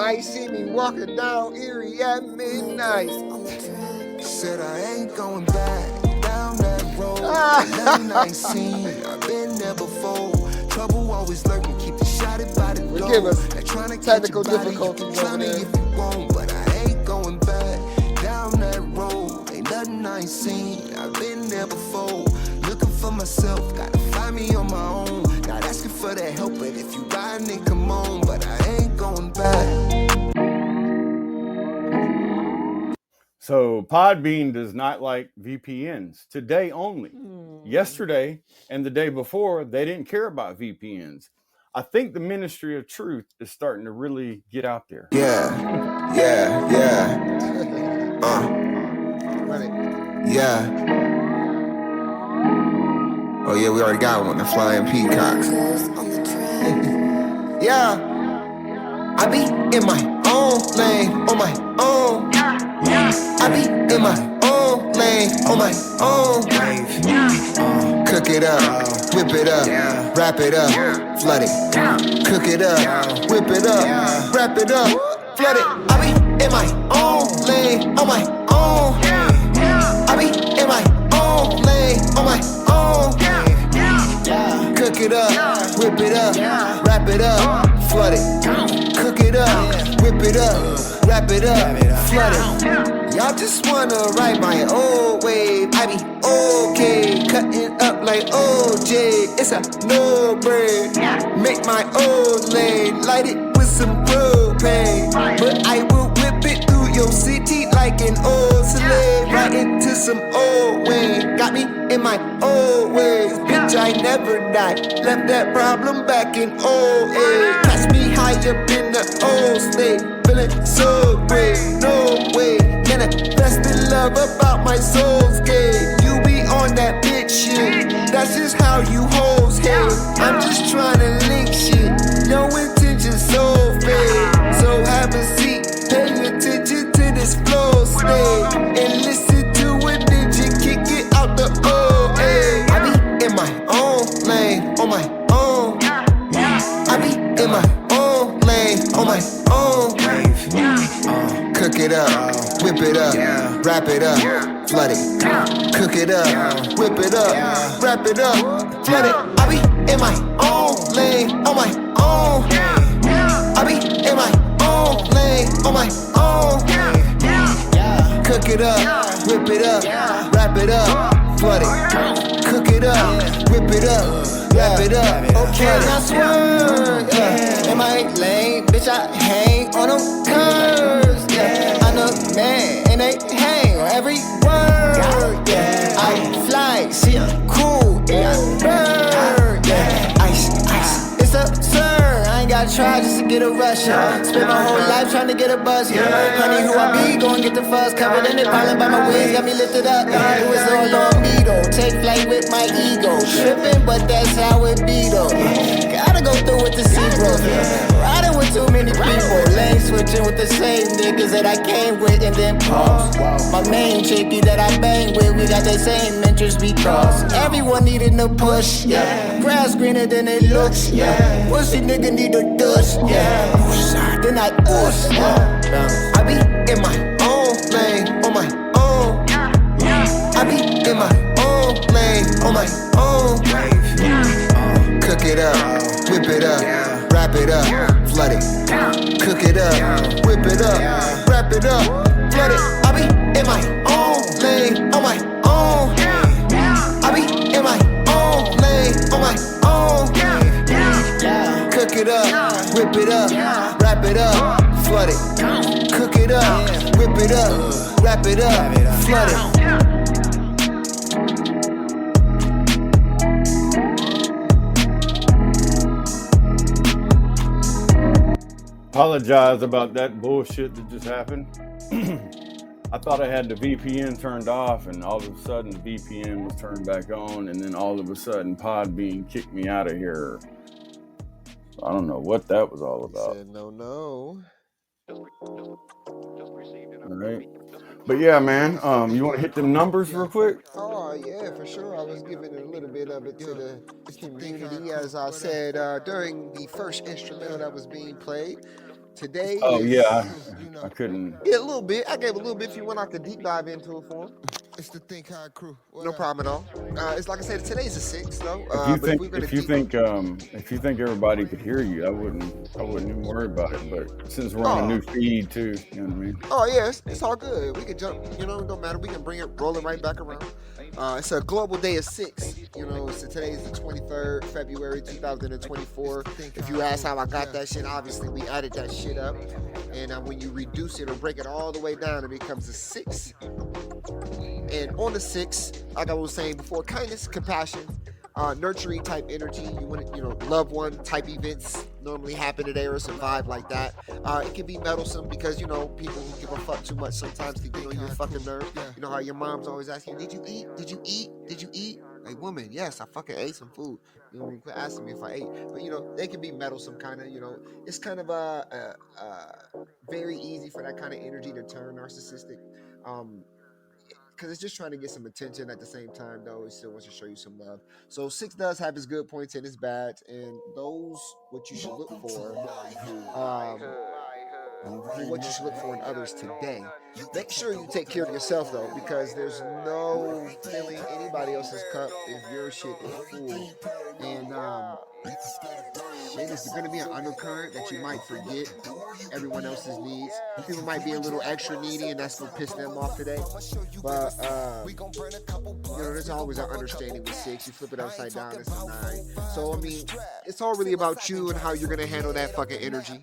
Might see me walking down Erie at midnight. Said I ain't going back down that road. Nothing I ain't seen. I've been there before. Trouble always lurking. Keep the shot by the door. Forgive us. They're trying to Technical catch a body. difficulties You can try over me there. if you want, but I ain't going back down that road. Ain't nothing I ain't seen. I've been there before. Looking for myself. Gotta find me on my own. Not asking for that help, but if you riding, then come on. But I ain't going back. So Podbean does not like VPNs today only. Yesterday and the day before, they didn't care about VPNs. I think the Ministry of Truth is starting to really get out there. Yeah. Run it. Yeah. Oh yeah, we already got one. The flying peacocks. Yeah. I be in my own lane, on my own. I be in my own lane, on my own. Cook it up, whip it up, wrap it up, flood it. Cook it up, whip it up, wrap it up, flood it. I be in my own lane, on my own. I be in my own lane, on my own. Cook it up, whip it up, wrap it up, flood it. Cook it up, whip it up, wrap it up, flood it. Y'all just wanna ride my old wave. I be okay, cutting up like OJ. It's a no-brain. Make my old lane, light it with some propane. But I will whip it through your city like an old slave. Right into some old way. Got me in my old ways. Bitch, I never died. Left that problem back in old age. Catch me high up in the old state. Feeling so great, no way. Manifesting love about my soul's gay. You be on that bitch shit. That's just how you hoes hate. I'm just trying to link shit. No intention, so fake. So have a seat. Pay attention to this flow state. And listen to a ninja kick it out the OA. I be in my own lane, on my own. I be in my own lane, on my own. Cook it up, whip it up, wrap it up, flood it. Cook it up, whip it up, wrap it up, flood it. I be in my own lane, on my own. I be in my own lane, on my own. Cook it up, whip it up, wrap it up, flood it. Cook it up, whip it up, wrap it up. Okay, I swear, in my lane, bitch, I hang on them curves. I'm the man, and they hang on every word. I fly, see I'm cool, yeah, bird. Ice, it's absurd. I ain't gotta try just to get a rush. Spend my whole life trying to get a buzz. Honey, who I be, gon' get the fuzz covered in it, pollen by my wings, got me lifted up. It was all on me though. Take flight with my ego, tripping, but that's how it be though. Gotta go through with the Seabros. Riding with too many people, lane switching with the same niggas that I came with and then pause. My main chickie that I bang with, we got the same interests we cross. Everyone needing a push, grass greener than it looks, pussy nigga need a dust, then I push, I be in my own lane, on my own. I be in my own lane, on my own. Cook it up, whip it up, wrap it up, flood it. Cook it up, whip it up, wrap it up, flood it. I be in my own lane, on my own. I be in my own lane, on my own. Cook it up, whip it up, wrap it up, flood it. Cook it up, whip it up, wrap it up, flood it. Apologize about that bullshit that just happened. I thought I had the VPN turned off, and all of a sudden the VPN was turned back on, and then all of a sudden Podbean kicked me out of here. So I don't know what that was all about. Said no. All right. But yeah, man, you want to hit them numbers real quick? Oh, yeah, for sure. I was giving a little bit of it to the community, as I said during the first instrumental that was being played. Today Oh is, yeah, I couldn't. yeah, a little bit. I gave a little bit. If you want, I could deep dive into it for him. It's the Think Hard crew. No problem at all. It's like I said, today's the 6th though. If you But if think we're gonna if you deep, think if you think everybody could hear you, I wouldn't even worry about it. But since we're on a Oh. new feed too, you know what I mean? Oh yeah, it's all good. We can jump. It don't matter. We can bring it, roll it right back around. It's a global day of 6. So today's the 23rd February 2024. If you ask how I got that shit, obviously we added that shit up, and when you reduce it or break it all the way down, it becomes a 6. And on the 6, like I was saying before, kindness, compassion, nurturing type energy. You want loved one type events normally happen today or survive like that. It can be meddlesome because people who give a fuck too much sometimes can get on your fucking nerves. You know how your mom's always asking, "Did you eat? Did you eat? Did you eat?" Like, woman, yes, I fucking ate some food. You quit asking me if I ate. But they can be meddlesome kind of. It's kind of very easy for that kind of energy to turn narcissistic. Because it's just trying to get some attention at the same time, though it still wants to show you some love. So 6 does have its good points and its bad, and those what you should look for. What you should look for in others today. Make sure you take care of yourself though, because there's no filling anybody else's cup if your shit is full. And shit is going to be an undercurrent that you might forget everyone else's needs. People might be a little extra needy, and that's going to piss them off today. But there's always an understanding with 6. You flip it upside down, it's a 9. So it's all really about you and how you're going to handle that fucking energy.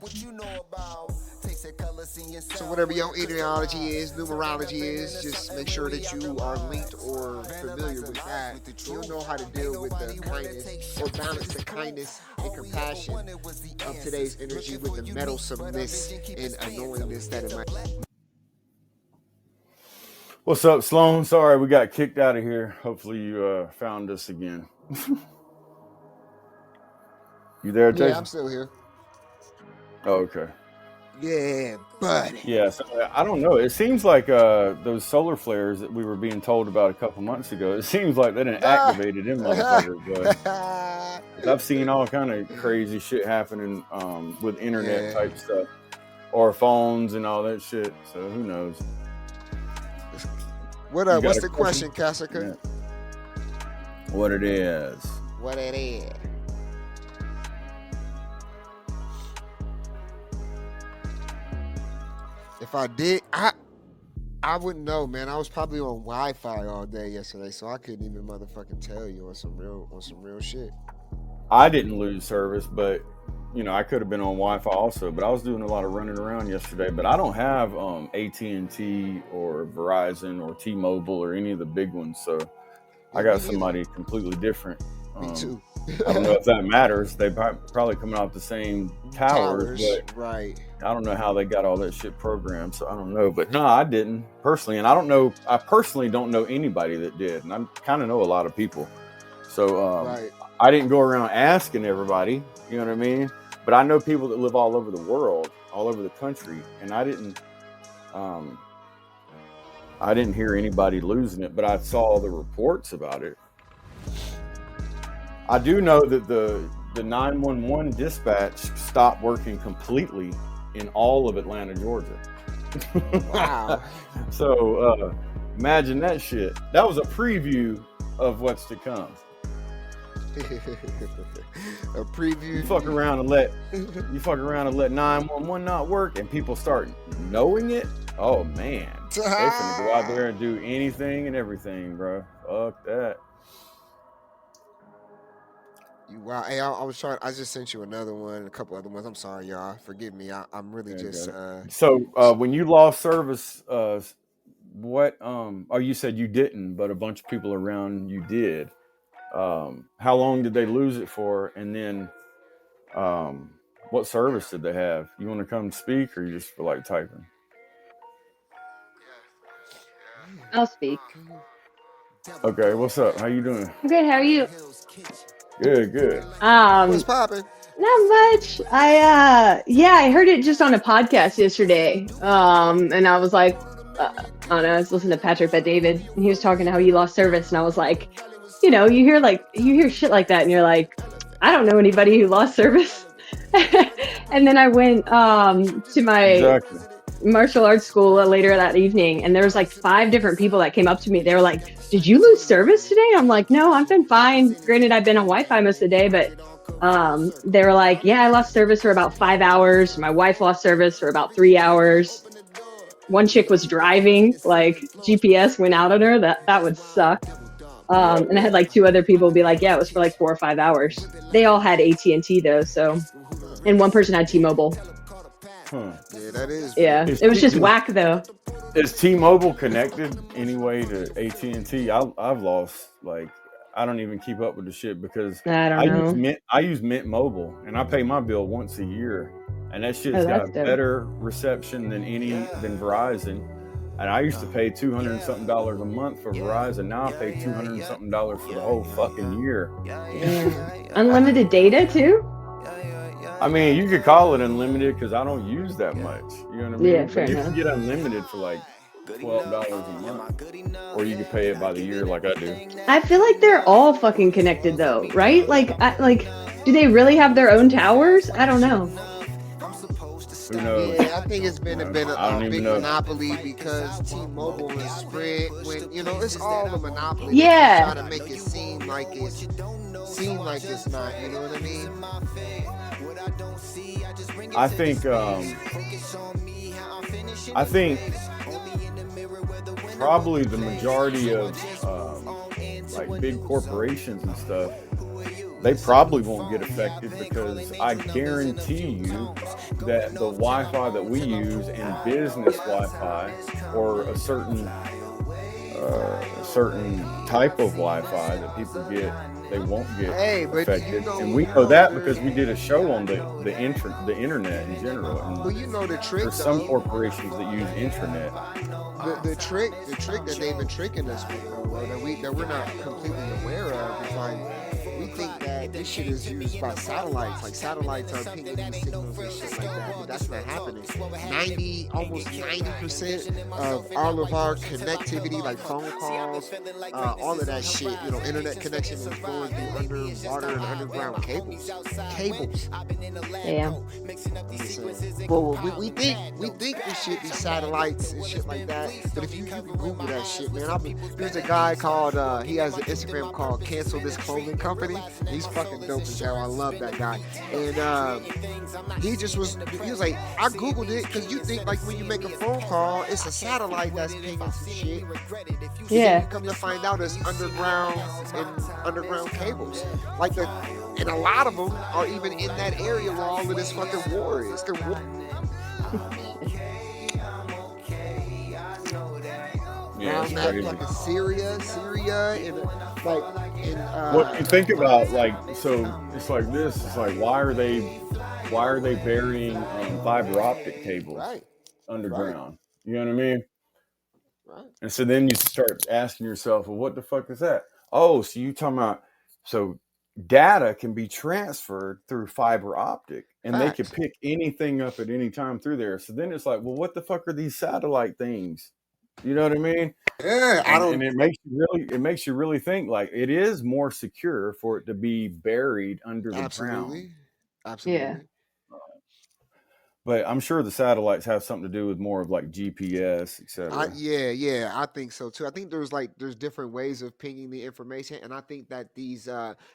So whatever your ideology is, numerology is, just make sure that you are linked or familiar with that. You'll know how to deal with the kindness or balance the kindness and compassion of today's energy with the meddlesomeness and annoyingness that it might. What's up, Sloan? Sorry, we got kicked out of here. Hopefully you found us again. You there, Jason? Yeah, I'm still here. Oh, okay. Yeah, buddy. Yeah, so I don't know. It seems like those solar flares that we were being told about a couple months ago, it seems like they didn't activate them motherfuckers. But I've seen all kind of crazy shit happening with internet type stuff. Or phones and all that shit. So who knows? What's the question, Cassica? Yeah. What it is. What it is. If I did, I wouldn't know, man. I was probably on Wi-Fi all day yesterday, so I couldn't even motherfucking tell you on some real shit. I didn't lose service, but I could have been on Wi-Fi also. But I was doing a lot of running around yesterday. But I don't have AT&T or Verizon or T-Mobile or any of the big ones, so I got somebody completely different. Me too. I don't know if that matters. They probably coming off the same towers, but right. I don't know how they got all that shit programmed, so I don't know. But no, I didn't personally, and I personally don't know anybody that did, and I kind of know a lot of people. So right. I didn't go around asking everybody, you know what I mean? But I know people that live all over the world, all over the country, and I didn't hear anybody losing it, but I saw the reports about it. I do know that the 911 dispatch stopped working completely in all of Atlanta, Georgia. Wow. So imagine that shit. That was a preview of what's to come. A preview. You fuck around and let 911 not work, and people start knowing it. Oh man, they finna go out there and do anything and everything, bro. Fuck that. Wow. Hey, I just sent you another one, a couple other ones. I'm sorry, y'all. Forgive me. I'm really just. So when you lost service, what? Oh, you said you didn't, but a bunch of people around you did. How long did they lose it for? And then, what service did they have? You want to come speak, or you just feel like typing? I'll speak. Okay, what's up? How you doing? Good. How are you? Good. What's popping? Not much. I heard it just on a podcast yesterday. And I was like, I don't know. I was listening to Patrick Bet David, and he was talking how he lost service, and I was like, you hear shit like that, and you're like, I don't know anybody who lost service. And then I went to my Exactly. martial arts school later that evening, and there was like 5 different people that came up to me. They were like, "Did you lose service today?" I'm like, "No, I've been fine. Granted, I've been on Wi-Fi most of the day, but they were like, "Yeah, I lost service for about 5 hours. My wife lost service for about 3 hours. One chick was driving, like GPS went out on her. That would suck." And I had like 2 other people be like, "Yeah, it was for like 4 or 5 hours." They all had AT&T though, so, and one person had T-Mobile. Huh. Yeah, that is. Yeah, it was just whack though. Is T-Mobile connected anyway to AT&T? I've lost, like, I don't even keep up with the shit because I don't know. I use Mint Mobile and I pay my bill once a year, and that shit's got that's dope. better reception than Verizon. And I used to pay $200 and something a month for Verizon. Now I pay $200 and something for the whole fucking year. Yeah. Unlimited data too? I mean, you could call it unlimited because I don't use that much. You know what I mean? Yeah, fair But you enough. can get unlimited for like $12 a month, or you can pay it by the year like I do. I feel like they're all fucking connected though, right? Like, do they really have their own towers? I don't know. Who knows? Yeah, I think it's been a big know. monopoly because T-Mobile is spread when it's all a monopoly. Yeah. Trying to make it seem like it's not. You know what I mean? I think probably the majority of like big corporations and stuff, they probably won't get affected because I guarantee you that the Wi-Fi that we use and business Wi-Fi or a certain type of Wi-Fi that people get, they won't get affected. And we know that because we did a show on the internet in general. And well, the trick. There's some corporations that use intranet. The trick that they've been tricking us with, though, that we're not completely aware of, is like we think that this shit is used by satellites. Like satellites are pinging these signals and shit like that, but that's not happening. Almost 90% of all of our connectivity, like phone calls, all of that shit, internet connection is going through underwater and underground cables. Yeah. Well, we think this shit be satellites and shit like that. But if you can Google that shit, man. There's a guy called he has an Instagram called Cancel This Clothing Company. He's fucking dope as hell. I love that guy. And he was like, I Googled it because you think like when you make a phone call, it's a satellite that's pinging some shit. Yeah. You come to find out it's underground cables. And a lot of them are even in that area where all of this fucking war is. Yeah, it's crazy. Fucking Syria, and what you think about, like, so it's like this. It's like why are they burying fiber optic cables underground? Right. You know what I mean? Right. And so then you start asking yourself, well, what the fuck is that? Oh, so you talking about data can be transferred through fiber optic, and they can pick anything up at any time through there. So then it's like, well, what the fuck are these satellite things? You know what I mean? Yeah, and it makes you really think, like, it is more secure for it to be buried under the ground. Absolutely. Yeah. But I'm sure the satellites have something to do with more of like GPS, etc. Yeah, I think so too. I think there's different ways of pinging the information, and I think that these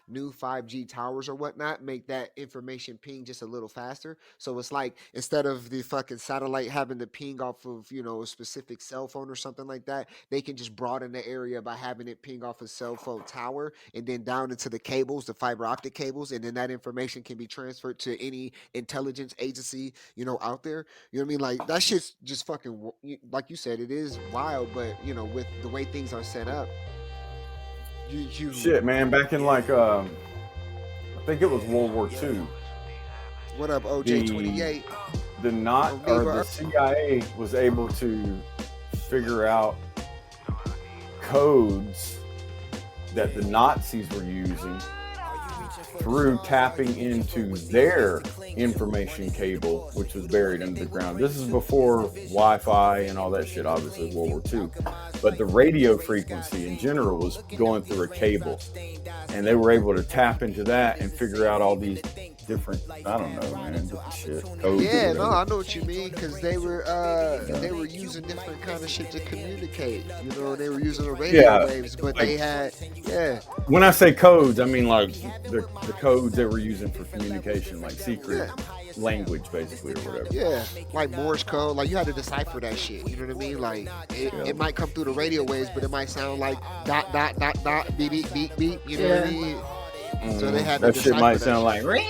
new 5G towers or whatnot make that information ping just a little faster. So it's like instead of the fucking satellite having to ping off of a specific cell phone or something like that, they can just broaden the area by having it ping off a cell phone tower and then down into the cables, the fiber optic cables, and then that information can be transferred to any intelligence agency out there. You know what I mean? Like that shit's just fucking, like you said, it is wild, but with the way things are set up, shit, man. Back in like I think it was World War II. What up, OJ28? The CIA was able to figure out codes that the Nazis were using through tapping into their information cable, which was buried under the ground. This is before Wi-Fi and all that shit, obviously, World War II. But the radio frequency in general was going through a cable. And they were able to tap into that and figure out all these different, I don't know, man, different shit. Codes Yeah, no, I know what you mean, because they were using different kind of shit to communicate. You know, they were using the radio waves, but they had, When I say codes, I mean like the codes they were using for communication, like secret language, basically, or whatever. Yeah, like Morse code. Like you had to decipher that shit. You know what I mean? Like it might come through the radio waves, but it might sound like dot dot dot dot beep beep beep beep. You know what I mean? So they had that to shit might sound shit. like.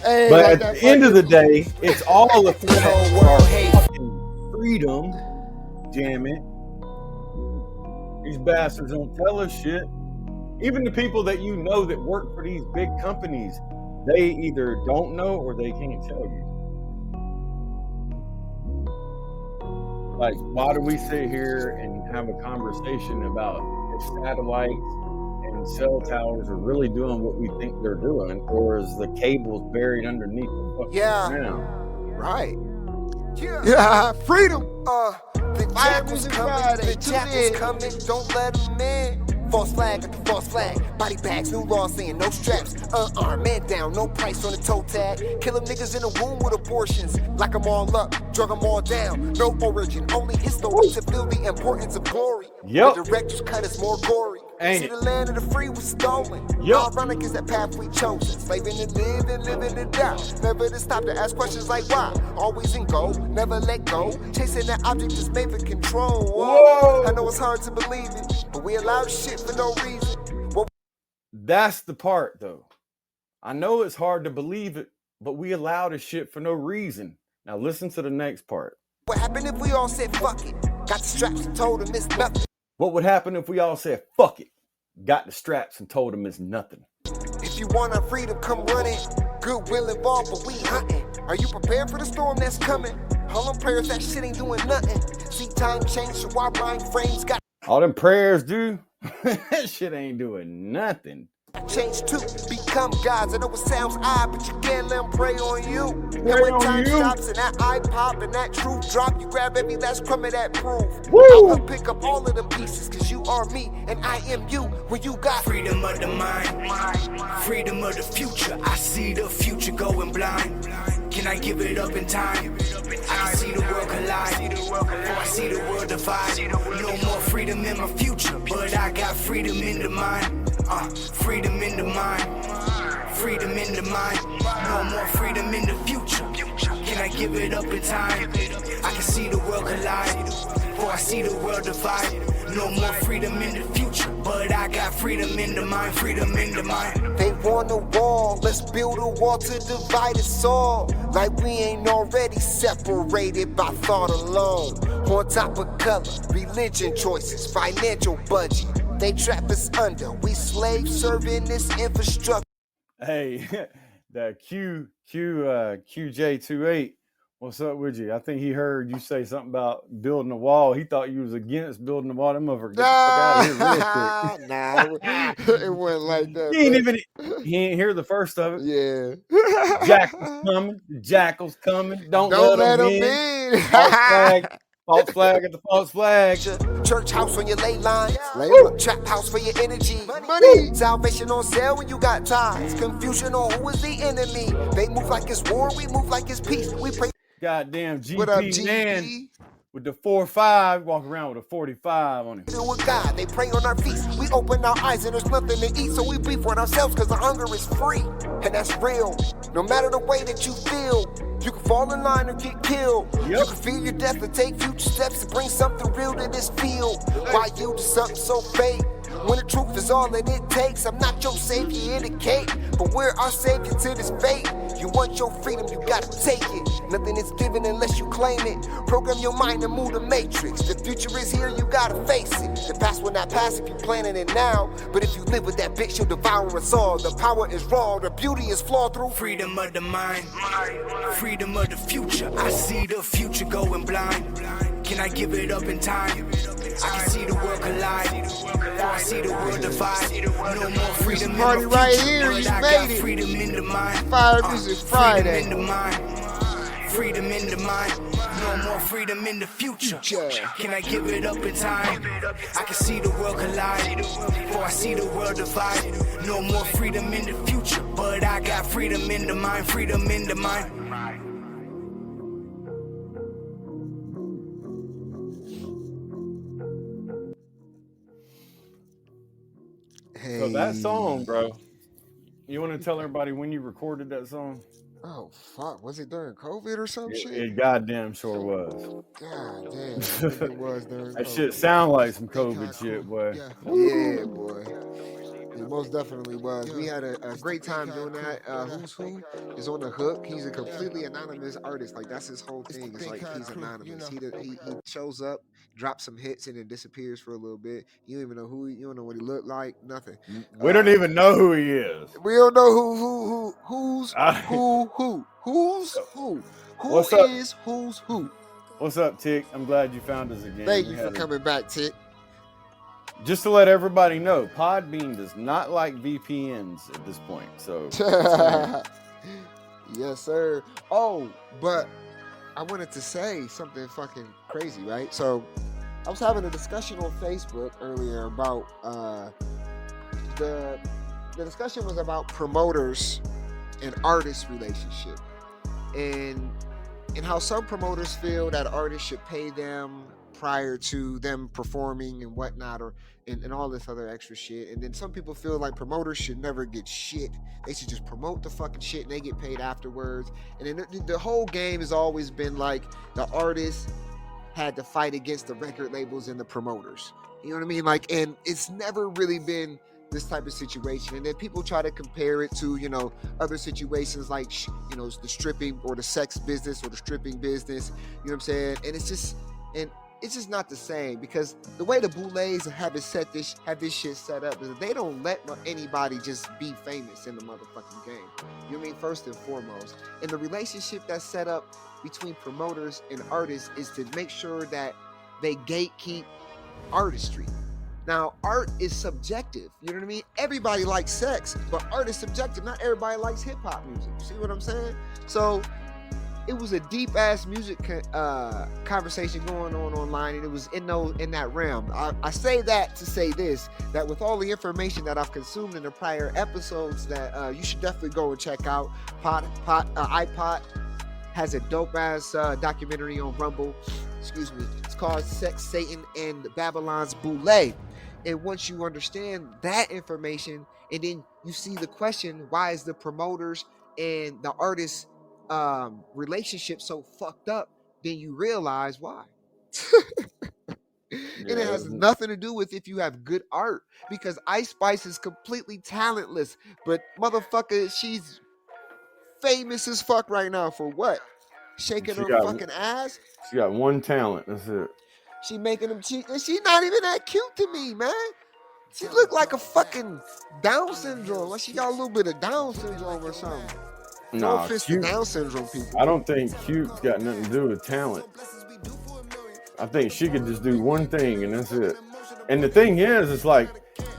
Hey, But like at the end of the day, it's all a threat to our fucking freedom. Damn it! These bastards don't tell us shit. Even the people that you know that work for these big companies, they either don't know or they can't tell you. Like, why do we sit here and have a conversation about if satellites and cell towers are really doing what we think they're doing, or is the cables buried underneath the fucking ground? Right. Yeah, freedom. The jack was coming, the jack was coming, don't let him in. False flag after false flag, body bags, new law saying no straps. Man down, no price on the toe tag. Kill them niggas in the womb with abortions. Lock them all up, drug them all down. No origin, only history to feel the importance of glory. Yep. The director's cut is more gory. Ain't See, it? the land of the free was stolen. Yup. Ironic is that path we chosen. Slaving to live and living to die. Never to stop to ask questions like why. Always in go, never let go. Chasing that object is made for control. Whoa. I know it's hard to believe it, but we allow shit for no reason. That's the part, though. I know it's hard to believe it, but we allow this shit for no reason. Now listen to the next part. What happened if we all said fuck it? Got the straps and told them it's nothing. What would happen if we all said, fuck it, got the straps and told them it's nothing? If you want our freedom, come running. Goodwill involved, but we hunting. Are you prepared for the storm that's coming? All them prayers, that shit ain't doing nothing. See, time change, so our mind frames got All them prayers do, that shit ain't doing nothing. change to become gods. I know it sounds odd, but you can't let them pray on you. And Pray when on time you. stops and that eye pop and that truth drop, you grab every last crumb of that proof. Woo! I'll pick up all of the pieces, cause you are me and I am you. When you got Freedom of the mind, freedom of the future. I see the future going blind. Can I give it up in time? I can see the world collide, or I see the world divide. No more freedom in my future, but I got freedom in the mind. Freedom in the mind, freedom in the mind. No more freedom in the future. Can I give it up in time? I can see the world collide, or I see the world divide. No more freedom in the future, but I got freedom in the mind, freedom in the mind. they want a wall, let's build a wall to divide us all. Like we ain't already separated by thought alone. On top of color, religion choices, financial budget. They trap us under, we slaves serving this infrastructure. Hey, the QJ28, what's up with you? I think he heard you say something about building a wall. He thought you was against building a wall. That motherfucker, get the fuck out of here real quick. Nah, it wasn't like that. He ain't hear the first of it. Yeah. Jackals coming. The jackals coming. Don't Let them them in. in. False flag at the false flag. Church house on your ley lines, Woo. trap house for your energy. Money. Salvation on sale when you got ties. Confusion on who is the enemy. They move like it's war, we move like it's peace. We pray. Goddamn What up, GP man GP? with the 4.5, walk around with a 45 on him. With God, they pray on our feast. We open our eyes and there's nothing to eat, so we beef with ourselves because the hunger is free. And that's real. No matter the way that you feel, you can fall in line or get killed. Yep. You can fear your death and take future steps to bring something real to this field. Why you do something so fake? When the truth is all that it takes. I'm not your savior in the cake, but we're our savior to this fate. You want your freedom, you gotta take it. Nothing is given unless you claim it. Program your mind and move the matrix. The future is here, you gotta face it. The past will not pass if you planning it now. But if you live with that bitch, you'll devour us all. The power is raw, the beauty is flawed through Freedom of the mind, freedom of the future. I see the future going blind. Can I give it up in time? I can see the world collide, or I see see the world divide. No more freedom in Party the right future, here, but you I made got it. freedom in the mind. Fire Music Friday. Freedom in the mind. Freedom in the mind. No more freedom in the future. Can I give it up in time? I can see the world collide. Before I see the world divide. No more freedom in the future, but I got freedom in the mind. Freedom in the mind. Hey. So that song, bro. You want to tell everybody when you recorded that song? Oh fuck! Was it during COVID or some shit? It goddamn sure was. God damn, I think it was during That COVID. shit sound like some COVID shit, boy. Yeah, boy. It most definitely was. We had a great time doing that. Who's Who is on the hook. He's a completely anonymous artist. Like that's his whole thing. It's like he's anonymous. He shows up, drops some hits, and then disappears for a little bit. You don't even know you don't know what he looked like. Nothing. We don't even know who he is. We don't know who's who. What's up? Who's who? What's up, Tick? I'm glad you found us again. Thank you for coming back, Tick. Just to let everybody know, Podbean does not like VPNs at this point. So, yes, sir. Oh, but I wanted to say something fucking crazy, right? So, I was having a discussion on Facebook earlier about the discussion was about promoters and artist relationship, and how some promoters feel that artists should pay them prior to them performing and whatnot, and all this other extra shit. And then some people feel like promoters should never get shit. They should just promote the fucking shit and they get paid afterwards. And then the whole game has always been like the artists had to fight against the record labels and the promoters. You know what I mean? Like, and it's never really been this type of situation. And then people try to compare it to, you know, other situations like, you know, the stripping or the sex business or the stripping business. You know what I'm saying? And it's just not the same, because the way the Boulets have this shit set up is that they don't let anybody just be famous in the motherfucking game. You know what I mean? First and foremost. And the relationship that's set up between promoters and artists is to make sure that they gatekeep artistry. Now, art is subjective. You know what I mean? Everybody likes sex, but art is subjective. Not everybody likes hip-hop music. You see what I'm saying? So it was a deep ass music conversation going on online, and it was in that realm. I say that to say this, that with all the information that I've consumed in the prior episodes, that you should definitely go and check out. iPod has a dope ass documentary on Rumble. Excuse me. It's called Sex, Satan, and Babylon's Boule. And once you understand that information, and then you see the question, why is the promoters and the artists relationship so fucked up, then you realize why. And it has nothing to do with if you have good art, because Ice Spice is completely talentless, but motherfucker, she's famous as fuck right now for what? Shaking her fucking ass. She got one talent. That's it. She making them cheat, and she's not even that cute to me, man. She look like a fucking Down syndrome. Like she got a little bit of Down syndrome or something. No offense to Down syndrome people. I don't think cute's got nothing to do with talent. I think she could just do one thing and that's it. And the thing is, it's like,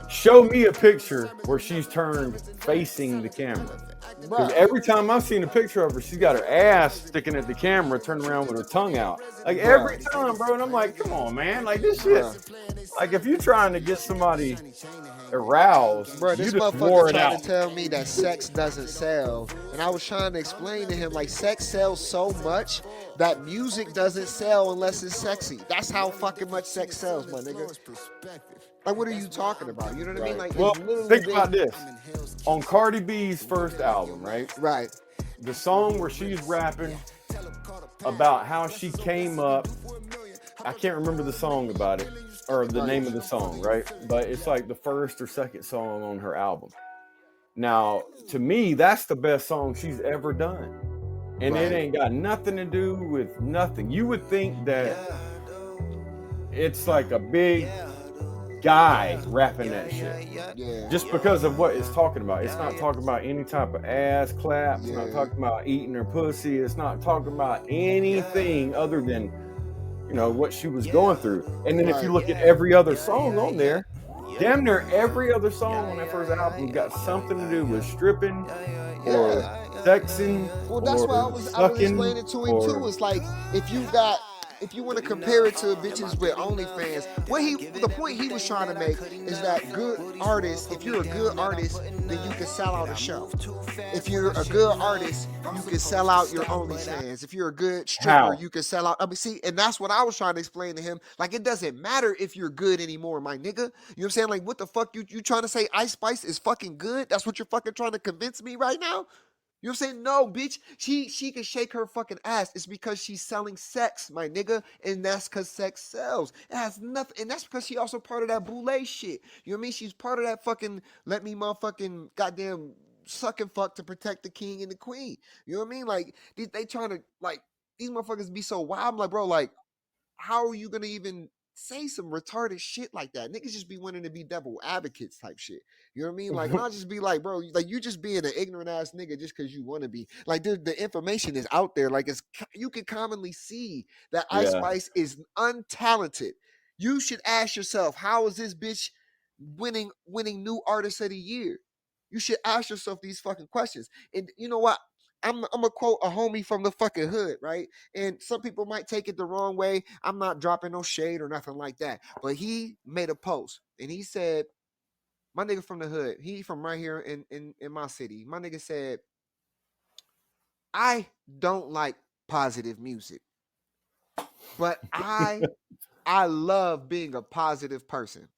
show me a picture where she's turned facing the camera. Because every time I've seen a picture of her, she's got her ass sticking at the camera, turned around with her tongue out. Like every time, bro. And I'm like, come on, man. Like this shit. Like if you're trying to get somebody aroused, bro, this motherfucker trying to tell me that sex doesn't sell. And I was trying to explain to him, like, sex sells so much that music doesn't sell unless it's sexy. That's how fucking much sex sells, my nigga. Like, what are you talking about? You know what I mean? Like, well, think about this. On Cardi B's first album, right? Right. The song where she's rapping about how she came up, I can't remember the song about it, or the name of the song, right? But it's like the first or second song on her album. Now, to me, that's the best song she's ever done. And it ain't got nothing to do with nothing. You would think that it's like a big guy rapping that shit. Just because of what it's talking about. It's not talking about any type of ass clap. It's not talking about eating her pussy. It's not talking about anything other than, you know, what she was going through. And then if you look at every other song on there, damn near every other song on that first album got something to do with stripping or sexing Well, that's why or I was sucking explaining to him too. or It's like if you want to compare it to bitches with OnlyFans, the point he was trying to make is that good artists, if you're a good artist, then you can sell out a show. If you're a good artist, you can sell out your OnlyFans. If you're a good stripper, how. you can sell out. I mean, see, and that's what I was trying to explain to him. Like, it doesn't matter if you're good anymore, my nigga. You know what I'm saying? Like, what the fuck you trying to say? Ice Spice is fucking good? That's what you're fucking trying to convince me right now? You know what I'm saying? No, bitch. She can shake her fucking ass. It's because she's selling sex, my nigga. And that's because sex sells. It has nothing. And that's because she also part of that boule shit. You know what I mean? She's part of that fucking let me motherfucking goddamn suck and fuck to protect the king and the queen. You know what I mean? Like, they trying to, like, these motherfuckers be so wild. I'm like, bro, like, how are you gonna even say some retarded shit like that? Niggas just be wanting to be devil advocates type shit. You know what I mean? Like, and I'll just be like, bro, like you just being an ignorant ass nigga just because you want to be. Like, the information is out there. Like, you can commonly see that Ice Yeah. Spice is untalented. You should ask yourself, how is this bitch winning new artist of the year? You should ask yourself these fucking questions. And you know what? I'm gonna quote a homie from the fucking hood, right? And some people might take it the wrong way. I'm not dropping no shade or nothing like that. But he made a post and he said, my nigga from the hood, he from right here in my city. My nigga said, I don't like positive music, but I love being a positive person.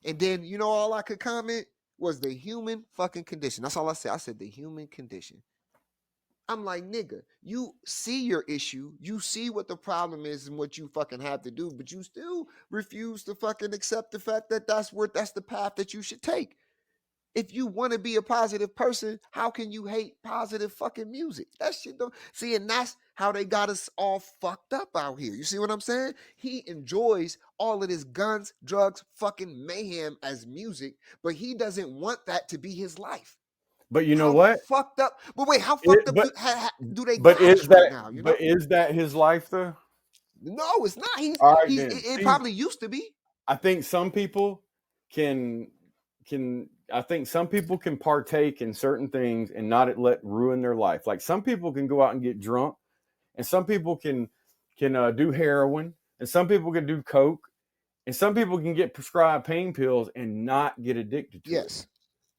And then you know all I could comment was the human fucking condition. That's all I said. I said the human condition. I'm like, nigga, you see your issue, you see what the problem is and what you fucking have to do, but you still refuse to fucking accept the fact that that's the path that you should take. If you want to be a positive person, how can you hate positive fucking music? That shit don't see, and that's how they got us all fucked up out here. You see what I'm saying? He enjoys all of this guns, drugs, fucking mayhem as music, but he doesn't want that to be his life. But you know How what? fucked up? But wait, how fucked up But do they but got is us right that now? You know? but is that his life though? No, it's not. All right He's. then. It See, probably used to be. I think some people can I think some people can partake in certain things and not let ruin their life. Like some people can go out and get drunk, and some people can do heroin, and some people can do coke, and some people can get prescribed pain pills and not get addicted to it. Yes.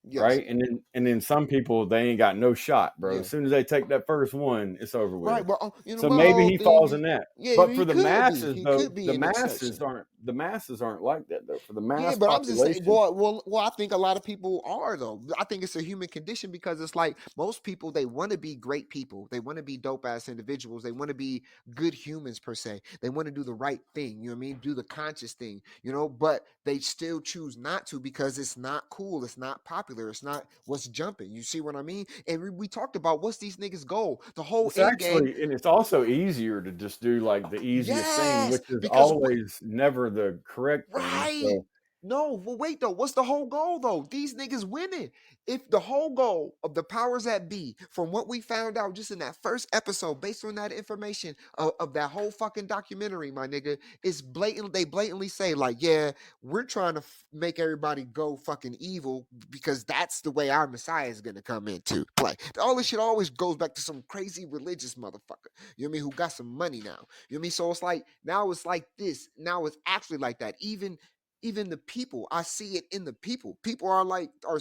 Yes. Right. And then some people, they ain't got no shot, bro. Yeah. As soon as they take that first one, it's over with. Right. Well, you know, So my maybe whole he thing falls is, in that. yeah, But he for the could be. masses He though, could be an exception. the masses aren't like that though. For the mass Yeah, but I'm just saying. population. Well, I think a lot of people are though. I think it's a human condition because it's like most people they want to be great people. They want to be dope ass individuals. They want to be good humans per se. They want to do the right thing. You know what I mean? Do the conscious thing. You know, but they still choose not to because it's not cool. It's not popular. It's not what's jumping. You see what I mean? And we talked about what's these niggas' goal. The whole It's end game. actually, and it's also easier to just do like the easiest thing, Yes, which is because always never the correct thing. right. So No, well, wait though. What's the whole goal though? These niggas winning. If the whole goal of the powers that be, from what we found out just in that first episode, based on that information of that whole fucking documentary, my nigga, is blatant. They blatantly say like, yeah, we're trying to make everybody go fucking evil because that's the way our Messiah is gonna come into play. All this shit always goes back to some crazy religious motherfucker. You know what I mean? Who got some money now? You know what I mean? So it's like now it's like this. Now it's actually like that. Even the people, I see it in the people. People are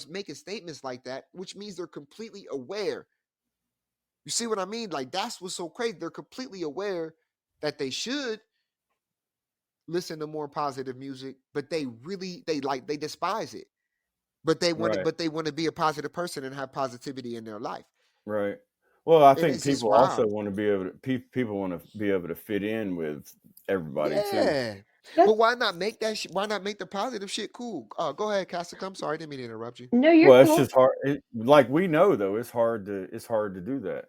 making statements like that, which means they're completely aware. You see what I mean? Like that's what's so crazy. They're completely aware that they should listen to more positive music, but they despise it. But right, they want to be a positive person and have positivity in their life. right. Well, I And think it's just people also wild. want to be able to people want to be able to fit in with everybody too. Yeah. That's But why not make why not make the positive shit cool? Go ahead, Cassica. I'm sorry, I didn't mean to interrupt you. no, you're Well, it's cool. just hard. Like we know though, it's hard to do that.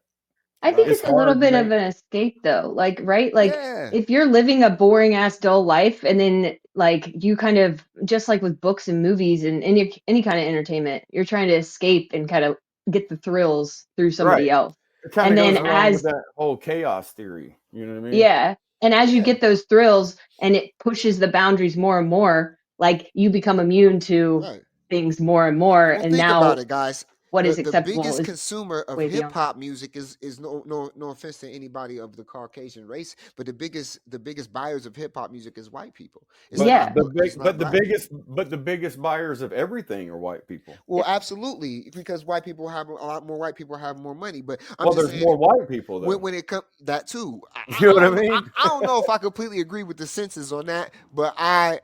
I think Right. It's it's a little hard to bit make. of an escape though. Like, right? Like Yeah. if you're living a boring ass dull life and then like you kind of just like with books and movies and any kind of entertainment, you're trying to escape and kind of get the thrills through Right. somebody else. It kind And of then goes along with as that whole chaos theory. You know what I mean? yeah, and as you Yeah. get those thrills and it pushes the boundaries more and more, like you become immune to Right. things more and more, Well, and think about now it, guys. what is The acceptable biggest is consumer of way hip beyond. hop music is no offense to anybody of the Caucasian race, but the biggest buyers of hip hop music is white people. It's But Yeah. not the it's big, not black people. but the biggest buyers of everything are white people. Well, Yeah. absolutely, because white people have a lot more white people have more money. But I'm Well, just there's saying more white people though. when it comes that too. You know what I mean? I don't know if I completely agree with the census on that, but I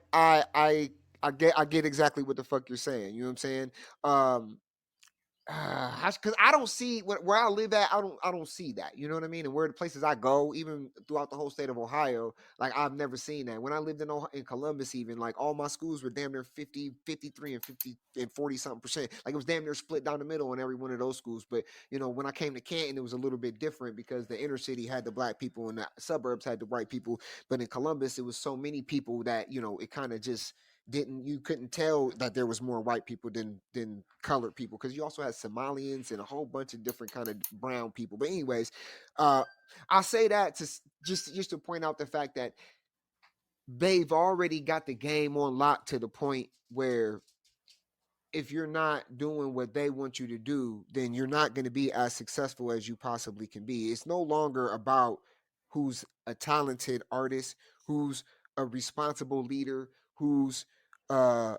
get exactly what the fuck you're saying. You know what I'm saying? Um, because I don't see where I live at. I don't see that. You know what I mean? And where the places I go, even throughout the whole state of Ohio, like I've never seen that. When I lived in Columbus, even like all my schools were damn near 50, 53, and 50 and 40 something percent. Like it was damn near split down the middle in every one of those schools. But you know, when I came to Canton, it was a little bit different because the inner city had the black people and the suburbs had the white people. But in Columbus, it was so many people that it kind of just didn't you couldn't tell that there was more white people than colored people because you also had Somalians and a whole bunch of different kind of brown people. But anyways, uh, I say that to just to point out the fact that they've already got the game on lock to the point where if you're not doing what they want you to do, then you're not going to be as successful as you possibly can be. It's no longer about who's a talented artist, who's a responsible leader, who's uh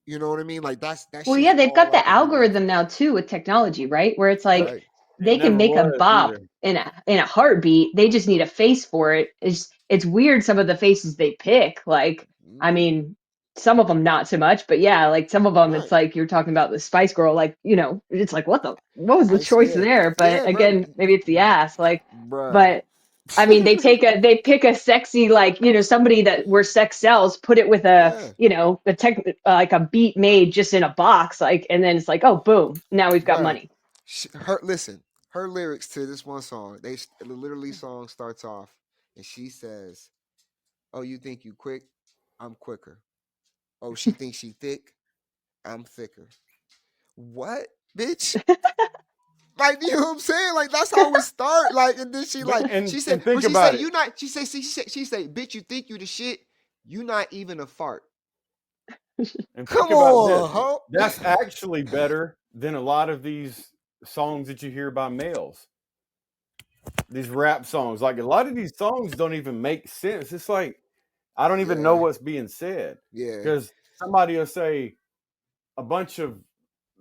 you know what I mean? Like that Well, shit's yeah, they've got all out the the window. algorithm now too with technology, right? Where it's But like Right. it they can never make a was bop either. in a heartbeat. They just need a face for it. It's weird some of the faces they pick. Like, I Hmm. mean, some of them not so much, but yeah, like some of them, it's Right. like you're talking about the Spice Girl. Like, it's like what was the choice Yeah. there? But Yeah, bro. again, maybe it's the ass. Like, Bruh. but I mean, they pick a sexy, like, somebody that where sex sells, put it with a, Yeah. a tech, like a beat made just in a box, like, and then it's like, oh, boom, now we've got Bruh. money. Listen, her lyrics to this one song, literally song starts off and she says, "Oh, you think you quick? I'm quicker. Oh, she thinks she thick? I'm thicker." What? Bitch? Like, you know what I'm saying? Like, that's how it start. Like, and then she But like, and she said, and think but she said, about it. you not, she say, bitch, you think you the shit? You not even a fart. And think Come about this. on, ho. That's actually better than a lot of these songs that you hear by males. These rap songs, like a lot of these songs don't even make sense. It's like I don't even know Yeah, what's being said yeah. because somebody will say a bunch of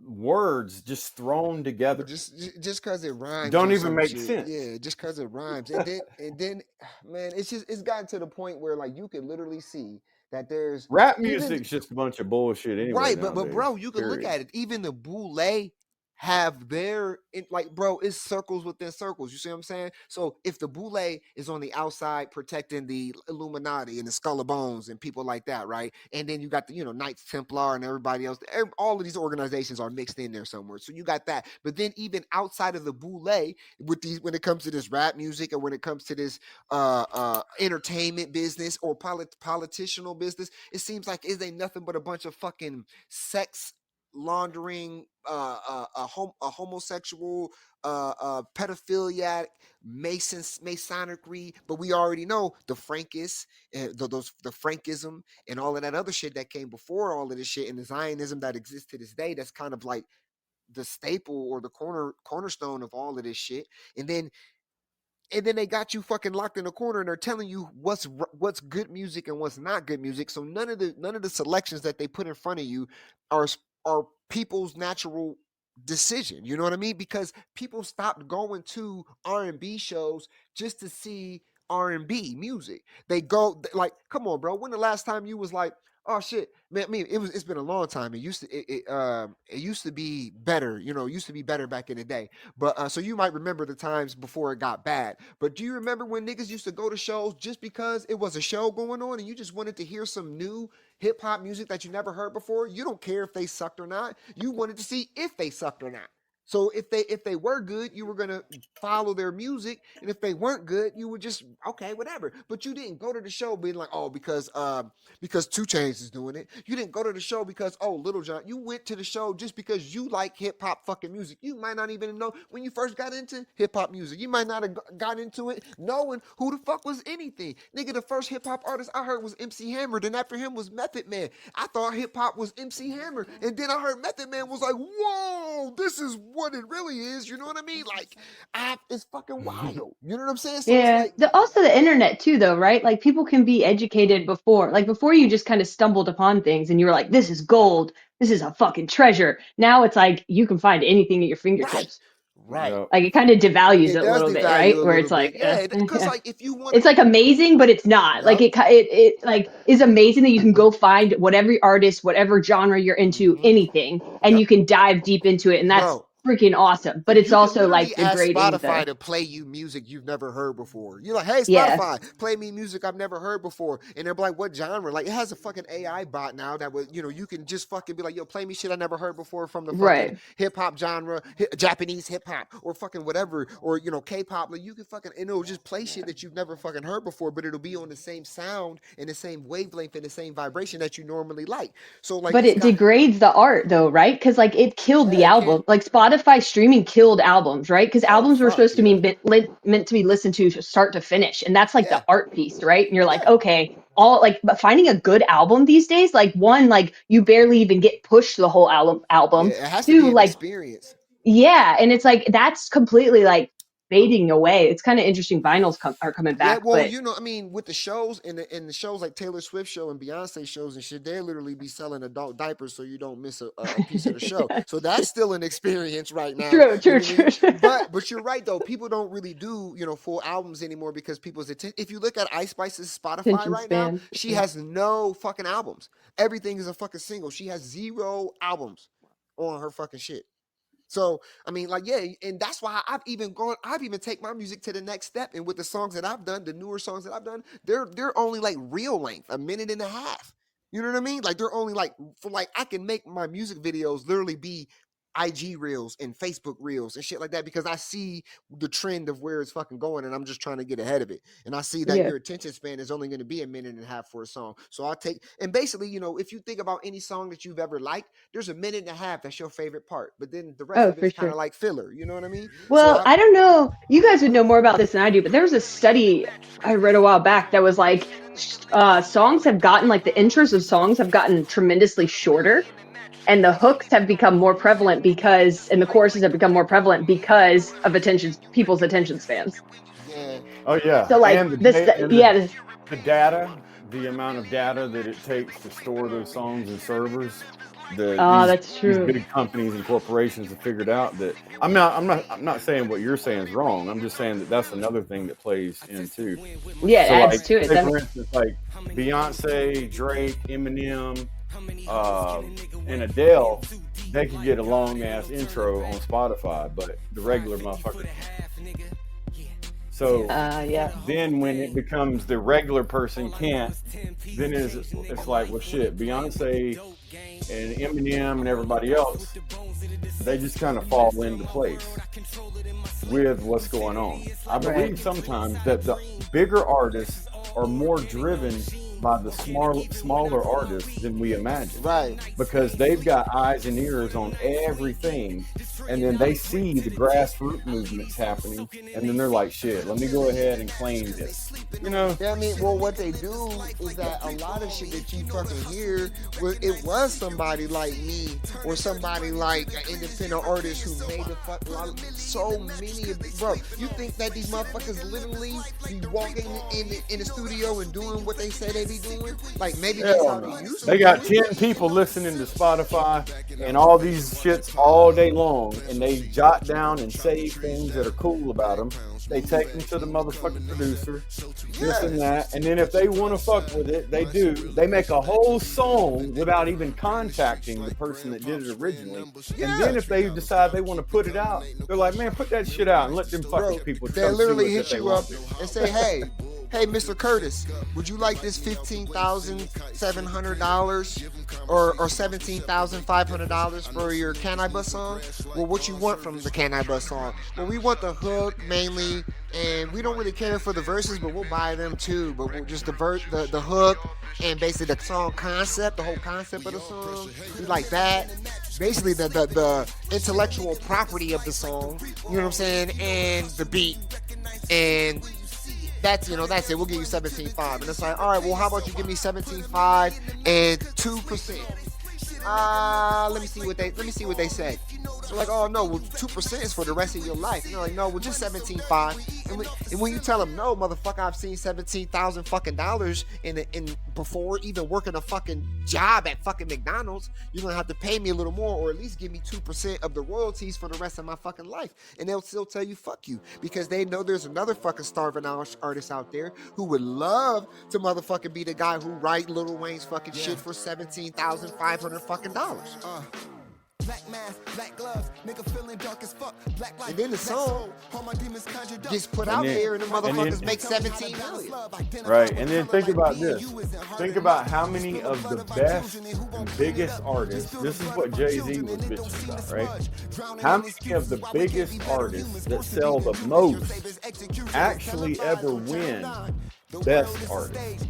words just thrown But together. just cause it rhymes Don't or even some make shit, sense. yeah, just cause it rhymes, and then, man, it's gotten to the point where like you could literally see that there's Rap even music's just a bunch of bullshit anyway right, but nowadays. bro, you can look Period. at it. Even the Boule have like bro, it's circles within circles. You see what I'm saying? So if the Boule is on the outside protecting the Illuminati and the Skull of Bones and people like that, right? And then you got the Knights Templar and everybody else. All of these organizations are mixed in there somewhere. So you got that. But then even outside of the Boule, with these when it comes to this rap music or when it comes to this entertainment business or politicianal business, it seems like it ain't nothing but a bunch of fucking sex laundering, a homosexual, pedophiliac, masonry. But we already know the Frankists, the Frankism, and all of that other shit that came before all of this shit, and the Zionism that exists to this day. That's kind of like the staple or the cornerstone of all of this shit. And then they got you fucking locked in a corner and they're telling you what's good music and what's not good music. So none of the selections that they put in front of you are are people's natural decision. You know what I mean? Because people stopped going to R&B shows just to see R&B music. They go like, come on, bro. When the last time you was like, oh shit, man, I mean, it's been a long time. It used to be better. It used to be better back in the day. But so you might remember the times before it got bad. But do you remember when niggas used to go to shows just because it was a show going on and you just wanted to hear some new hip hop music that you never heard before? You don't care if they sucked or not. You wanted to see if they sucked or not. So if they were good, you were gonna follow their music, and if they weren't good, you would just okay, whatever. But you didn't go to the show being like, oh, because 2 Chainz is doing it. You didn't go to the show because Little John. You went to the show just because you like hip hop fucking music. You might not even know when you first got into hip hop music. You might not have got into it knowing who the fuck was anything. Nigga, the first hip hop artist I heard was MC Hammer. Then after him was Method Man. I thought hip hop was MC Hammer, and then I heard Method Man was like, whoa, this is what it really is. You know what I mean? Like, it's fucking wild. You know what I'm saying? So Yeah. it's like, Also the internet too, though, right? Like people can be educated before. Like before you just kind of stumbled upon things and you were like, this is gold. This is a fucking treasure. Now it's like you can find anything at your fingertips. right. Yep. Like it kind of devalues It it a does little bit, devalue right? a Where little it's like, bit. Yeah, because like if you want, it's like amazing, but it's not. Like Yep. it like is amazing that you can go find whatever artist, whatever genre you're into, anything, and Yep. you can dive deep into it, and that's Bro, freaking awesome. But it's you can also literally like ask degrading Spotify the to play you music you've never heard before. You're like, hey, yeah. Spotify, play me music I've never heard before. And they're like, what genre? Like, it has a fucking AI bot now that would, you can just fucking be like, yo, play me shit I never heard before from the fucking Right. hip hop genre, Japanese hip hop, or fucking whatever, or, K-pop. Like, you can fucking, and it'll just play shit that you've never fucking heard before, but it'll be on the same sound and the same wavelength and the same vibration that you normally like. So, like, But it's it got, degrades the art though, right? Because like it killed yeah, the it can. album. Like Spotify streaming killed albums, right? Because Oh, albums were fuck, supposed to yeah. be meant to be listened to start to finish, and that's like Yeah. the art piece, right? And you're like, Yeah. okay, all like, but finding a good album these days, like one, like you barely even get pushed the whole album. Yeah, Album, it has to be two, an like experience. yeah, and it's like that's completely like fading away. It's kind of interesting. Vinyls are coming Yeah, back, well, but I mean, with the shows and the shows like Taylor Swift show and Beyonce shows and shit, they literally be selling adult diapers so you don't miss a piece of the show. So that's still an experience right now. true, You know true, what I mean? true. But you're right though. People don't really do full albums anymore because people's attention. If you look at Ice Spice's Spotify Attention right now, span. she has no fucking albums. Everything is a fucking single. She has 0 albums on her fucking shit. So I mean, like, yeah, and that's why I've even take my music to the next step. And with the songs that I've done, the newer songs that I've done, they're only like real length, a minute and a half. You know what I mean? Like they're only like I can make my music videos literally be IG reels and Facebook reels and shit like that because I see the trend of where it's fucking going and I'm just trying to get ahead of it. And I see that Yeah. your attention span is only going to be a minute and a half for a song. So I'll take, and basically, if you think about any song that you've ever liked, there's a minute and a half that's your favorite part, but then the rest Oh, of for it's kind sure. of like filler. You know what I mean? Well, I don't know. You guys would know more about this than I do, but there was a study I read a while back that was like, songs have gotten like the intros of songs have gotten tremendously shorter, and the hooks have become more prevalent and the choruses have become more prevalent because of people's attention spans. Yeah. Oh yeah. So like and the data, the amount of data that it takes to store those songs in servers. That's true. These big companies and corporations have figured out that I'm not saying what you're saying is wrong. I'm just saying that that's another thing that plays into. Yeah, it adds like, to it. Say for instance, like Beyonce, Drake, Eminem, and Adele, they could get a long ass intro on Spotify, but the regular motherfucker. So then when it becomes the regular person can't, then it's like, well shit, Beyonce and Eminem and everybody else, they just kind of fall into place with what's going on. I believe sometimes that the bigger artists are more driven by the smaller artists than we imagine. Right. Because they've got eyes and ears on everything, and then they see the grassroots movements happening, and then they're like, shit, let me go ahead and claim this. Yeah, I mean, well, what they do is that a lot of shit that you fucking hear, it was somebody like me or somebody like an independent artist who made so many of bro. You think that these motherfuckers literally be walking in the studio and doing what they say they be doing? Like maybe that's how they used to. They got 10 people listening to Spotify and all these shits all day long, and they jot down and save things that are cool about them. They take them to the motherfucking producer, this and that, and then if they want to fuck with it, they do. They make a whole song without even contacting the person that did it originally. And then if they decide they want to put it out, they're like, man, put that shit out and let them fucking people. They literally hit you up and say, hey, hey, Mr. Curtis, would you like this $15,700 or $17,500 for your Can I Bus song? Well, what you want from the Can I Bus song? Well, we want the hook mainly, and we don't really care for the verses, but we'll buy them too. But we'll just the hook and basically the song concept, the whole concept of the song, we like that. Basically, the intellectual property of the song, you know what I'm saying, and the beat, and that's it. We'll give you 17.5, and it's like, all right, well, how about you give me 17.5 and 2%? Let me see what they say. So like, oh no, well 2% is for the rest of your life. And they're like, no, well just 17.5. And when you tell them, no, motherfucker, I've seen $17,000 fucking dollars in before even working a fucking job at fucking McDonald's, you're gonna have to pay me a little more, or at least give me 2% of the royalties for the rest of my fucking life. And they'll still tell you fuck you, because they know there's another fucking starving artist out there who would love to motherfucking be the guy who write Lil Wayne's fucking shit for $17,500 fucking dollars. Black mask, black gloves, nigga feeling dark as fuck. Black light, and then the song gets put out there, and the motherfuckers make 17 million. Right, and then think about this. Think about how many of the best and biggest artists. This is what Jay-Z was bitching about, right? How many of the biggest artists that sell the most actually ever win best artist?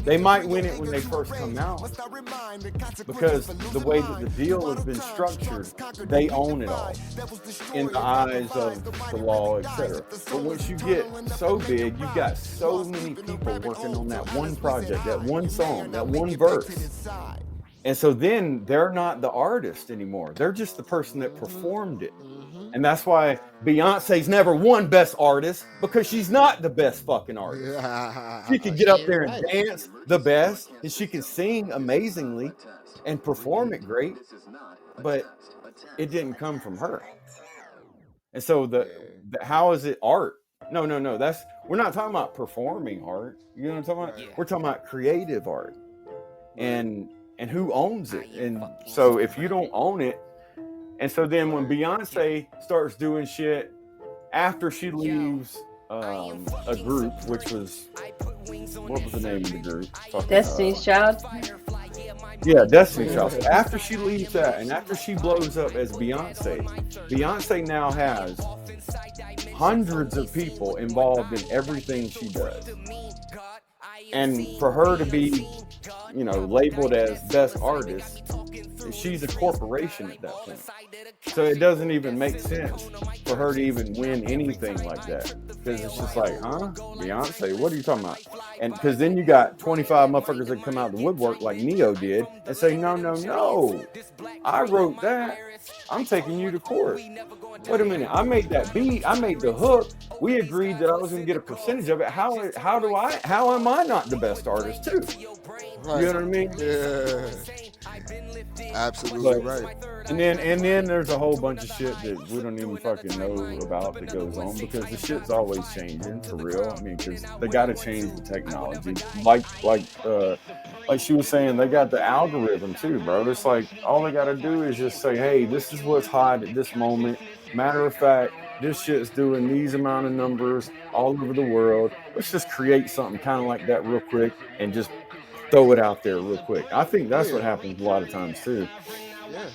They might win it when they first come out, because the way that the deal has been structured, they own it all in the eyes of the law, etc. But once you get so big, you've got so many people working on that one project, that one song, that one verse. And so then they're not the artist anymore. They're just the person that performed it. And that's why Beyonce's never won Best Artist, because she's not the best fucking artist. She can get up there and dance the best, and she can sing amazingly and perform it great, but it didn't come from her. And so how is it art? No. We're not talking about performing art. You know what I'm talking about? We're talking about creative art. And who owns it? And so if you don't own it, and so then when Beyonce starts doing shit after she leaves a group, which was, what was the name of the group? Destiny's Child. Yeah, Destiny's Child. After she leaves that, and after she blows up as Beyonce now has hundreds of people involved in everything she does. And for her to be, labeled as best artist, she's a corporation at that point. So it doesn't even make sense for her to even win anything like that. Because it's just like, huh? Beyonce, what are you talking about? And because then you got 25 motherfuckers that come out the woodwork like Neo did and say, no. I wrote that. I'm taking you to court. Wait a minute. I made that beat. I made the hook. We agreed that I was going to get a percentage of it. How am I not the best artist too? Right. You know what I mean? Yeah. Absolutely right. And then there's a whole bunch of shit that we don't even fucking know about that goes on, because the shit's always changing, for real. I mean, because they got to change the technology. Like she was saying, they got the algorithm too, bro. It's like all they got to do is just say, hey, this is what's hot at this moment. Matter of fact, this shit's doing these amount of numbers all over the world. Let's just create something kind of like that real quick and just throw it out there real quick. I think that's what happens a lot of times too. Yeah.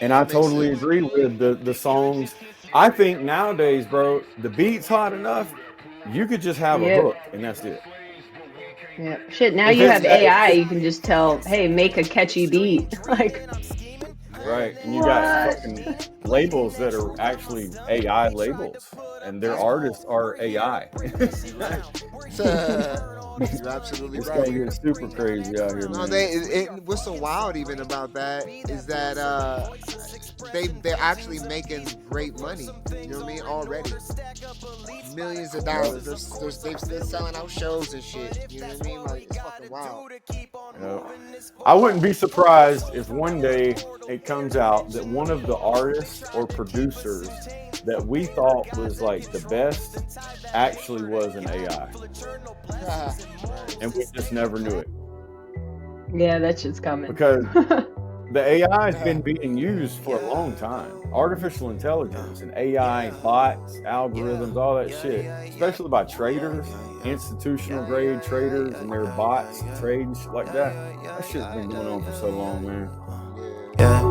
And I totally agree with the songs. I think nowadays, bro, the beat's hot enough, you could just have a hook and that's it. Yeah. Shit, now you have AI, you can just tell, hey, make a catchy beat. Right. And you got fucking labels that are actually AI labels, and their artists are AI. You're absolutely it's right. It's gonna get super crazy out here, man. What's so wild even about that is that they're actually making great money. You know what I mean? Already, millions of dollars. They're selling out shows and shit. You know what I mean? Like, it's fucking wild. I wouldn't be surprised if one day it comes out that one of the artists or producers that we thought was like the best actually was an AI. And we just never knew it. Yeah, that shit's coming. Because the AI has been being used for a long time. Artificial intelligence and AI, bots, algorithms, all that shit, especially by traders. institutional grade traders and their bots trading shit like that. That shit's been going on for so long, man. Yeah.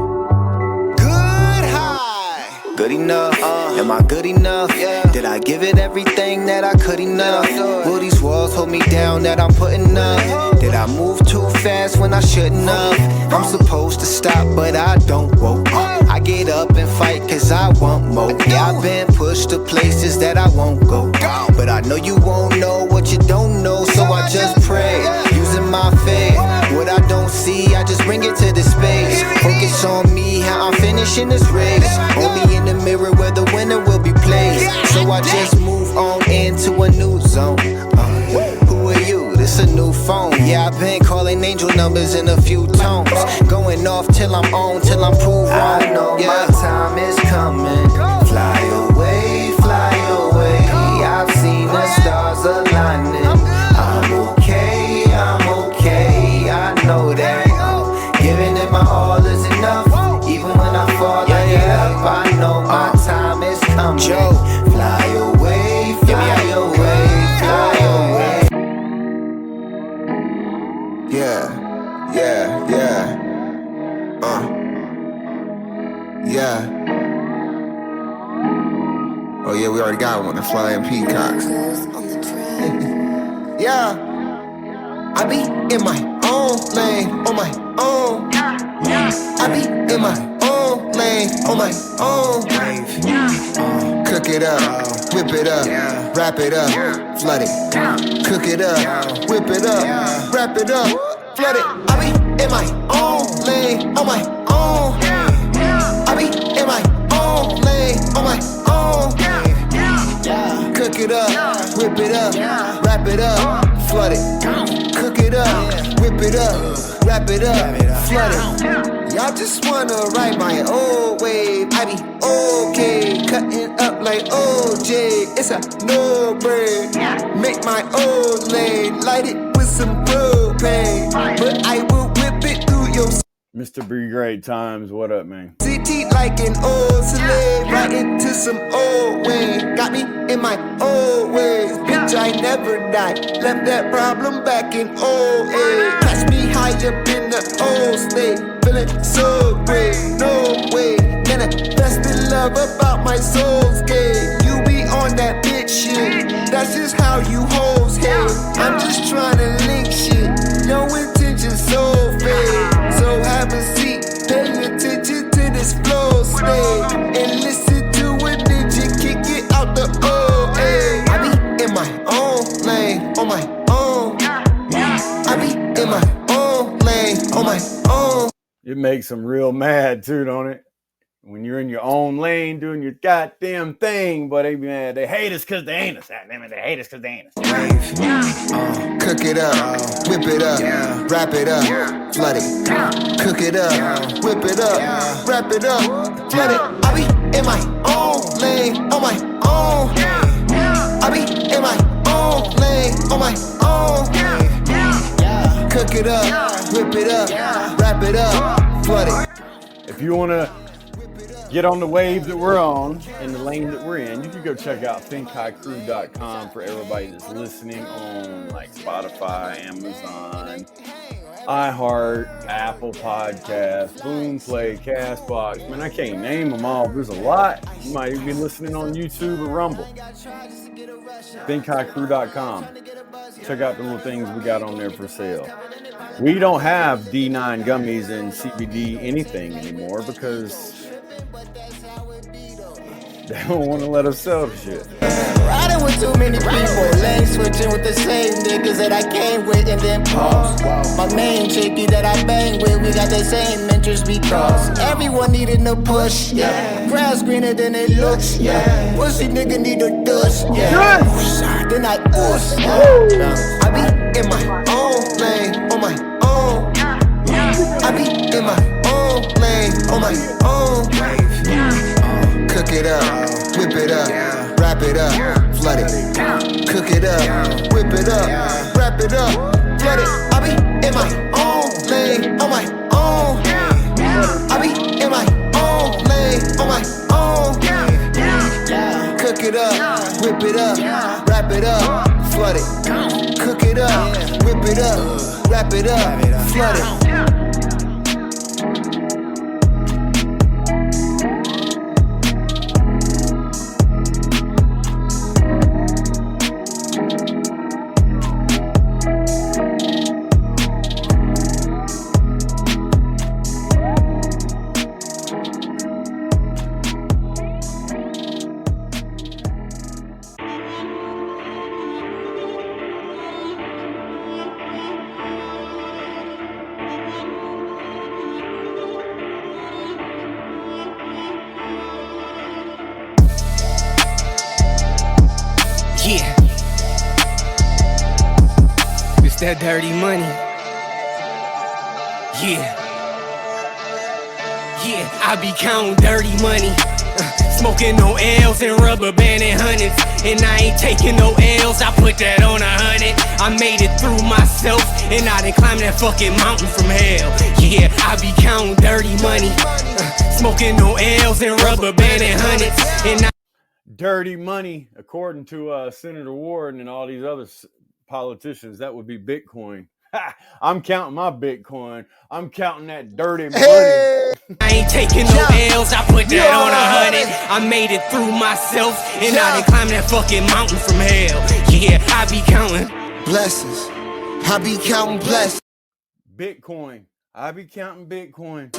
Good high. Good enough. Am I good enough? Did I give it everything that I could enough? Will these walls hold me down that I'm putting up? Did I move too fast when I shouldn't have? I'm supposed to stop, but I don't. Whoa. I get up and fight cause I want more. Yeah, I've been pushed to places that I won't go. But I know you won't know what you don't know, so I just pray, using my faith. What I don't see, I just bring it to the space. Focus on me, how I'm finishing this race. Only in the mirror where the winner will be placed. So I just move on into a new zone. Who are you? This a new phone. Yeah, I've been calling angel numbers in a few tones. Going off till I'm on, till I'm proved wrong. I know my time is coming. Fly away, fly away. I've seen the stars aligning. I'm okay, I know that. Giving it my all is enough. Even when I fall, I get up. I know my time is coming. Joe, fly away, fly away, fly away. Yeah. Oh yeah, we already got one, the flying peacocks. Yeah. I be in my own lane, on my own. I be in my own lane, on my own. Cook it up, whip it up, wrap it up, flood it. Cook it up, whip it up, wrap it up, flood it. I be in my own lane, on my own. I be in my own lane, on my own. Cook it up, whip it up, wrap it up, flood it. Cook it up, whip it up, wrap it up, flood it. Y'all just wanna ride my old wave. I be okay, cutting up like OJ. It's a no-brainer. Make my old lane, light it with some propane. But I will whip it through your Mr. B Great Times, what up, man? city like an old slave, right into some old way. Got me in my old ways, bitch, I never died. Left that problem back in old age. Catch me high up in the old state, feeling so great, no way. Manifesting love about my soul's gay. You be on that bitch shit, that's just how you hoes hate. I'm just trying to link shit, no intention so fake. So have a seat, pay attention to this flow state, and listen to a ninja kick it out the OA. I be in my own lane, on my own. I be in my own lane, on my own. It makes them real mad too, don't it? When you're in your own lane doing your goddamn thing, but they be mad. They hate us because they ain't us. They hate us because they ain't us. Cook it up, whip it up, wrap it up, flood it. Cook it up, whip it up, wrap it up, flood it. I be in my own lane, on my own. I be in my own lane, on my own. Cook it up, whip it up, wrap it up, flood it. If you want to get on the wave that we're on, in the lane that we're in, you can go check out thinkhighcrew.com for everybody that's listening on like Spotify, Amazon, iHeart, Apple Podcasts, Boomplay, Castbox. Man, I can't name them all. There's a lot. You might even be listening on YouTube or Rumble. thinkhighcrew.com. Check out the little things we got on there for sale. We don't have D9 gummies and CBD anything anymore because they don't want to let us sell the shit. Riding with too many people, lane switching with the same niggas that I came with and then pause. My main chickie that I bang with, we got the same interests because everyone needing a push, grass greener than it looks, pussy nigga need a dust, then I ooze. I be in my own lane, on my own. I be in my own lane, on my own. Cook it up, whip it up, wrap it up, flood it. Cook it up, whip it up, wrap it up, flood it. I be in my own lane, on my own. I be in my own lane, on my own. Cook it up, whip it up, wrap it up, flood flood it. Cook it up, whip it up, wrap it up, flood it. Yeah, it's that dirty money. Yeah, I be counting dirty money. Smoking no L's and rubber banding hundreds. And I ain't taking no L's, I put that on 100. I made it through myself, and I done climbed that fucking mountain from hell. Yeah, I be counting dirty money. Smoking no L's and rubber banding hundreds. And I Dirty money, according to Senator Warren and all these other politicians, that would be Bitcoin. I'm counting my Bitcoin. I'm counting that dirty money. Hey. I ain't taking no L's, I put that on 100. I made it through myself, and I done climbed that fucking mountain from hell. Yeah, I be counting Blessings, I be counting blessings. Bitcoin. I be counting Bitcoin.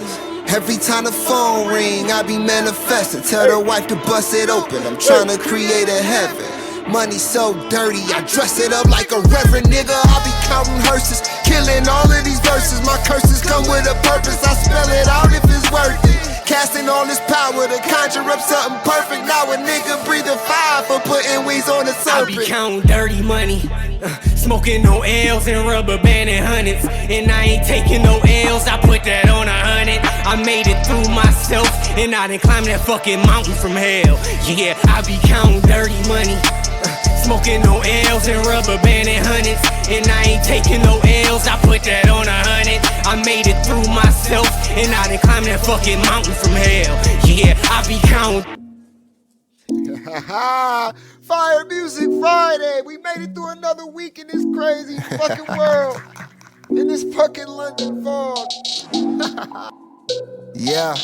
Every time the phone ring, I be manifesting. Tell the wife to bust it open. I'm trying to create a heaven. Money so dirty, I dress it up like a reverend nigga. I be counting hearses, killing all of these verses. My curses come with a purpose. I spell it out if it's worth it. Casting all this power to conjure up something perfect. Now a nigga breathing fire for putting wings on the I be serpent. counting dirty money. Smoking no L's and rubber banding hundreds. And I ain't taking no L's, I put that on 100. I made it through myself, and I done climbed that fucking mountain from hell. Yeah, I be counting dirty money. Smoking no L's and rubber banding hundreds. And I ain't taking no L's, I put that on 100. I made it through myself, and I done climbed that fucking mountain from hell. Yeah, I be counting. Fire Music Friday. We made it through another week in this crazy fucking world. In this fucking London fog. Yeah.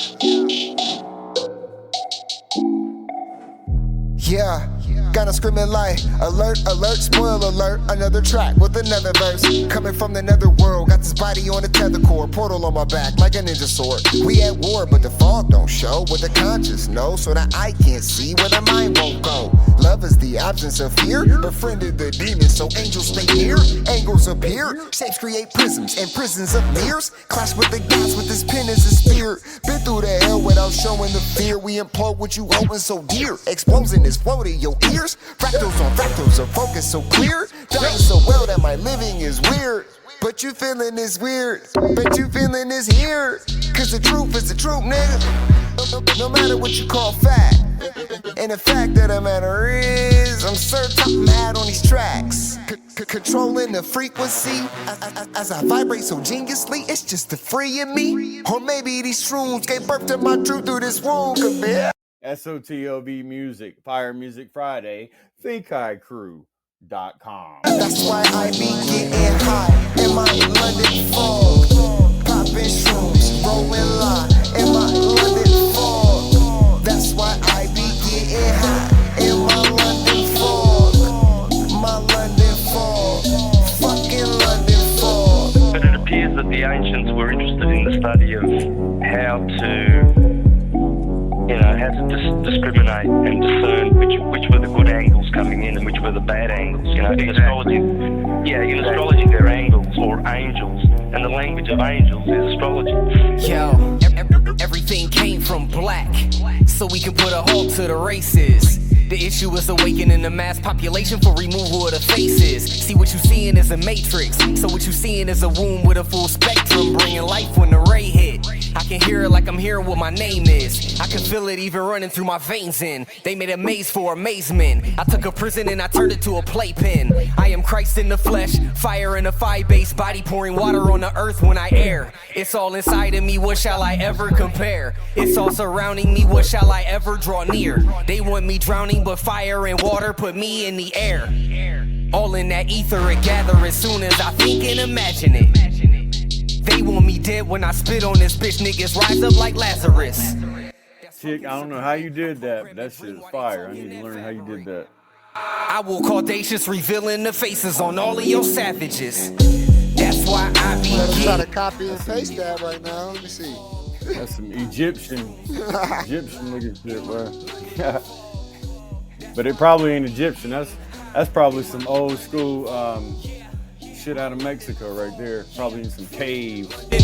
Yeah. Gotta screaming like alert, alert, spoil alert. Another track with another verse. Coming from the nether world. Got this body on a tether cord. Portal on my back like a ninja sword. We at war, but the fog don't show what the conscious knows. So that I can't see where the mind won't go. Love is the absence of fear. Befriended the demons, so angels stay near. Angles appear. Shapes create prisms, and prisons of mirrors. Clash with the gods with this pen as a spear. Been through the hell without showing the fear. We implode what you holding so dear. Explosion is floating your ears. Fractals on fractals, a focus so clear. Dying so well that my living is weird. But you feeling is weird. Bet you feeling is here. Cause the truth is the truth, nigga. No matter what you call fact. And the fact of the matter is, I'm certain mad on these tracks. Controlling the frequency as I vibrate so geniusly. It's just the free in me. Or maybe these shrooms gave birth to my truth through this womb. SOTOV Music, Fire Music Friday, ThinkHighCrew.com. That's why I be getting high in my London fog. Popping shrooms, rolling line in my London fog. That's why I be getting high in my London fog. My London fog, fucking London fog. But it appears that the ancients were interested in the study of how to discriminate and discern which were the good angles coming in and which were the bad angles. In astrology, they're angles or angels, and the language of angels is astrology. Yo, everything came from black, so we can put a halt to the races. The issue is awakening the mass population for removal of the faces. See, what you seeing is a matrix, so what you seeing is a womb with a full spectrum, bringing life when the ray hit. I can hear it like I'm hearing what my name is. I can feel it even running through my veins in. They made a maze for amazement. I took a prison and I turned it to a playpen. I am Christ in the flesh, fire in a fire-based body, pouring water on the earth when I air. It's all inside of me, what shall I ever compare? It's all surrounding me, what shall I ever draw near? They want me drowning, but fire and water put me in the air. All in that ether it gather as soon as I think and imagine it. They want me dead when I spit on this bitch. Niggas rise up like Lazarus. Chick, I don't know how you did that, but that shit is fire. I need to learn how you did that. I will caudacious, revealing the faces on all of your savages. That's why I be I'm trying to copy and paste that right now. Let me see. That's some Egyptian looking shit, bro. But it probably ain't Egyptian. That's probably some old school shit out of Mexico right there. Probably in some cave. If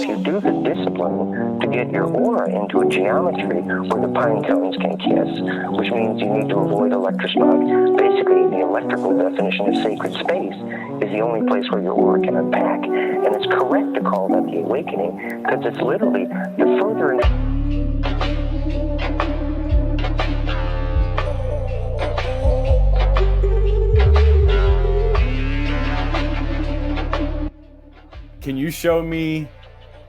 you do the discipline to get your aura into a geometry where the pine cones can kiss, which means you need to avoid electrosmog. Basically, the electrical definition of sacred space is the only place where your aura can unpack. And it's correct to call that the awakening, because it's literally the further... Can you show me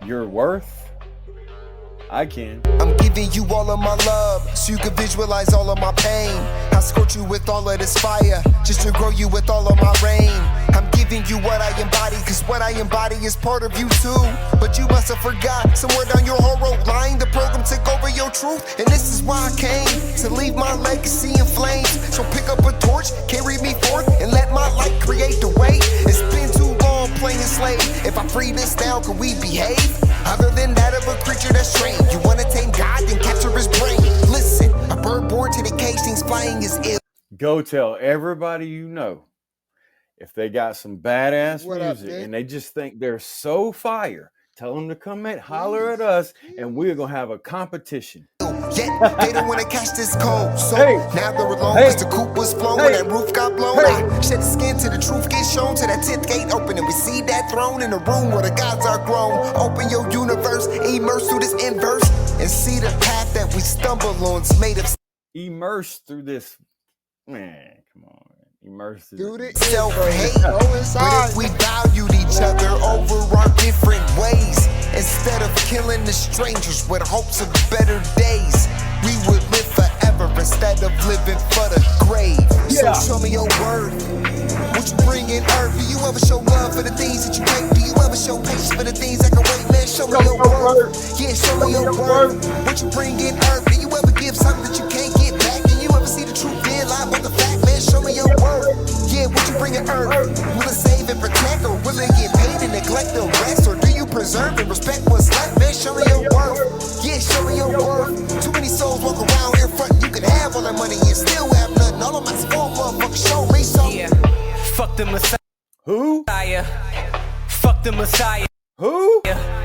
your worth? I can. I'm giving you all of my love, so you can visualize all of my pain. I scorch you with all of this fire, just to grow you with all of my rain. I'm giving you what I embody, cause what I embody is part of you too. But you must have forgot, somewhere down your whole road line, the program took over your truth. And this is why I came, to leave my legacy in flames. So pick up a torch, carry me forth, and let my light create the way. It's been too long playing slave. If I free this now, can we behave? Other than that of a creature that's trained. You wanna tame God, then capture his brain. Listen, a bird born to the cage thinks flying is ill. Go tell everybody you know, if they got some badass music and they just think they're so fire, tell them to come and holler at us, and we're gonna have a competition. Yet they don't wanna catch this cold. So now they're alone, cause the coop was blown when that roof got blown. I shed the skin till the truth gets shown, till that 10th gate open and we see that throne in the room where the gods are grown. Open your universe, immerse through this inverse, and see the path that we stumble on. It's made of immerse through this. Man, come on. Immerse through it. Self-hate. But if we valued each other over our different ways, instead of killing the strangers with hopes of better days, we would live forever instead of living for the grave. So show me your worth. What you bring in earth? Do you ever show love for the things that you hate? Do you ever show patience for the things that can wait? Man, show me your worth. Yeah, show me your worth. What you bring in earth? Do you ever give something that you can't get back? Do you ever see the truth then lie about the fact? Man, show me your worth. Yeah, what you bring in earth? Will it save and protect, or will it get paid and neglect the rest? Or do you preserve and respect what's left? Man, show me your worth. Yeah, show me your worth. Too many souls walk around here front. You can have all that money and still have nothing. All of my small motherfuckers show me something. Yeah, fuck the Messiah. Who? Fuck the Messiah. Who?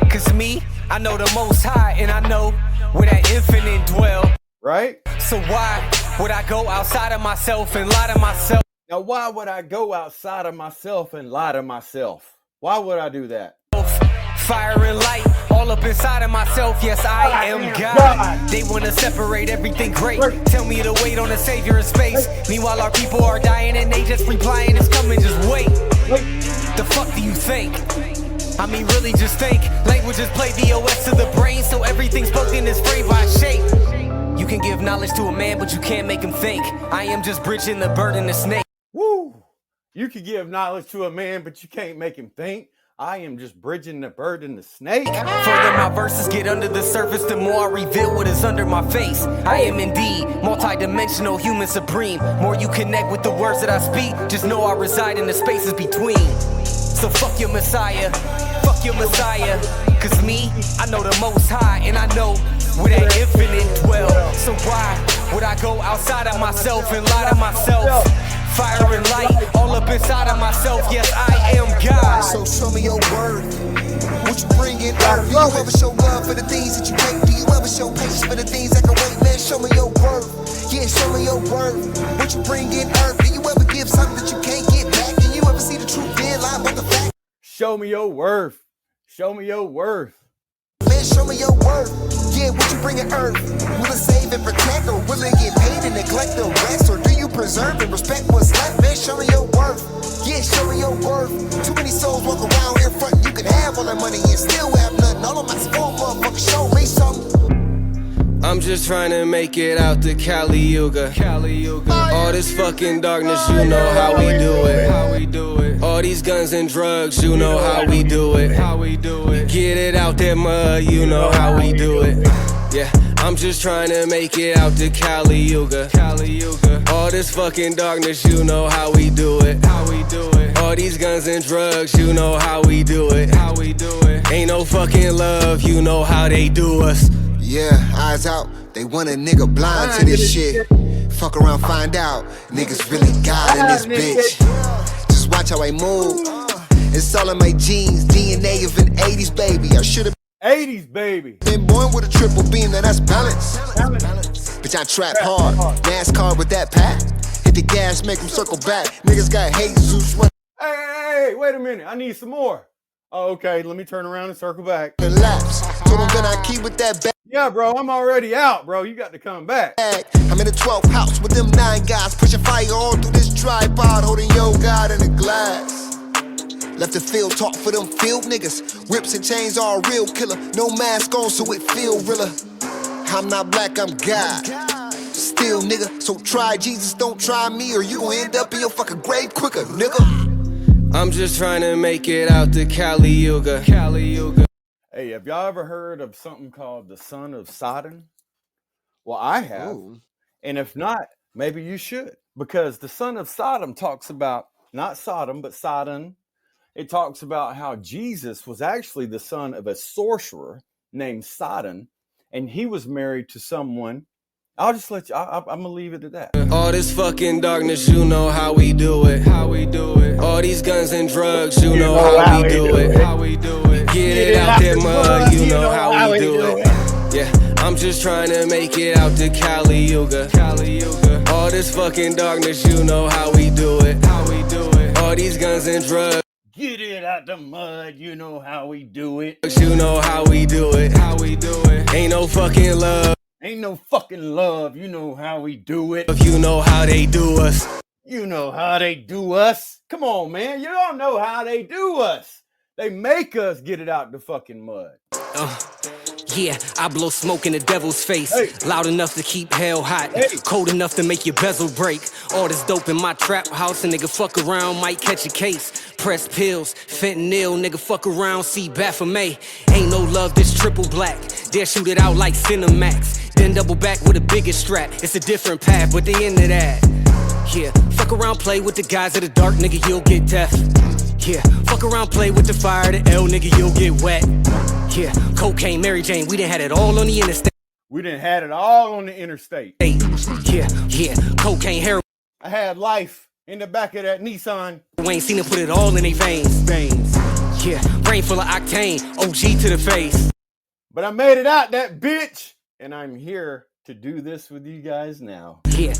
Cause me, I know the Most High, and I know where that infinite dwell. Right? So why would I go outside of myself and lie to myself? Now, why would I go outside of myself and lie to myself? Why would I do that? Fire and light, all up inside of myself. Yes, I am God. They want to separate everything great. Tell me to wait on the savior of space. Meanwhile, our people are dying and they just replying, it's coming, just wait. The fuck do you think? I mean, really just think. Languages play VOS to the brain, so everything spoken is framed by shape. You can give knowledge to a man, but you can't make him think. I am just bridging the bird and the snake. Woo! You can give knowledge to a man, but you can't make him think. I am just bridging the bird and the snake. Further my verses get under the surface, the more I reveal what is under my face. I am indeed multi-dimensional, human supreme. More you connect with the words that I speak, just know I reside in the spaces between. So fuck your Messiah, fuck your Messiah. Cause me, I know the Most High, and I know where that infinite dwell. So why would I go outside of myself and lie to myself? Fire and light, all up inside of myself. Yes, I am God. So show me your worth. What you bring in earth? Do you ever show love for the things that you hate? Do you ever show patience for the things that can wait? Man, show me your worth. Yeah, show me your worth. What you bring in earth? Do you ever give something that you can't get back? Do you ever see the truth then lie about the fact? Show me your worth. Show me your worth. Man, show me your worth. Yeah, what you bring in earth? Will it save and protect, or will it get paid and neglect the rest? Or do you preserve and respect what's left? Man, show me your worth. Yeah, show me your worth. Too many souls walk around here front. You can have all that money and still have nothing. All of my small motherfuckers show me something. I'm just trying to make it out to Caliuga. All this fucking darkness, you know how we do it. All these guns and drugs, you know how we do it. Get it out that mud, you know how we do it. Yeah, I'm just trying to make it out to Caliuga. All this fucking darkness, you know how we do it. All these guns and drugs, you know how we do it. Ain't no fucking love, you know how they do us. Yeah, eyes out, they want a nigga blind to this shit. Fuck around, find out, niggas really God in this bitch. Just watch how I move, it's all in my genes, DNA of an 80s baby. I should've 80s baby. been born with a triple beam, now that's balance. Bitch, I trap hard, NASCAR with that pack. Hit the gas, make them circle back. Niggas got Jesus. Hey, wait a minute, I need some more. Oh, okay, let me turn around and circle back. Laps. Told them that I keep with that bag. Yeah, bro, I'm already out, bro. You got to come back. I'm in the 12th house with them 9 guys, pushing fire all through this tripod, holding yo God in a glass. Left the field talk for them field niggas. Whips and chains are a real killer. No mask on, so it feel realer. I'm not black, I'm God. Still, nigga, so try Jesus, don't try me, or you gon' end up in your fucking grave quicker, nigga. I'm just trying to make it out to Caliuga. Hey, have y'all ever heard of something called the son of Sodom? Well, I have. Ooh. And if not, maybe you should. Because the son of Sodom talks about, not Sodom, but Sodom. It talks about how Jesus was actually the son of a sorcerer named Sodom. And he was married to someone. I'll just let you, I'm going to leave it at that. All this fucking darkness, you know how we do it. All these guns and drugs, you know how we do it. Get it out that mud, you know how we do it. Yeah, I'm just trying to make it out to Caliuga. All this fucking darkness, you know how we do it. All these guns and drugs. Get it out the mud, you know how we do it. You know how we do it. Ain't no fucking love. Ain't no fucking love, you know how we do it. You know how they do us. You know how they do us. Come on, man, you don't know how they do us. They make us get it out the fucking mud. Yeah, I blow smoke in the devil's face. Hey. Loud enough to keep hell hot. Hey. Cold enough to make your bezel break. All this dope in my trap house. A nigga fuck around, might catch a case. Press pills, fentanyl, nigga fuck around, see Baphomet. Ain't no love, this triple black. They'll shoot it out like Cinemax. Then double back with a bigger strap. It's a different path, but they into that. Yeah, fuck around, play with the guys of the dark, nigga, you'll get deaf. Yeah, fuck around, play with the fire, the L, nigga, you'll get wet. Yeah, cocaine, Mary Jane, we done had it all on the interstate. We done had it all on the interstate. Yeah, cocaine, heroin. I had life in the back of that Nissan. We ain't seen them put it all in their veins. Yeah, brain full of octane, OG to the face. But I made it out that bitch. And I'm here to do this with you guys now. Yeah,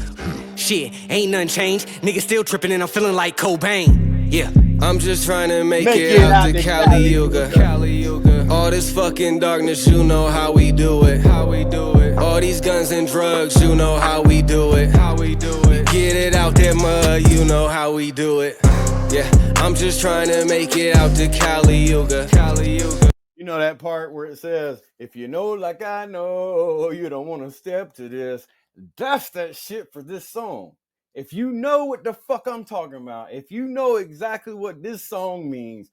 shit, ain't nothing changed. Nigga still tripping and I'm feeling like Cobain. Yeah. I'm just trying to make it out to Caliuga. All this fucking darkness, you know how we do it. All these guns and drugs, you know how we do it. Get it out that mud, you know how we do it. Yeah, I'm just trying to make it out to Caliuga. You know that part where it says, if you know like I know, you don't want to step to this. That's that shit for this song. If you know what the fuck I'm talking about, if you know exactly what this song means,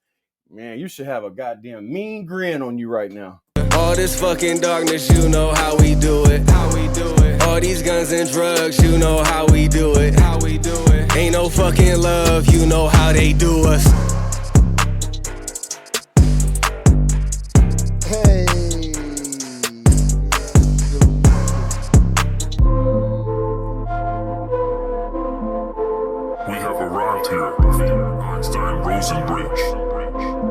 man, you should have a goddamn mean grin on you right now. All this fucking darkness, you know how we do it. All these guns and drugs, you know how we do it. Ain't no fucking love, you know how they do us. Hey. We have arrived here at the Einstein Rosen Bridge,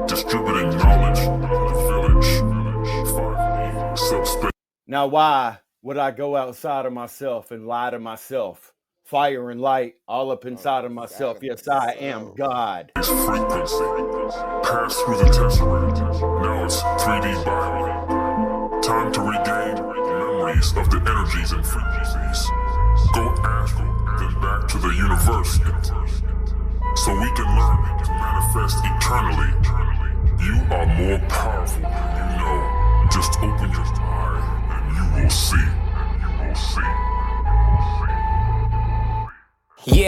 distributing knowledge in the village. 5 subspace. Now, why would I go outside of myself and lie to myself? Fire and light all up inside of myself. Yes, I am God. Frequency passed through the tesseract. Now it's 3D bio. Time to regain memories of the energies and frequencies. Go astral, then back to the universe. So we can learn to manifest eternally. You are more powerful than you know. Just open your eye and you will see.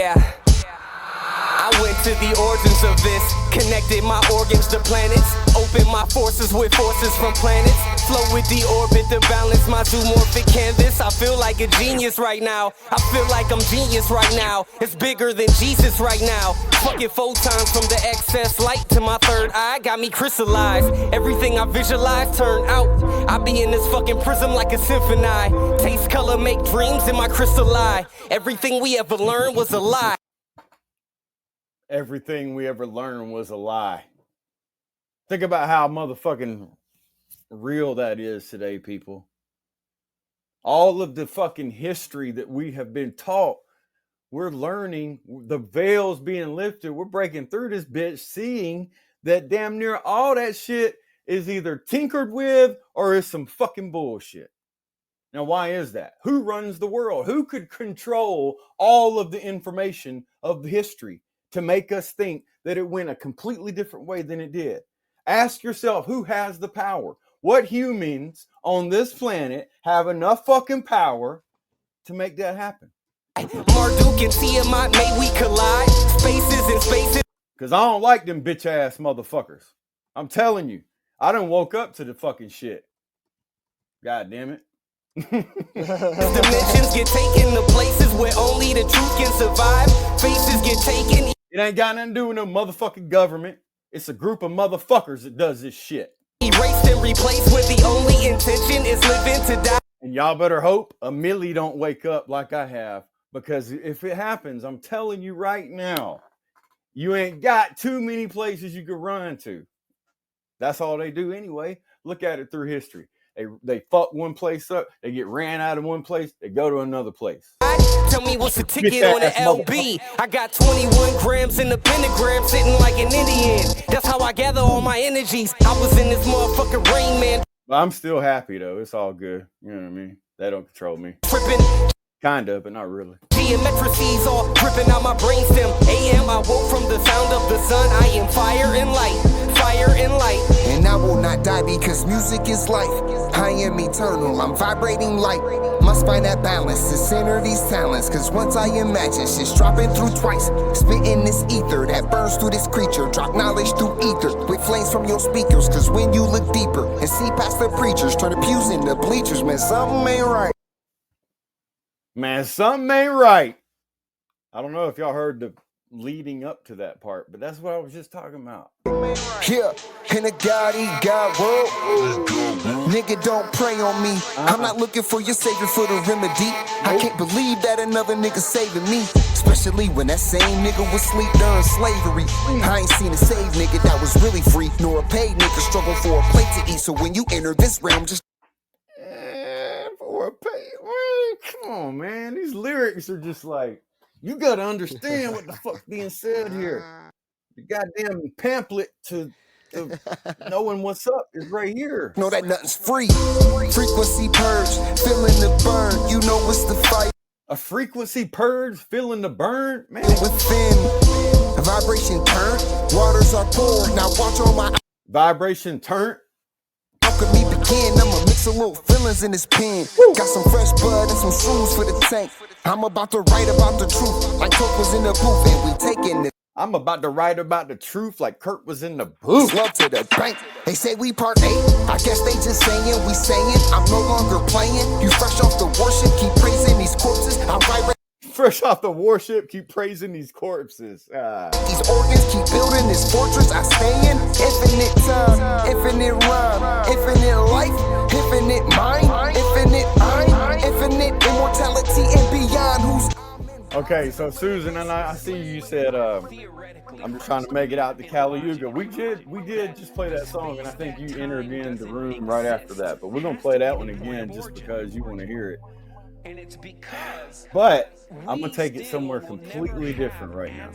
Yeah. I went to the origins of this, connected my organs to planets, opened my forces with forces from planets, flow with the orbit to balance my zoomorphic canvas. I feel like a genius right now. I feel like I'm genius right now. It's bigger than Jesus right now. Fucking photons from the excess light to my third eye got me crystallized. Everything I visualize turned out. I be in this fucking prism like a symphony. Taste, color, make dreams in my crystal eye. Everything we ever learned was a lie. Everything we ever learned was a lie. Think about how motherfucking real that is today, people. All of the fucking history that we have been taught, we're learning, the veil's being lifted. We're breaking through this bitch, seeing that damn near all that shit is either tinkered with or is some fucking bullshit. Now, why is that? Who runs the world? Who could control all of the information of the history to make us think that it went a completely different way than it did? Ask yourself, who has the power? What humans on this planet have enough fucking power to make that happen? Marduk and Tiamat, may we collide. Spaces and spaces. Because I don't like them bitch ass motherfuckers. I'm telling you, I done woke up to the fucking shit. God damn it. Dimensions get taken to places where only the truth can survive. Faces get taken. It ain't got nothing to do with no motherfucking government. It's a group of motherfuckers that does this shit. Erased and replaced with the only intention is living to die. And y'all better hope a Millie don't wake up like I have. Because if it happens, I'm telling you right now, you ain't got too many places you can run to. That's all they do anyway. Look at it through history. They fuck one place up, they get ran out of one place, they go to another place. Tell me what's the ticket on the LB. I got 21 grams in the pentagram sitting like an Indian. That's how I gather all my energies. I was in this motherfucking Rain Man. But I'm still happy though. It's all good. You know what I mean? They don't control me. Tripping. Kinda, but not really. Geometrices all dripping out my brainstem. AM, I woke from the sound of the sun. I am fire and light, fire and light. And I will not die because music is life. I am eternal, I'm vibrating light. Must find that balance to center these talents. Cause once I imagine shit's dropping through twice. Spitting this ether that burns through this creature. Drop knowledge through ether with flames from your speakers. Cause when you look deeper and see past the preachers, turn the pews into bleachers, man, something ain't right. Man, something ain't right. I don't know if y'all heard the leading up to that part, but that's what I was just talking about. Yeah, in a God world, nigga, don't pray on me. I'm not looking for your savior for the remedy. I can't believe that another nigga saving me, especially when that same nigga was sleep during slavery. I ain't seen a saved nigga that was really free, nor a paid nigga struggle for a plate to eat. So when you enter this realm, just for a pay. Come on, man. These lyrics are just like, you gotta understand what the fuck's being said here. The goddamn pamphlet to knowing what's up is right here. know that nothing's free. Frequency purge, feeling the burn. You know what's the fight. A frequency purge, feeling the burn, man. Within, a vibration turn. Waters are poured. Now watch on my vibration turn. How could me begin? I'ma mix a little feelings in this pen. Got some fresh blood and some shrooms for the tank. I'm about to write about the truth like Kurt was in the booth, and we taking it. I'm about to write about the truth like Kurt was in the booth. Love to the bank. They say we part 8. I guess they just saying we saying. I'm no longer playing. You fresh off the worship, keep praising these corpses. I vibrate. Fresh off the warship, keep praising these corpses. These organs keep building this fortress. I stay in infinite time, infinite rhyme, infinite life, infinite mind, infinite I, infinite immortality and beyond. Who's okay? So Susan and I see you said I'm just trying to make it out to Kali Yuga. We did just play that song, and I think you entered in the room right after that. But we're gonna play that one again just because you want to hear it. But I'm gonna take it somewhere completely different right now.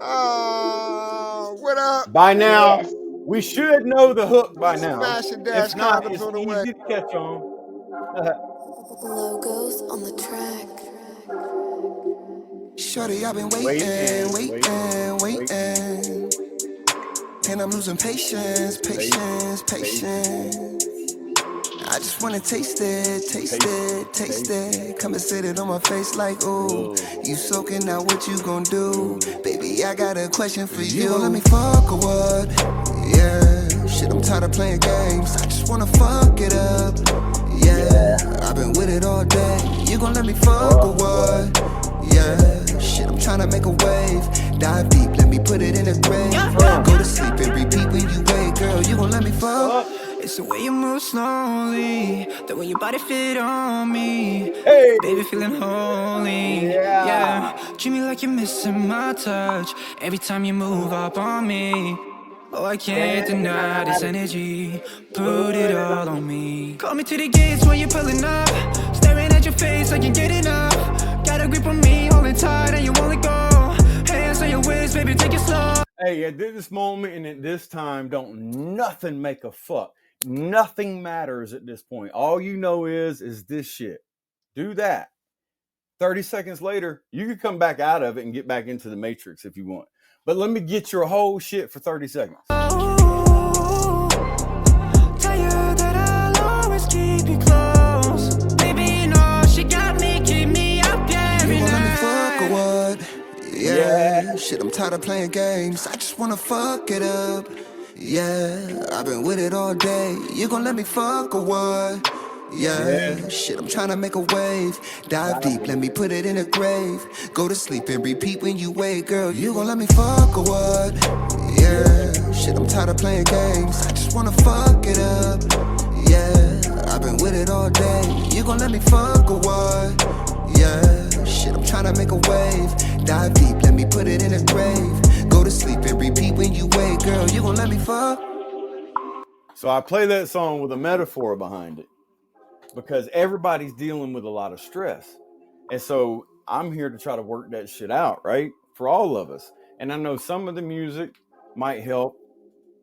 Oh, what up? By now, we should know the hook by now. Smash and dash if not, condoms it's on the easy way. to catch on. Logos on the track. Shorty, I've been waiting. And I'm losing patience. I just wanna taste it. Come and sit it on my face like, ooh. You soaking out, what you gon' do? Baby, I got a question for you. You gon' let me fuck or what? Yeah, shit, I'm tired of playing games. I just wanna fuck it up. Yeah, I've been with it all day. You gon' let me fuck or what? Yeah, shit, I'm tryna make a wave. Dive deep, let me put it in a grave. Go to sleep and repeat when you wake, girl. You gon' let me fuck? It's the way you move slowly, the way your body fit on me. Hey. Baby, feeling holy. Yeah. Treat me like you're missing my touch every time you move up on me. Oh, I can't deny this energy. Put it all on me. Call me to the gates when you're pulling up. Staring at your face like you're getting up. Got a grip on me, holding tight, and you won't let go. Hands on your waist, baby, take it slow. Hey, at this moment and at this time, don't nothing make a fuck. Nothing matters at this point. All you know is this shit. Do that. 30 seconds later, you can come back out of it and get back into the matrix if you want. But let me get your whole shit for 30 seconds. Oh, tell you that I'll always keep you close. Baby, you know she got me, keep me up every night. You gon' let me fuck or what? Yeah, shit, I'm tired of playing games. I just wanna fuck it up. Yeah, I've been with it all day. You gon' let me fuck or what? Yeah, shit, I'm tryna make a wave. Dive deep, let me put it in a grave. Go to sleep and repeat when you wake, girl. You gon' let me fuck or what? Yeah, shit, I'm tired of playing games. I just wanna fuck it up. Yeah, I've been with it all day. You gon' let me fuck or what? Yeah, shit, I'm tryna make a wave. Dive deep, let me put it in a grave. Go to sleep and repeat when you wake, girl. You gon' let me fuck? So I play that song with a metaphor behind it because everybody's dealing with a lot of stress. And so I'm here to try to work that shit out, right? For all of us. And I know some of the music might help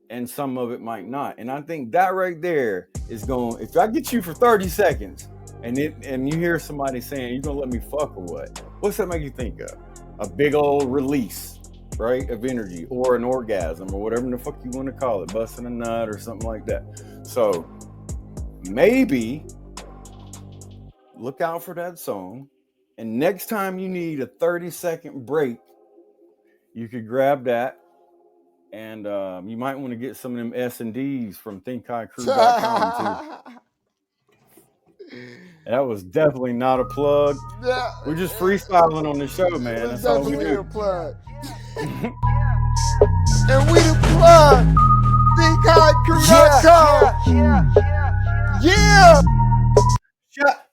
and some of it might not. And I think that right there is going, if I get you for 30 seconds and you hear somebody saying, you're going to let me fuck or what? What's that make you think of? A big old release, right, of energy, or an orgasm, or whatever the fuck you want to call it, busting a nut or something like that. So maybe look out for that song, and next time you need a 30-second break, you could grab that, and you might want to get some of them S&Ds from thinkhighcrew.com too. That was definitely not a plug. Yeah, we're just freestyling on the show, man. That's all we do. A plug. And we the plug. thinkhighcrew.com. Yeah.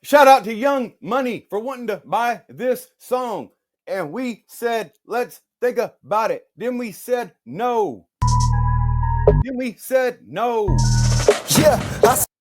Shout out to Young Money for wanting to buy this song. And we said, let's think about it. Then we said no. Then we said no.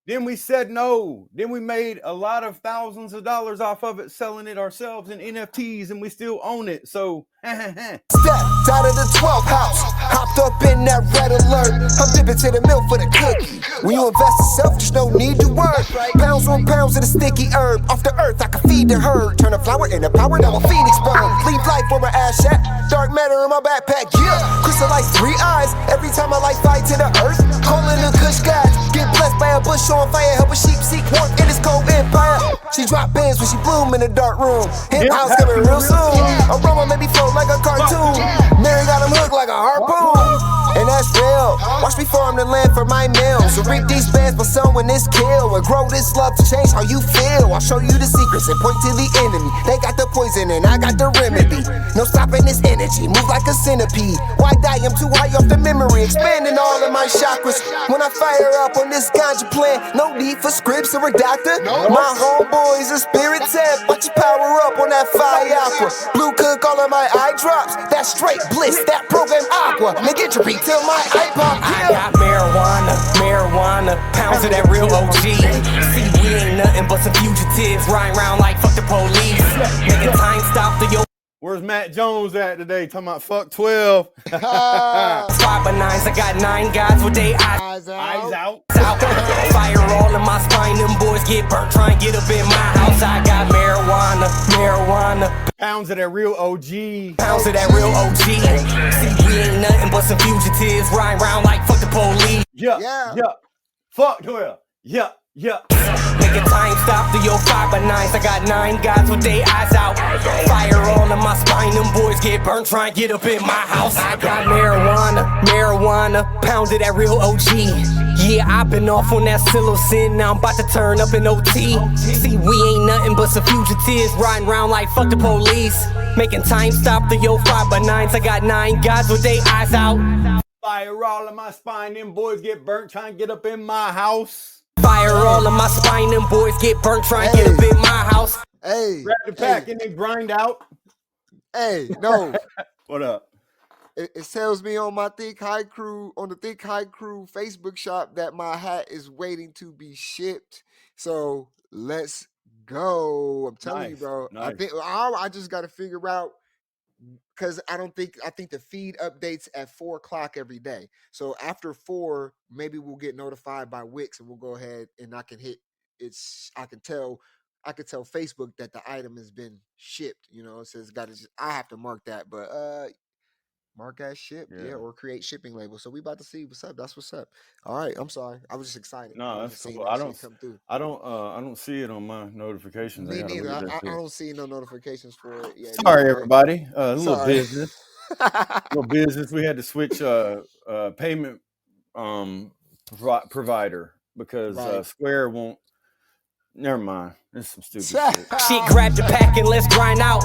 Then we said no. Then we made a lot of thousands of dollars off of it, selling it ourselves in NFTs, and we still own it. So, Stepped out of the 12th house, hopped up in that red alert. I'm dipping to the milk for the cookie. When you invest in self, there's no need to work. Pounds on pounds of the sticky herb. Off the earth, I can feed the herd. Turn a flower into power, now a phoenix burn. Leave life for my ass shack. Dark matter in my backpack, yeah. Crystallize 3 eyes. Every time I light fight to the earth. Calling the kush guys. Get blessed by a bush on fire. Help a sheep seek warmth in this cold empire. She drop bands when she bloom in the dark room. Hip house coming real soon. Aroma made me float like a cartoon. Mary got him hooked like a harpoon. And that's real. Watch me farm the land for my meals. So reap these bands by sowing this kill. And grow this love to change how you feel. I'll show you the secrets and point to the enemy. They got the poison and I got the remedy. No stopping this energy, move like a centipede. Why die? I'm too high off the memory. Expanding all of my chakras. When I fire up on this ganja plan, no need for scripts or a doctor. My homeboy's a spirit tap. Watch you power up on that fire aqua. Blue cook all of my eye drops. That straight bliss, that program aqua. Nigga, drink till my iPod. I got marijuana, pounds of that real OG. See, we ain't nothing but some fugitives riding around like fuck the police. Make a time stop to your. Where's Matt Jones at today? Talking about fuck 12. 5 by 9s, I got 9 guys with they eyes out. Fire all in my spine, them boys get burnt, try and get up in my house. I got marijuana. Pounds of that real OG. Pounds of that real OG. See, we ain't nothing but some fugitives riding around like fuck the police. Yeah. Fuck 12. Yeah. Yeah. Make a time stop to your 5 by 9s. I got 9 guys with their eyes out. Fire all in my spine, them boys get burnt trying to get up in my house. I got marijuana, pounded that real OG. Yeah, I've been off on that psilocin, now I'm about to turn up in OT. See, we ain't nothing but some fugitives riding around like fuck the police. Making time stop to your 5 by 9s. I got 9 guys with their eyes out. Fire all in my spine, them boys get burnt trying to get up in my house. Fire all in my spine, them boys get burnt trying to get up in my house. Hey, grab the pack and then grind out. Hey, no. What up? It tells me on my the Think High Crew Facebook shop that my hat is waiting to be shipped. So let's go. I'm telling you, bro. Nice. I just got to figure out, because I think the feed updates at 4:00 every day. So after 4, maybe we'll get notified by Wix, and we'll go ahead and I can tell Facebook that the item has been shipped. You know, it says I have to mark that, but mark as shipped, yeah, or create shipping label. So we about to see what's up. That's what's up. All right, I'm sorry. I was just excited. No, that's cool. I don't see it on my notifications. Me neither. I don't see no notifications for it yet. Sorry, everybody. Little business. Little business. We had to switch payment provider because Square won't. Never mind. This is some stupid shit. She grabbed the pack and let's grind out.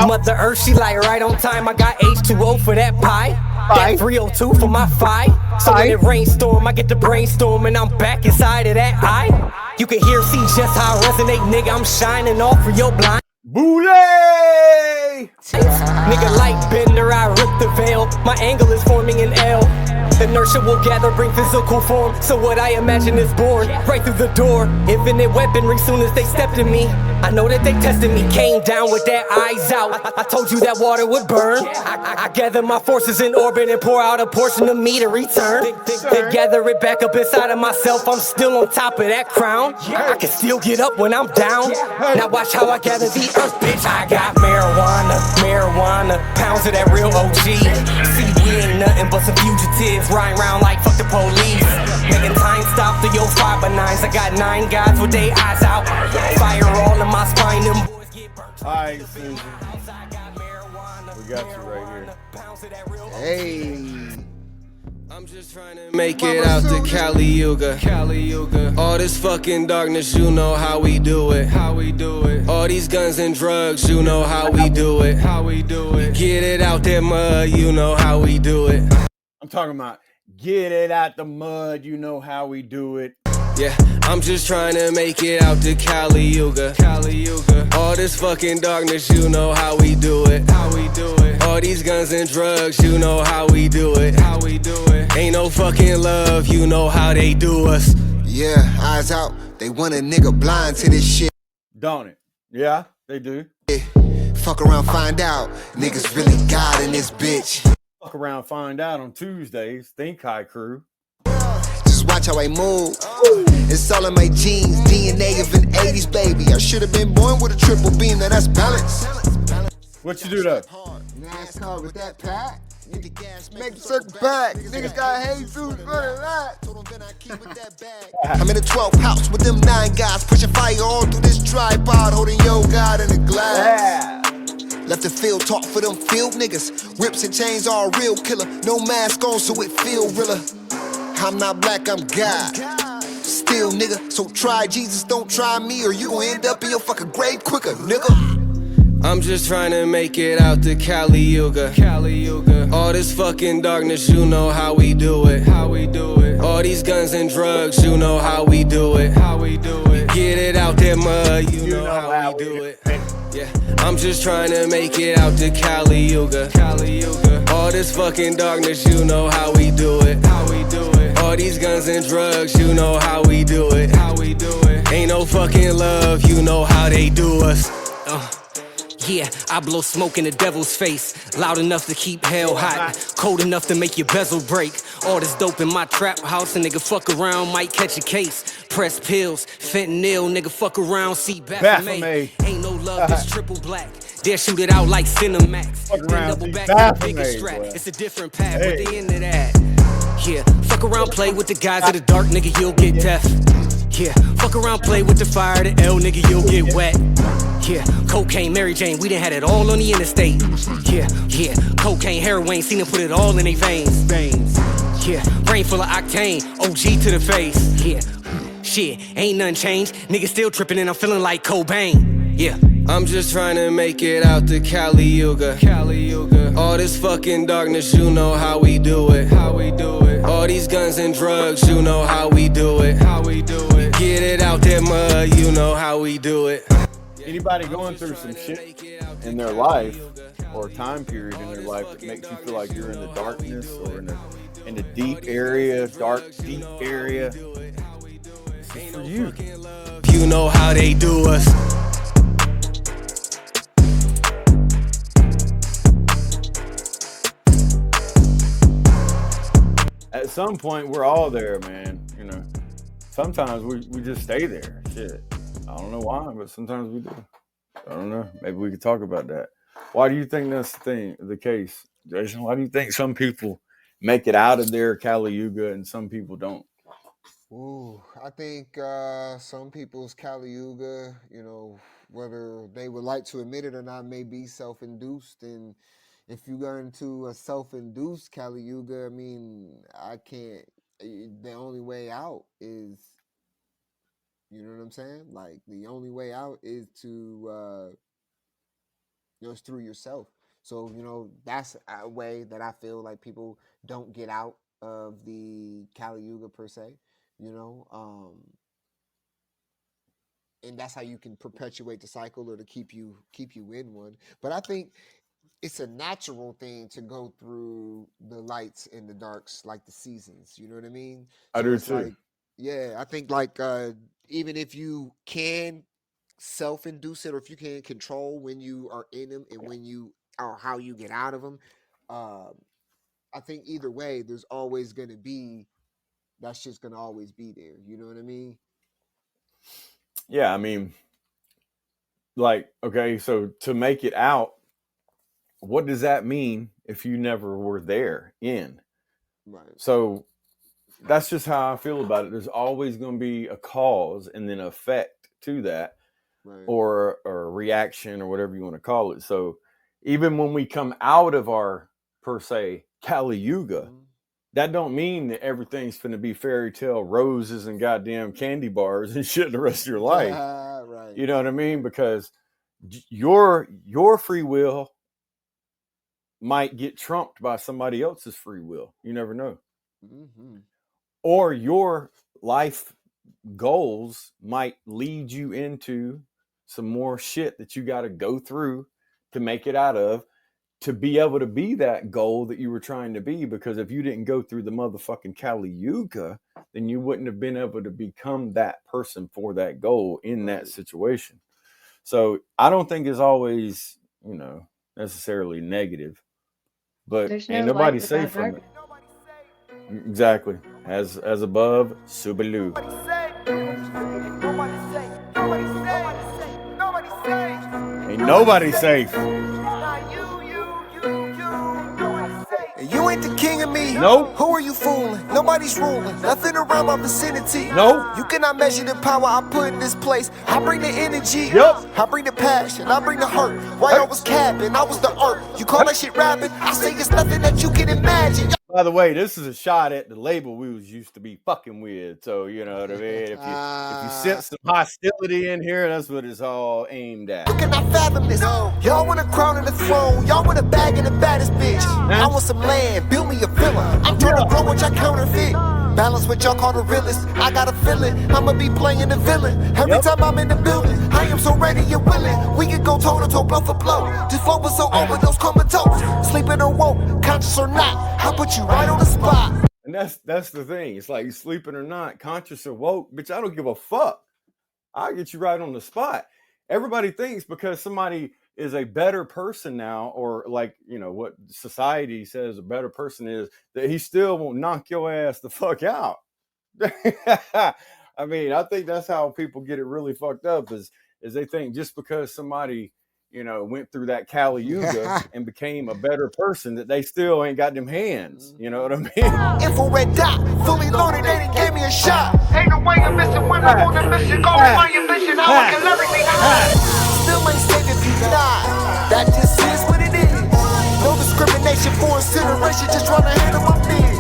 Mother Earth, she like right on time. I got H2O for that pie. That 302 for my fight. So when it rainstorm, I get the brainstorm and I'm back inside of that eye. You can hear, see just how I resonate, nigga. I'm shining off for your blind. Boolay! Nigga light bender, I rip the veil. My angle is forming an L. Inertia will gather, bring physical form. So what I imagine is born right through the door. Infinite weaponry, soon as they stepped in me. I know that they tested me, came down with their eyes out. I told you that water would burn. I gather my forces in orbit and pour out a portion of me to return. Then gather it back up inside of myself. I'm still on top of that crown. I can still get up when I'm down. Now watch how I gather the earth, bitch. I got marijuana, pounds of that real OG. See, we ain't nothing but some fugitives riding around like fuck the police. Making time stop to your 5 by 9s. I got 9 guys with their eyes out. Fire all in my spine, them boys get burnt. Alright, Susan. We got you right here. Hey. I'm just trying to make it out to Cali Yuga. All this fucking darkness, you know how we do it. All these guns and drugs, you know how we do it. Get it out that mud, you know how we do it. I'm talking about get it out the mud, you know how we do it. Yeah, I'm just trying to make it out to Cali Yuga. All this fucking darkness, you know how we do it. All these guns and drugs, you know how we do it. Ain't no fucking love, you know how they do us. Yeah, eyes out. They want a nigga blind to this shit. Don't it? Yeah, they do. Yeah. Fuck around, find out. Niggas really God in this bitch. Fuck around, find out on Tuesdays. Think High Crew. Just watch how I move. It's all in my genes, DNA of an 80s baby. I should have been born with a triple beam, now that's balance. What you do though? NASCAR with that pack. Make the circle back. Niggas got Jesus running that. I'm in the 12th house with them 9 guys, pushing fire all through this tripod, holding yo God in the glass. Left the field talk for them field niggas. Whips and chains all real killer. No mask on, so it feel realer. I'm not black, I'm God. Still, nigga, so try Jesus, don't try me, or you gon' end up in your fucking grave quicker, nigga. I'm just trying to make it out to Cali Yuga. All this fucking darkness, you know how we do it. All these guns and drugs, you know how we do it. Get it out that mud, you know how we do it. Yeah, I'm just trying to make it out to Cali Yuga. All this fucking darkness, you know how we do it. All these guns and drugs, you know how we do it. Ain't no fucking love, you know how they do us. Yeah, I blow smoke in the devil's face. Loud enough to keep hell hot. Cold enough to make your bezel break. All this dope in my trap house. A nigga fuck around, might catch a case. Press pills, fentanyl, nigga fuck around, see Baphomet. Ain't no love, it's triple black. They'll shoot it out like Cinemax. Fuck around, double see back Baphomet, bigger strap. boy. It's a different path, Hey. but the end of that. Yeah, fuck Fuck around, play with the guys of the dark, nigga, you'll get deaf. Yeah, fuck around, play with the fire, the L, nigga, you'll get wet. Yeah, cocaine, Mary Jane, we done had it all on the interstate. Yeah, cocaine, heroin, seen them put it all in they veins. Yeah, brain full of octane, OG to the face. Yeah, shit, ain't nothing changed. Nigga still tripping and I'm feeling like Cobain. Yeah, I'm just trying to make it out to Caliuga. All this fucking darkness, you know how we do it. All these guns and drugs, you know how we do it. Get it out that mud, you know how we do it. Anybody going through some shit in their life or time period in their life that makes you feel like you're in the darkness or in the deep area, dark, deep area, this is for you. You know how they do us. At some point, we're all there, man. You know, sometimes we just stay there. Shit. I don't know why, but sometimes we do. I don't know. Maybe we could talk about that. Why do you think that's the case, Jason? Why do you think some people make it out of their Caliuga and some people don't? Ooh, I think some people's Caliuga, you know, whether they would like to admit it or not, may be self-induced. And if you go into a self-induced Caliuga, I mean, the only way out is, you know what I'm saying? Like, the only way out is to, it's through yourself. So, that's a way that I feel like people don't get out of the Kali Yuga per se, and that's how you can perpetuate the cycle or to keep you in one. But I think it's a natural thing to go through the lights and the darks, like the seasons. You know what I mean? I So do it's too. like, yeah, I think like even if you can self-induce it, or if you can control when you are in them and when you or how you get out of them, I think either way, there's always going to be that shit's going to always be there. You know what I mean? Yeah, I mean, like, okay, so to make it out, what does that mean if you never were there in? Right. So that's just how I feel about it. There's always going to be a cause and then effect to that, right, or a reaction or whatever you want to call it. So even when we come out of our, per se, Kali Yuga, that don't mean that everything's going to be fairy tale roses and goddamn candy bars and shit the rest of your life. Right. You know what I mean? Because your free will might get trumped by somebody else's free will. You never know. Mm-hmm. Or your life goals might lead you into some more shit that you got to go through to make it out of, to be able to be that goal that you were trying to be. Because if you didn't go through the motherfucking Kali Yuga, then you wouldn't have been able to become that person for that goal in that situation. So I don't think it's always, necessarily negative, but There's ain't no nobody light safe without from it. Exactly. As above, so below. Ain't nobody safe. You ain't the king of me. Nope. Who are you fooling? Nobody's ruling. Nothing around my vicinity. Nope. You cannot measure the power I put in this place. I bring the energy. Yep. I bring the passion. I bring the hurt. While I was capping, I was the earth. You call that shit rapping? I say it's nothing that you can imagine. By the way, this is a shot at the label we was used to be fucking with. So, you know what I mean? If you sense some hostility in here, that's what it's all aimed at. You cannot fathom this. Y'all want a crown and a throne. Y'all want a bag and the baddest bitch. I want some land. Build me a villa. I'm trying to grow what y'all counterfeit. Balance what y'all call the realest. I got a feeling I'ma be playing the villain. Every time I'm in the building, I am so ready and willing. We can go toe to toe, blow for blow. This flow was so overdose, comatose. Sleeping or woke, conscious or not, I put you right on the spot. And that's the thing. It's like, sleeping or not, conscious or woke, bitch, I don't give a fuck. I'll get you right on the spot. Everybody thinks because somebody is a better person now, or like, what society says a better person is, that he still won't knock your ass the fuck out. I mean, I think that's how people get it really fucked up, is they think just because somebody went through that Kali Yuga and became a better person, that they still ain't got them hands. You know what I mean? Infrared dot, fully loaded, they done gave me a shot. Ain't no way I'm missing when I'm on a mission. Go and find your vision, I work everything high. Still ain't safe if you not. That just is what it is. No discrimination for incineration, just trying to handle my biz.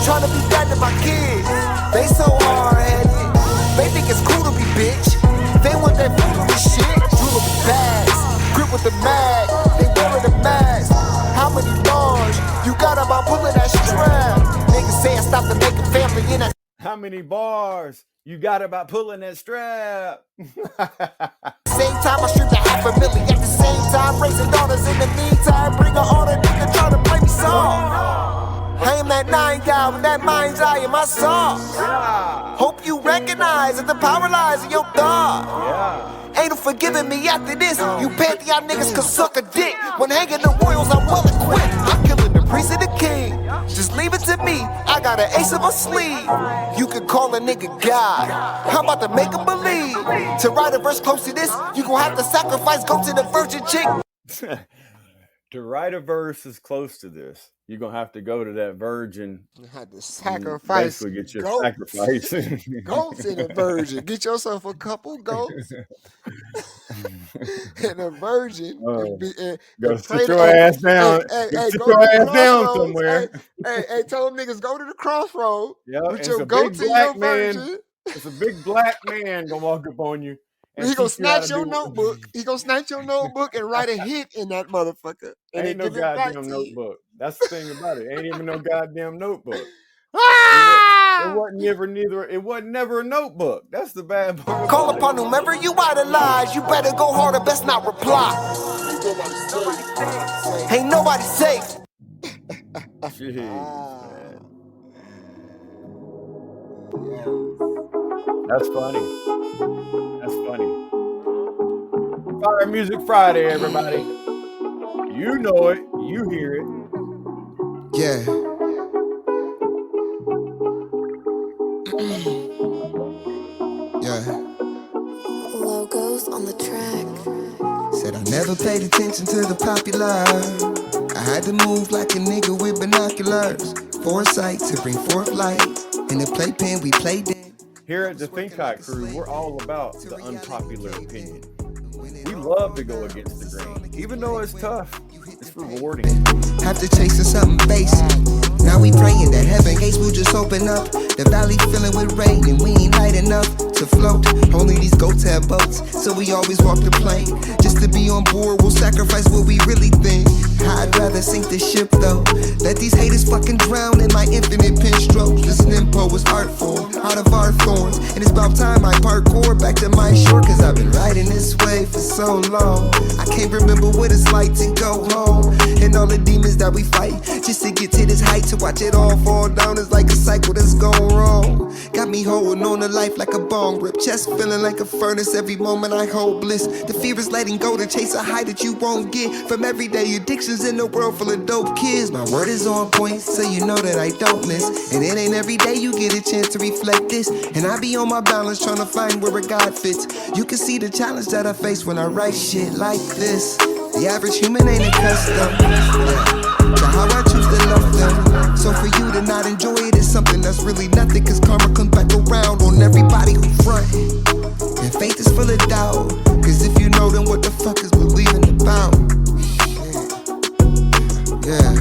Trying to be bad to my kids. They so hard-headed. They think it's cool to be bitch. They want that foolery shit. Drool with bags, grip with the mag. They wearing the mask. How many bars you got about pulling that strap? Niggas say I stopped to make a family in that. How many bars you got about pulling that strap? Same time I streamed $500,000. At the same time raising daughters. In the meantime, bring her on a nigga try to play me soft. I am that 9 guy with that mind's eye in my sauce. Hope you recognize that the power lies in your thought. Ain't no forgiving me after this. You pantheon niggas could suck a dick. When hanging the royals, I'm well equipped. I'm killing the priest and the king. Just leave it to me. I got an ace of a sleeve. You could call a nigga God. I'm about to make him believe. To write a verse close to this, you gon' have to sacrifice, go to the virgin chick. To write a verse as close to this, you're gonna have to go to that virgin. You had to sacrifice. Basically, get your goats. sacrifice. Goats in a virgin. Get yourself a couple goats and a virgin. Go sit your ass down. Sit your ass down somewhere. Hey, tell them niggas go to the crossroad with your a goats big and your man. virgin. It's a big black man gonna walk up on you. He gonna snatch your notebook. He gonna snatch your notebook and write a hit in that motherfucker. And Ain't no goddamn notebook. That's the thing about it. Ain't even no goddamn notebook. It wasn't never a notebook. That's the bad part. Call upon whomever you idolize. You better go harder, best not reply. Ain't nobody safe. That's funny. That's funny. Fire Music Friday, everybody. You know it. You hear it. Yeah. Yeah. Logos on the track. Said I never paid attention to the popular. I had to move like a nigga with binoculars. Foresight to bring forth light. In the playpen we played it. Here at the Think Hot Crew, we're all about the unpopular opinion. We love to go against the grain. Even though it's tough, it's rewarding. Have to chasing something basic. Now we praying that heaven gates will just open up. The valley filling with rain and we ain't light enough to float. Only these goats have boats, so we always walk the plank. Just to be on board, we'll sacrifice what we really think. I'd rather sink the ship though. Let these haters fucking drown in my infinite pen strokes. This nympho is art form, out of our thorns. And it's about time I parkour back to my shore. Cause I've been riding this way for so long. I can't remember what it's like to go home. And all the demons that we fight, just to get to this height. To watch it all fall down is like a cycle that's gone wrong. Got me holding on to life like a bong rip. Chest feeling like a furnace every moment I hold bliss. The fear is letting go to chase a high that you won't get from everyday addictions in a world full of dope kids. My word is on point, so you know that I don't miss. And it ain't every day you get a chance to reflect this. And I be on my balance trying to find where a God fits. You can see the challenge that I face when I write shit like this. The average human ain't accustomed to how I choose to love them. So for you to not enjoy it is something that's really nothing. Cause karma comes back around on everybody who front. And faith is full of doubt. Cause if you know, then what the fuck is believing about? Yeah.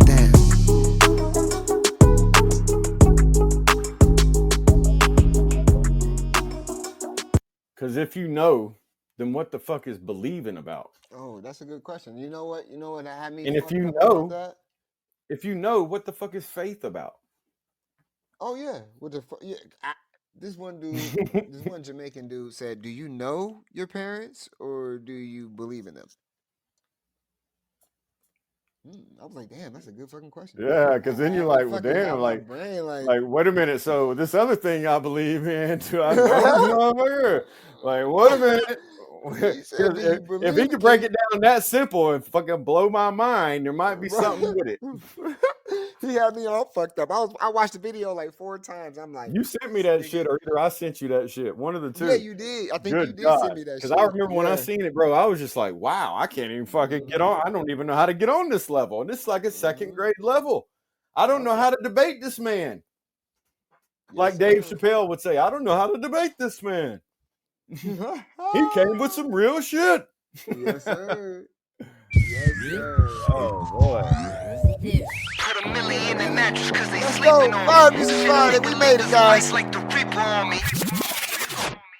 Damn. Cause if you know, then what the fuck is believing about? Oh, that's a good question. You know what? I had me. And if you know, what the fuck is faith about? Oh yeah, this one dude, this one Jamaican dude said, "Do you know your parents or do you believe in them?" I was like, "Damn, that's a good fucking question." Yeah, because then you're like, well, damn, like, wait a minute. So this other thing I believe in, do I know? Like, wait a minute. If he could break it down that simple and fucking blow my mind, there might be something with it. He had me all fucked up. I watched the video like 4 times. I'm like, You sent me that shit, or either I sent you that shit. One of the two. yeah, you did. I think you Good did God. send me that Because shit. I remember when I Yeah. seen it, bro, I was just like, wow, I can't even fucking get on. I don't even know how to get on this level. And this is like a second grade level. I don't know how to debate this man. Like Dave Chappelle would say, I don't know how to debate this man. He came with some real shit. Yes, sir. Yes, sir. Oh, boy. Put a million in mattress cause they Let's sleeping go. on Fire me. Music Friday. We made it, guys. Like the Reaper on me.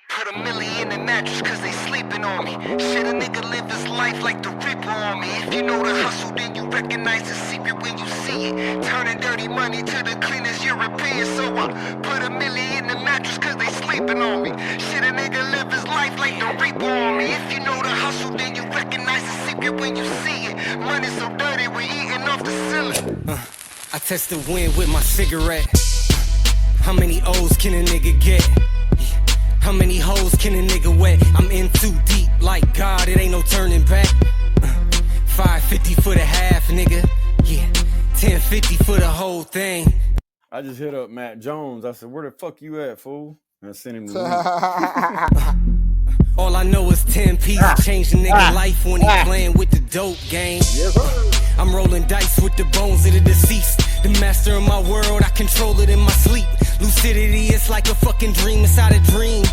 Put a million in mattress cause they sleeping on me. Shit, a nigga live his life like the Reaper on me. If you know the hustle, then you recognize the secret when you see it. Turning dirty money to the cleanest European. So I put a million in mattress cause they sleeping on me. Shit, a nigga live his life like the Reaper on me. If you know the hustle, then you recognize the secret when you see it. Money so dirty, we eating off the ceiling. I test the wind with my cigarette. How many O's can a nigga get? How many hoes can a nigga wet? I'm in too deep, like God, it ain't no turning back. 550 for the half, nigga. Yeah, 1050 for the whole thing. I just hit up Matt Jones. I said, where the fuck you at, fool? And I sent him the link. All I know is 10 P's change the nigga life when he playing with the dope game. I'm rolling dice with the bones of the deceased. The master of my world, I control it in my sleep. Lucidity, it's like a fucking dream inside a dream.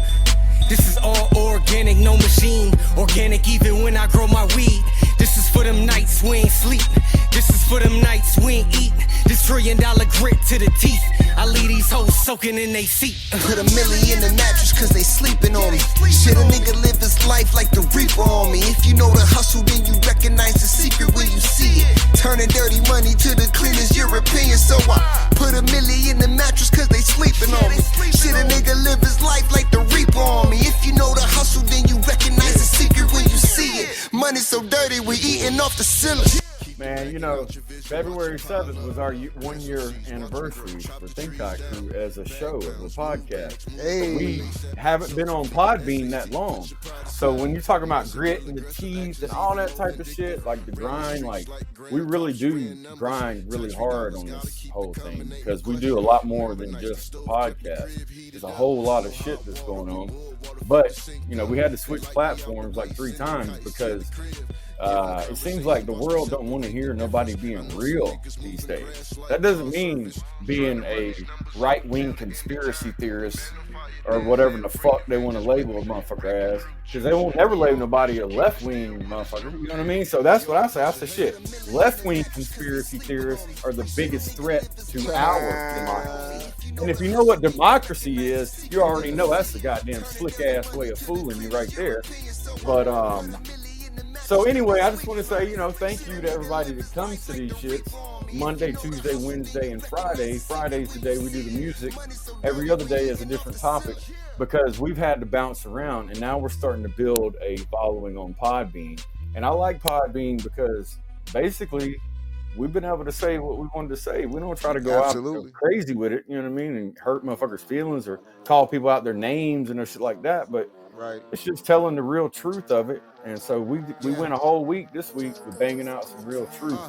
This is all organic, no machine. Organic even when I grow my weed. This is for them nights we ain't sleep. This is for them nights we ain't eat. This $1 trillion grit to the teeth. I leave these hoes soaking in they seat. Put a million in the mattress cause they sleeping on me. Shit, a nigga live his life like the Reaper on me. If you know the hustle, then you recognize the secret when you see it. Turning dirty money to the cleanest European. So I put a million in the mattress cause they sleeping on me. Shit, a nigga live his life like the Reaper on me. If you know the hustle, then you recognize the secret when you see it. Money so dirty, we eating off the ceiling. Man, you know, February 7th was our 1 year anniversary for Think Haiku as a show, as a podcast. Hey. We haven't been on Podbean that long. So when you're talking about grit and the teeth and all that type of shit, like the grind, like we really do grind really hard on this whole thing because we do a lot more than just the podcast. There's a whole lot of shit that's going on. But, you know, we had to switch platforms like 3 times because it seems like the world don't want to hear nobody being real these days. That doesn't mean being a right-wing conspiracy theorist or whatever the fuck they want to label a motherfucker as, because they won't ever label nobody a left-wing motherfucker. You know what I mean? So that's what I say. I say shit. Left-wing conspiracy theorists are the biggest threat to our democracy. And if you know what democracy is, you already know that's the goddamn slick-ass way of fooling you right there. But so anyway, I just want to say, you know, thank you to everybody that comes to these shits. Monday, Tuesday, Wednesday, and Friday. Friday's the day we do the music. Every other day is a different topic because we've had to bounce around, and now we're starting to build a following on Podbean. And I like Podbean because basically we've been able to say what we wanted to say. We don't try to go out and go crazy with it, you know what I mean, and hurt motherfuckers' feelings or call people out their names and shit like that. But it's just telling the real truth of it. And so we went a whole week this week with banging out some real truth.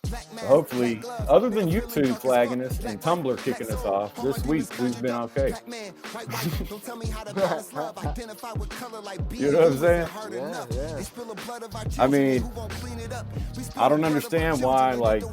So hopefully, other than YouTube flagging us and Tumblr kicking us off, this week we've been okay. You know what I'm saying? Yeah. I mean, I don't understand why, like,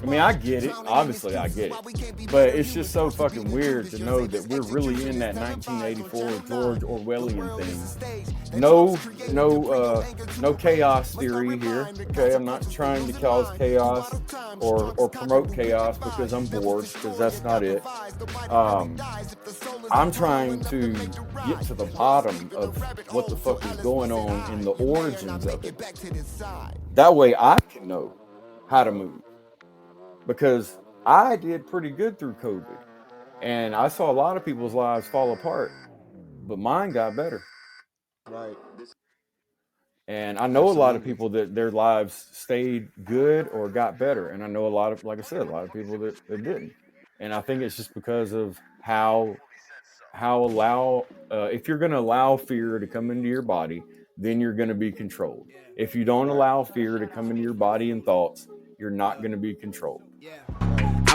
I mean, I get it. Obviously, I get it. But it's just so fucking weird to know that we're really in that 1984 George Orwellian thing. No chaos theory here. Okay, I'm not trying to cause chaos or promote chaos because I'm bored, because that's not it. I'm trying to get to the bottom of what the fuck is going on in the origins of it. That way I can know how to move. Because I did pretty good through COVID. And I saw a lot of people's lives fall apart. But mine got better. Right. And I know a lot of people that their lives stayed good or got better. And I know a lot of, like I said, a lot of people that didn't. And I think it's just because of how if you're going to allow fear to come into your body, then you're going to be controlled. If you don't allow fear to come into your body and thoughts, you're not going to be controlled.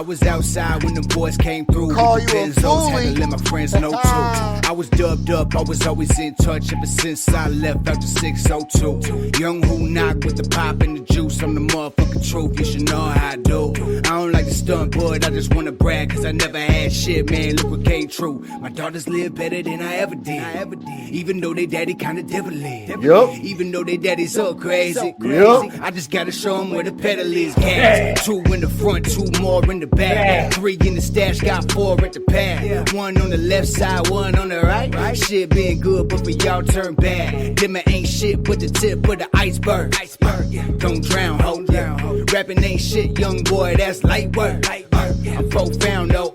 was outside when the boys came through. Call with the you a Benzos, had bully. to let my friends know too. I was dubbed up, I was always in touch ever since I left out the 602. Young who knock with the pop and the juice. I'm the motherfucking truth, you should know how I do. I don't like to stunt, but I just wanna brag, cause I never had shit, man. Look what came true. My daughters live better than I ever did. Even though they daddy kinda devilish. Yup. Even though they daddy so crazy. Yup. I just gotta show them where the pedal is. Gas. 2 in the front, 2 more in the back. 3 in the stash, got 4 at the pad. 1 on the left side, 1 on the right. Shit been good, but for y'all turn bad. Them ain't shit, but the tip of the iceberg. Don't drown, ho. Rapping ain't shit, young boy, that's light work. I'm profound though.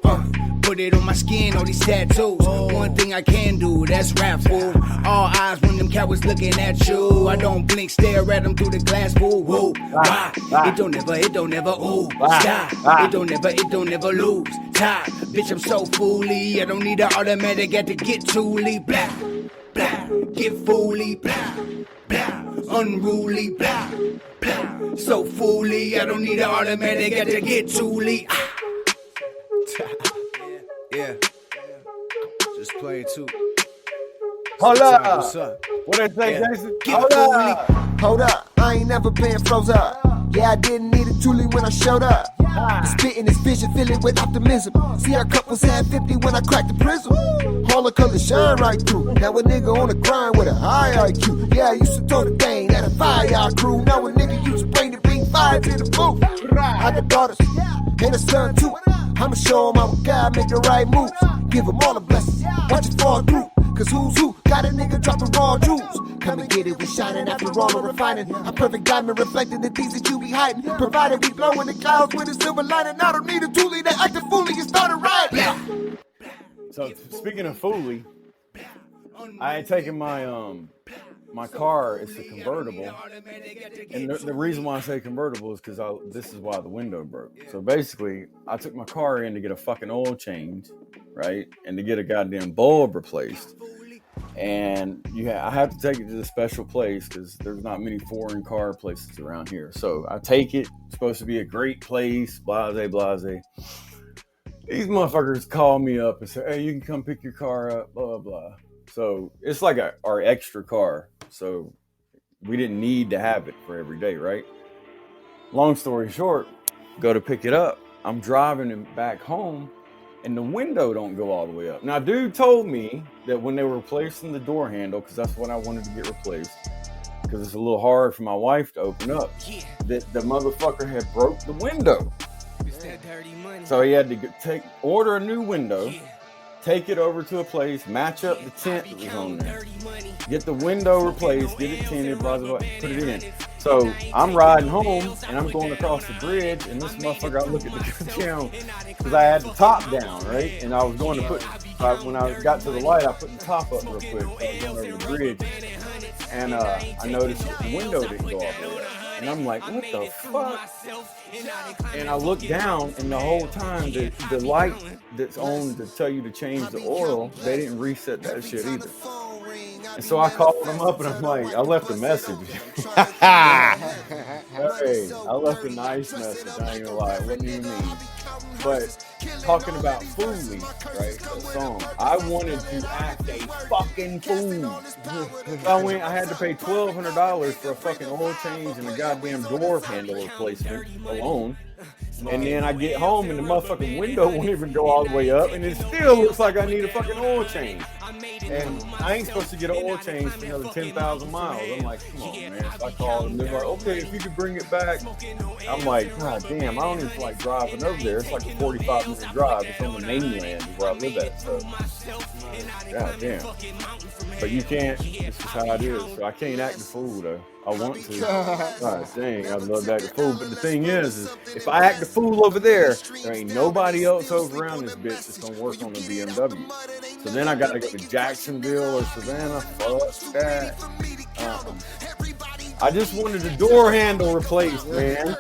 Put it on my skin, all these tattoos. One thing I can do, that's rap, fool. All eyes when them cowards looking at you. I don't blink, stare at them through the glass, fool. Whoa, why? It don't never, ooh, stop. It don't never lose. Top, bitch, I'm so fooly. I don't need an automatic, got to get tooly. Blah, blah, get fooly. Blah, blah, unruly. Blah, blah, so fooly. I don't need an automatic, got to get tooly. Yeah, just play it too. Hold up. What's up? What they say, Jason? Hold up. Hold up, I ain't never been froze up. Yeah, I didn't need a toolie when I showed up. Spitting this vision, feeling with optimism. See our couples had 50 when I cracked the prism. All the colors shine right through. Now a nigga on the grind with a high IQ. Yeah, I used to throw the game at a fire crew. Now a nigga used to bring the big fire to the booth. I got daughters and a son too. I'ma show 'em I'm a guy, make the right moves. Give 'em all the blessings, watch it fall through. Cause who's who? Got a nigga dropping raw jewels. Come and get it, we shining after all the refining. A perfect diamond reflecting the things that you be hiding. Provided we blow in the clouds with a silver lining. I don't need a toolie that acting fully and started right. Yeah. So speaking of fooly, I ain't taking my car. It's a convertible, and the reason why I say convertible is because this is why the window broke. So basically, I took my car in to get a fucking oil change, right, and to get a goddamn bulb replaced. And I have to take it to the special place because there's not many foreign car places around here. So I take it. It's supposed to be a great place. Blase, blase. These motherfuckers call me up and say, "Hey, you can come pick your car up." Blah blah blah. So it's like our extra car. So we didn't need to have it for every day, right? Long story short, go to pick it up. I'm driving it back home, and the window don't go all the way up. Now, dude told me that when they were replacing the door handle, because that's what I wanted to get replaced, because it's a little hard for my wife to open up, that the motherfucker had broke the window. So he had to order a new window, take it over to a place, match up the tint that was on there, get the window replaced, get it tinted, blah, blah, blah, put it in. So I'm riding home and I'm going across the bridge, and this motherfucker, I look at the camera because I had the top down, right? And I was going to when I got to the light, I put the top up real quick. I was going over the bridge, and I noticed that the window didn't go all the way up. And I'm like, what the fuck? And I look down, and the whole time, the light that's on to tell you to change the oil, they didn't reset that shit either. And so I called them up, and I'm like, I left a message. Hey, I left a nice message, I ain't gonna lie, what do you mean? But talking about fooling, right, the song, I wanted to act a fucking fool. I had to pay $1,200 for a fucking oil change and a goddamn door handle replacement alone. And then I get home and the motherfucking window won't even go all the way up, and it still looks like I need a fucking oil change. And I ain't supposed to get an oil change for another 10,000 miles. I'm like, come on, man. So I called them. They're like, okay, if you could bring it back. I'm like, God damn, I don't even feel like driving over there. It's like a 45-minute drive. It's on the mainland where I live at. So, God damn. But you can't. This is how it is. So I can't act the fool, though. I want to. God dang, I'd love to act the fool. But the thing is if I act the fool over there ain't nobody else over around this bitch that's going to work on the BMW. So then I got to go to Jacksonville or Savannah. Fuck that. I just wanted the door handle replaced, man.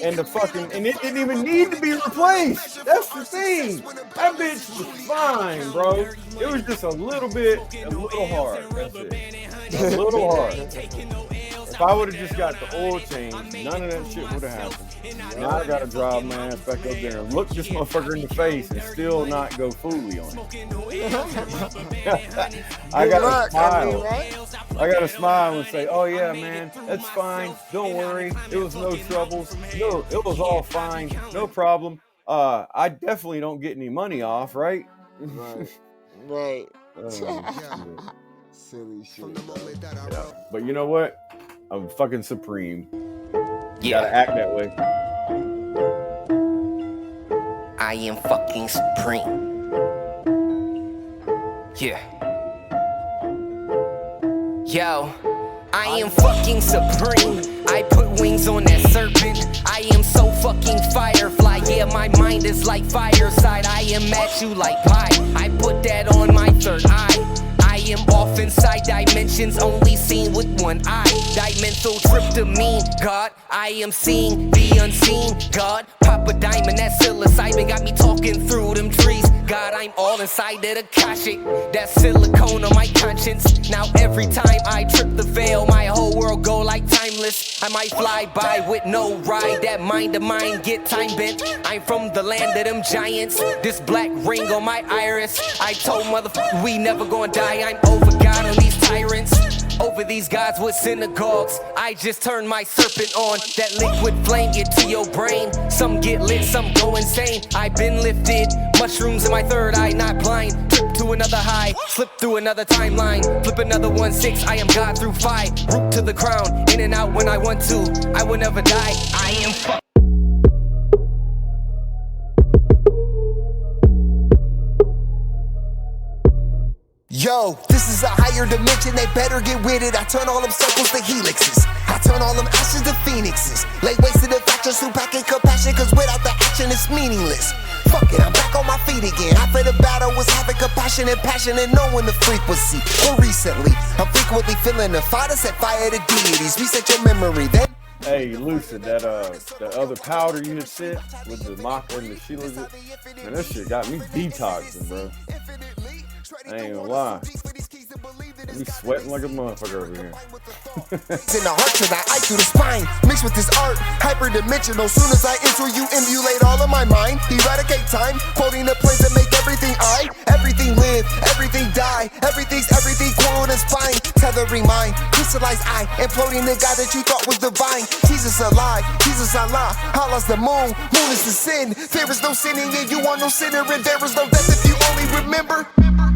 And it didn't even need to be replaced. That's the thing. That bitch was fine, bro. It was just a little hard. That's it. A little hard. That's if I would have just got the oil change, none of that shit would have happened. Now I gotta drive my ass back up there and look this motherfucker in the face and still not go fully on it. I gotta smile. I gotta smile and say, "Oh yeah, man, that's fine. Don't worry. It was no troubles. No, it was all fine. No problem. I definitely don't get any money off, right?" Right. Silly shit. Yeah. But you know what? I'm fucking supreme. You gotta act that way. I am fucking supreme. Yeah. Yo, I am fucking supreme. I put wings on that serpent. I am so fucking firefly. Yeah, my mind is like fireside. I am at you like pie. I put that on my third eye. I am off inside dimensions, only seen with one eye. Dimensional tryptamine, God, I am seeing the unseen. God, pop a diamond, that psilocybin got me talking through them trees. God, I'm all inside of the Akashic. That silicone on my conscience. Now every time I trip the veil, my whole world go like timeless. I might fly by with no ride. That mind of mine get time bent. I'm from the land of them giants. This black ring on my iris. I told motherfucker we never gonna die. I'm over God on these tyrants. Over these gods with synagogues. I just turned my serpent on. That liquid flame get to your brain. Some get lit, some go insane. I've been lifted. Mushrooms in my third eye, not blind. Trip to another high. Slip through another timeline. Flip another 1-6. I am God through 5. Root to the crown. In and out when I want to. I will never die. I am fuck. Yo, this is a higher dimension, they better get with it. I turn all them circles to helixes. I turn all them ashes to phoenixes. Lay waste to the factions who packing compassion, cause without the action it's meaningless. Fuck it, I'm back on my feet again. After the battle was having compassion and passion and knowing the frequency. More recently, I'm frequently feeling the fire to set fire to deities. Reset your memory, then. Hey, Lucid, that other powder you had sent with the maca and the shilajit, man, that shit got me detoxing, bro. I ain't gonna lie. I be sweating like a motherfucker over here. In the heart to the eye through the spine, mixed with this art, hyperdimensional. Soon as I enter, you emulate all of my mind. Eradicate time, quoting the plays that make everything I, everything live, everything die, everything's everything, quote and spine. Tethering mind, crystallized eye, imploding the God that you thought was divine. Jesus alive, Jesus Allah, Allah's the moon, moon is the sin. There is no sinning and you are no sinner, and there is no death if you only remember.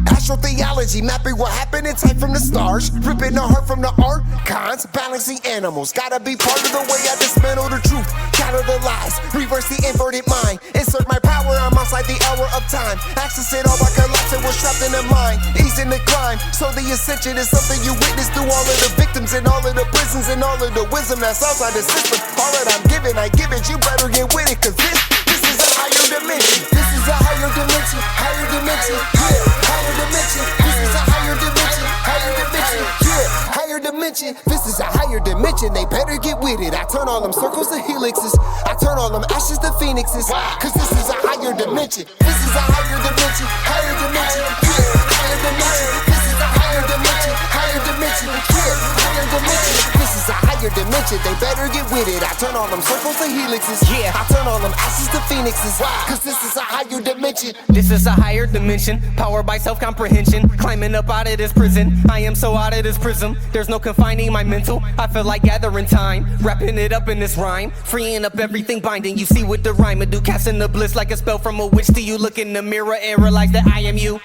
Astral theology, mapping what happened in time from the stars, ripping the heart from the archons, balancing animals. Gotta be part of the way I dismantle the truth, counter the lies, reverse the inverted mind. Insert my power, I'm outside the hour of time. Access it all, I collapse and was trapped in the mind. Easing the climb, so the ascension is something you witness through all of the victims and all of the prisons and all of the wisdom that's outside the system. All that I'm giving, I give it, you better get with it, cause this is a higher dimension. This is a higher dimension, higher dimension, yeah. Higher dimension, this is a higher dimension, higher dimension, yeah, higher dimension, this is a higher dimension, they better get with it. I turn all them circles to helixes, I turn all them ashes to phoenixes, cause this is a higher dimension, this is a higher dimension, yeah, higher dimension, this is a higher dimension, yeah, higher dimension, this is a higher dimension, they better get with it. I turn all them circles to helixes, yeah, I turn all them ashes to phoenixes, cause this is a higher dimension. This is a higher dimension, powered by self-comprehension. Climbing up out of this prison, I am so out of this prism. There's no confining my mental, I feel like gathering time, wrapping it up in this rhyme, freeing up everything binding. You see what the rhyme do, casting the bliss like a spell from a witch. Do you look in the mirror and realize that I am you?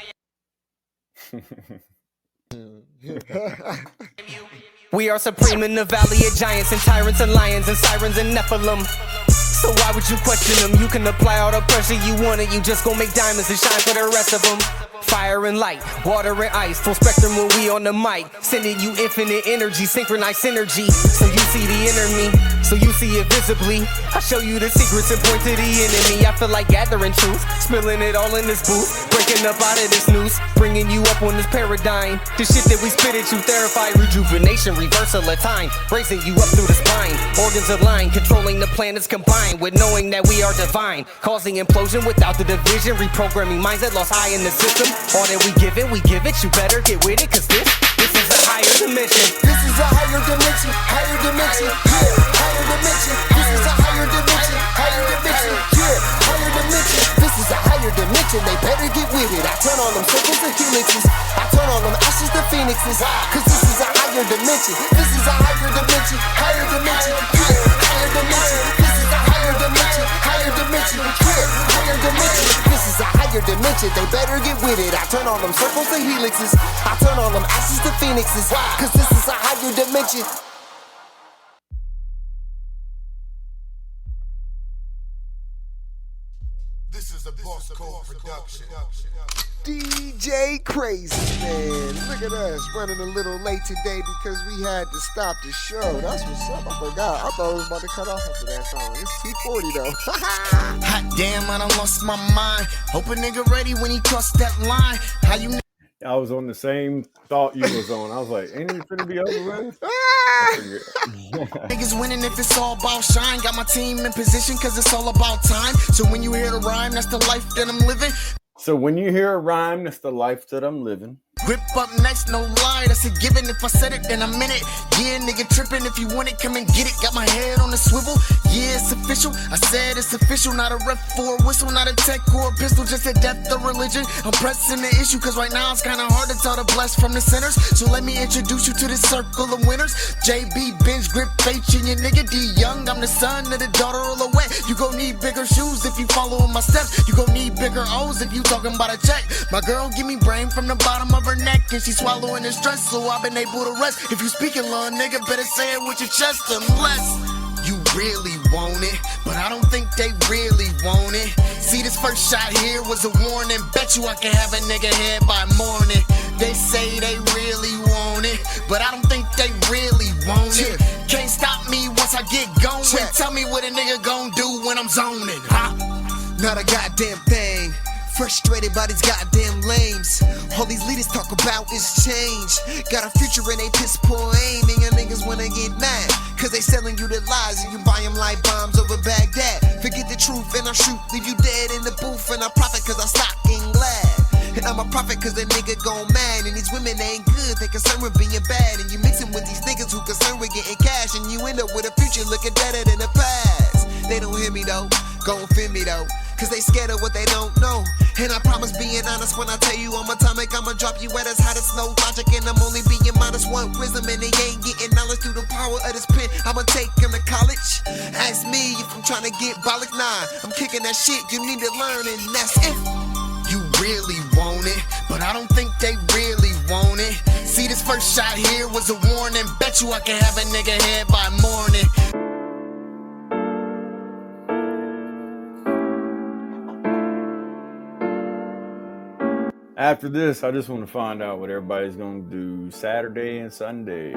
We are supreme in the valley of giants and tyrants and lions and sirens and Nephilim. So why would you question them? You can apply all the pressure you want and you just gon' make diamonds and shine for the rest of them. Fire and light, water and ice, full spectrum when we on the mic, sending you infinite energy, synchronized synergy. So you see the inner me, so you see it visibly. I show you the secrets and point to the enemy. I feel like gathering truth, spilling it all in this booth, breaking up out of this noose, bringing you up on this paradigm. The shit that we spit at you, therapy, rejuvenation, reversal of time, raising you up through the spine. Organs aligned, controlling the planets combined with knowing that we are divine, causing implosion without the division, reprogramming minds that lost high in the system. All that we give it, you better get with it, cause this is a higher dimension. This is a higher dimension, higher dimension, yeah, higher dimension. This is a higher dimension, higher dimension, yeah, higher dimension. This is a higher dimension, they better get with it. I turn on them circles to helixes, I turn on them ashes to phoenixes, cause this is a higher dimension. This is a higher dimension, higher dimension, yeah, higher dimension. This is a higher dimension, higher dimension, yeah, higher dimension. This is a higher dimension, they better get with it. I turn on them circles to helixes, I turn on them ashes to phoenixes, cause this is a higher dimension. This is a Boss Code production. DJ Crazy, man. Look at us running a little late today because we had to stop the show. That's what's up. I forgot. I thought it was about to cut off after that song. It's 2:40 though. Hot damn, I done lost my mind. Hope a nigga ready when he cross that line. How you I was on the same thought you was on. I was like, ain't it finna be over with? niggas winning if it's all about shine. Got my team in position cause it's all about time. So when you hear the rhyme, that's the life that I'm living. So when you hear a rhyme, that's the life that I'm living. Grip up next, no lie, that's a given. If I said it, then I meant it. Yeah, nigga tripping, if you want it, come and get it. Got my head on the swivel, yeah, it's official. I said it's official, not a rep for a whistle, not a tech or a pistol, just a depth of religion. I'm pressing the issue, cause right now it's kinda hard to tell the blessed from the sinners. So let me introduce you to this circle of winners. JB, Bench, Grip, H, and your nigga D Young. I'm the son of the daughter of the wet. You gon' need bigger shoes if you following my steps. You gon' need bigger O's if you talking about a check. My girl give me brain from the bottom of her neck, and she swallowing the stress, so I've been able to rest. If you speaking, little nigga, better say it with your chest, unless you really want it, but I don't think they really want it. See, this first shot here was a warning. Bet you I can have a nigga head by morning. They say they really want it, but I don't think they really want it. Can't stop me once I get going. Tell me what a nigga gon' do when I'm zoning, huh? Not a goddamn thing. Frustrated by these goddamn lames. All these leaders talk about is change. Got a future and they piss poor aim. And your niggas wanna get mad, cause they selling you the lies and you buy them like bombs over Baghdad. Forget the truth and I shoot, leave you dead in the booth. And I profit cause I stock in glad. And I'm a prophet cause a nigga gone mad. And these women ain't good, they concerned with being bad. And you mixing with these niggas who concerned with getting cash. And you end up with a future looking better than the past. They don't hear me though, gon' offend me though, cause they scared of what they don't know. And I promise being honest when I tell you I'm atomic, I'ma drop you at as hot as snow logic. And I'm only being modest, one wisdom, and they ain't getting knowledge through the power of this pen. I'ma take him to college. Ask me if I'm trying to get bollock. Nah, I'm kicking that shit you need to learn, and that's it. You really want it, but I don't think they really want it. See, this first shot here was a warning. Bet you I can have a nigga head by morning. After this, I just want to find out what everybody's going to do Saturday and Sunday.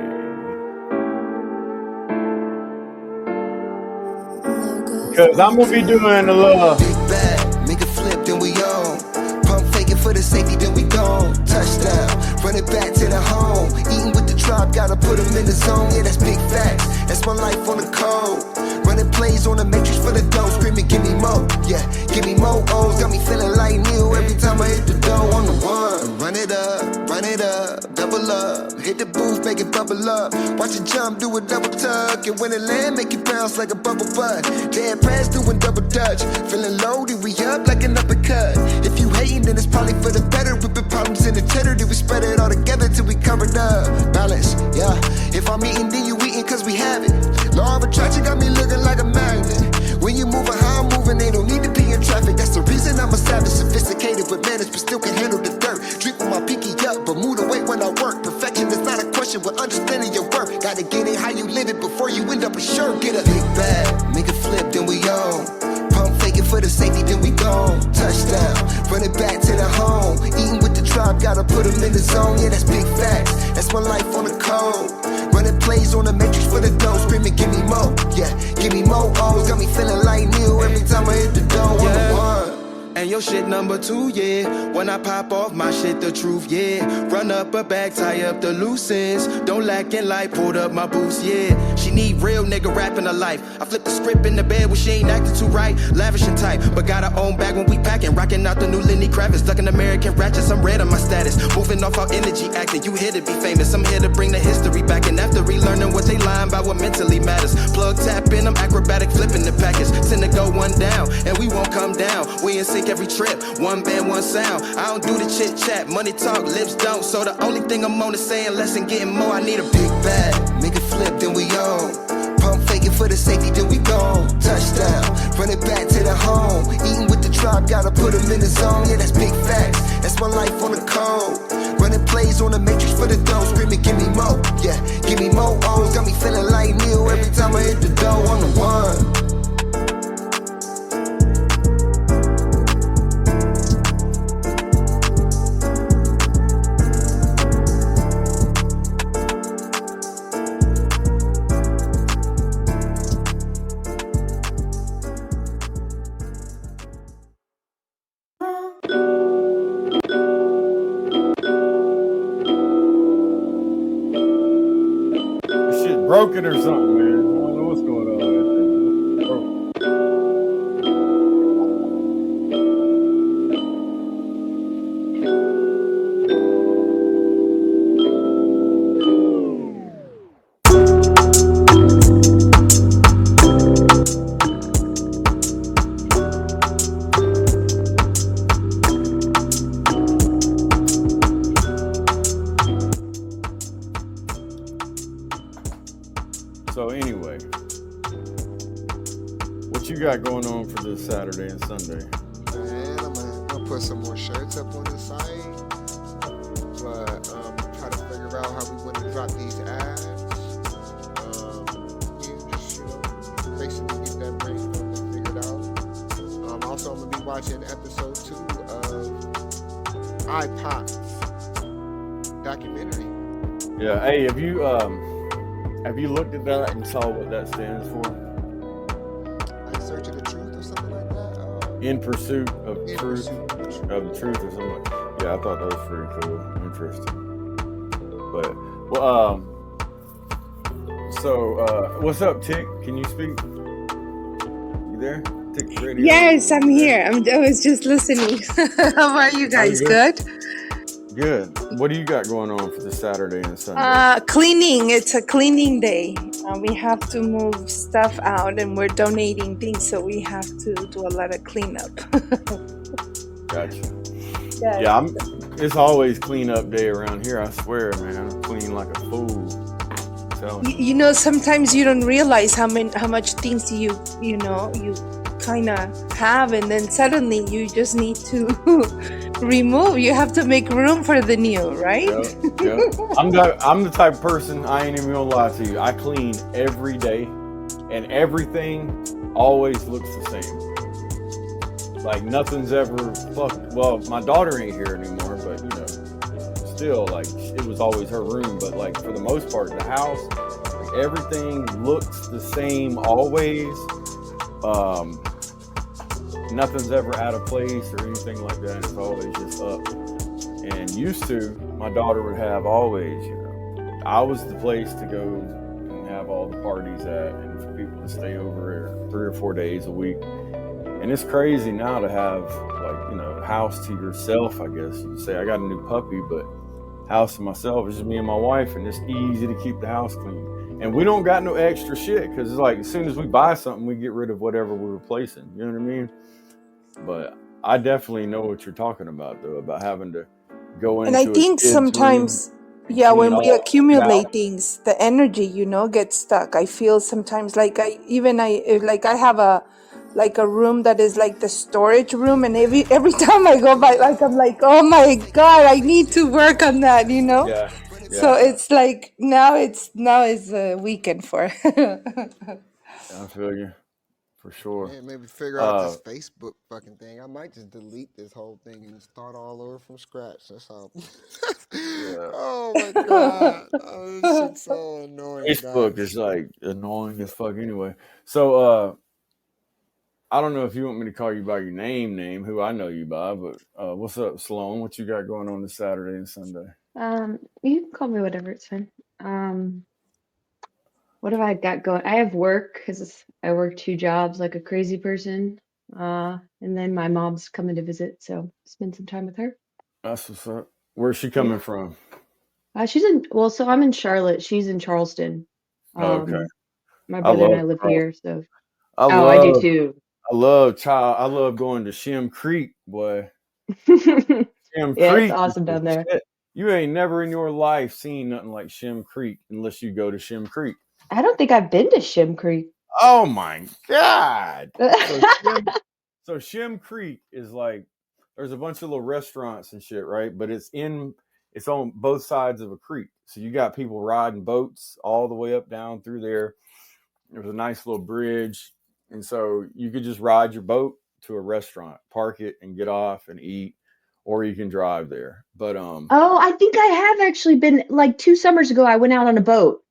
Because I'm going to be doing a little... Big bag, make a flip, then we on. Pump faking for the safety, then we gone. Touchdown, run it back to the home. Eating with the tribe, gotta put them in the zone. Yeah, that's big facts, that's my life on the code. Running plays on the matrix for the dough. Screaming, give me more, yeah, give me more O's. Got me feeling like new every time I hit the dough on the one. Run it up, double up. Hit the booth, make it bubble up. Watch it jump, do a double tuck. And when it land, make it bounce like a bubble butt. Dead press, doing double dutch. Feeling loaded, we up like an uppercut. If you hating, then it's probably for the better. Whipping problems in the cheddar, then we spread it all together till we covered up. Balance, yeah. If I'm eating, then you eating, cause we have it. Law of attraction got me looking like a magnet. When you moving how I'm moving, they don't need to be in traffic. That's the reason I'm a savage, sophisticated with manners, but still can handle the dirt. Drink with my pinky up, but move away when I work. Perfection is not a question, but understanding your worth. Gotta get it how you live it before you end up a shirt. Get a big bag, make a flip, then we on. Pump faking for the safety, then we gone. Touchdown, run it back to the home. Eating with the tribe, gotta put them in the zone. Yeah, that's big facts, that's my life on the code. Running plays on the matrix for the dough. Screaming, give me more, yeah, give me more O's. Got me feeling like new every time I hit the dough on the one. And your shit number 2, yeah. When I pop off my shit, the truth, yeah. Run up a bag, tie up the loose ends. Don't lack in light, pulled up my boots, yeah. She need real nigga rap in her life. I flip the script in the bed when she ain't acting too right. Lavish and tight, but got her own bag when we packing. Rocking out the new Lenny Kravitz, ducking American ratchets. I'm red on my status. Moving off our energy acting. You here to be famous. I'm here to bring the history back. And after relearning what they lying about, what mentally matters. Plug tap in, I'm acrobatic flipping the package. Tend to go one down, and we won't come down. We in sync every trip. One band, one sound. I don't do the chit chat. Money talk, lips don't. So the only thing I'm on is saying less and getting more. I need a big bag. Make it flip, then we on. Pump faking for the safety, then we gone. Touchdown, run it back to the home. Eating with the tribe, gotta put them in the zone. Yeah, that's big facts. That's my life on the code. Running plays on the matrix for the dough. Screaming, give me more. Yeah, give me more O's. Got me feeling like Neil every time I hit the dough on the one. Broken or something, man. I don't know what's going on. So anyway, what you got going on for this Saturday and Sunday? Man, I'm gonna put some more shirts up on the site, but try to figure out how we want to drop these ads. Basically get that brainstorm figured out. Also, I'm gonna be watching episode 2 of iPod's documentary. Yeah. Hey, have you looked at that and saw what that stands for? Like Search of the Truth or something like that? In Pursuit of Truth. Of the Truth or something. Yeah, I thought that was pretty cool. Interesting. But, well, what's up, Tick? Can you speak? You there? Tick Radio? Yes, I'm here. I was just listening. How are you guys? Good? Good. What do you got going on for this Saturday and Sunday? Cleaning. It's a cleaning day. We have to move stuff out and we're donating things, so we have to do a lot of cleanup. Gotcha. Yes. Yeah, it's always cleanup day around here. I swear, man. I'm clean like a fool. You know, sometimes you don't realize how much things you kind of have, and then suddenly you just need to remove. You have to make room for the new, right? Yeah. I'm the type of person, I ain't even gonna lie to you. I clean every day, and everything always looks the same. Like nothing's ever fucked. Well, my daughter ain't here anymore, but still, like it was always her room. But like for the most part, the house, like, everything looks the same always. Nothing's ever out of place or anything like that. It's always just up. And used to, my daughter would have always, I was the place to go and have all the parties at, and for people to stay over 3 or 4 days a week. And it's crazy now to have a house to yourself, I guess you'd say. I got a new puppy, but house to myself is just me and my wife, and it's easy to keep the house clean. And we don't got no extra shit, because it's like as soon as we buy something, we get rid of whatever we're replacing. You know what I mean? But I definitely know what you're talking about, though, about having to go into. And I think sometimes, when we accumulate things, the energy, gets stuck. I feel sometimes like I have a room that is like the storage room, and every time I go by, I'm like, oh my God, I need to work on that, Yeah. So it's like now it's a weekend for. I feel you. For sure. Man, maybe figure out this Facebook fucking thing. I might just delete this whole thing and start all over from scratch. That's all. Oh my God. Oh, this shit's so annoying. Facebook is like annoying as fuck anyway. So I don't know if you want me to call you by your name, who I know you by, but what's up, Sloan? What you got going on this Saturday and Sunday? You can call me whatever, it's fine. what have I got going? I have work because I work 2 jobs like a crazy person. And then my mom's coming to visit, so spend some time with her. That's what's up. Where's she Yeah. coming from? She's in, well, so I'm in Charlotte. She's in Charleston. Okay. My I brother and love I live Charles. here, so. I Oh, I do love too. I love going to Shem Creek, boy. Shem Yeah, it's Creek is awesome the down there. shit. You ain't never in your life seen nothing like Shem Creek unless you go to Shem Creek. I don't think I've been to Shem Creek. Oh my God. So Shem Creek is like there's a bunch of little restaurants and shit, right? But it's on both sides of a creek. So you got people riding boats all the way up down through there. There's a nice little bridge. And so you could just ride your boat to a restaurant, park it and get off and eat, or you can drive there. But Oh, I think I have actually been like 2 summers ago. I went out on a boat,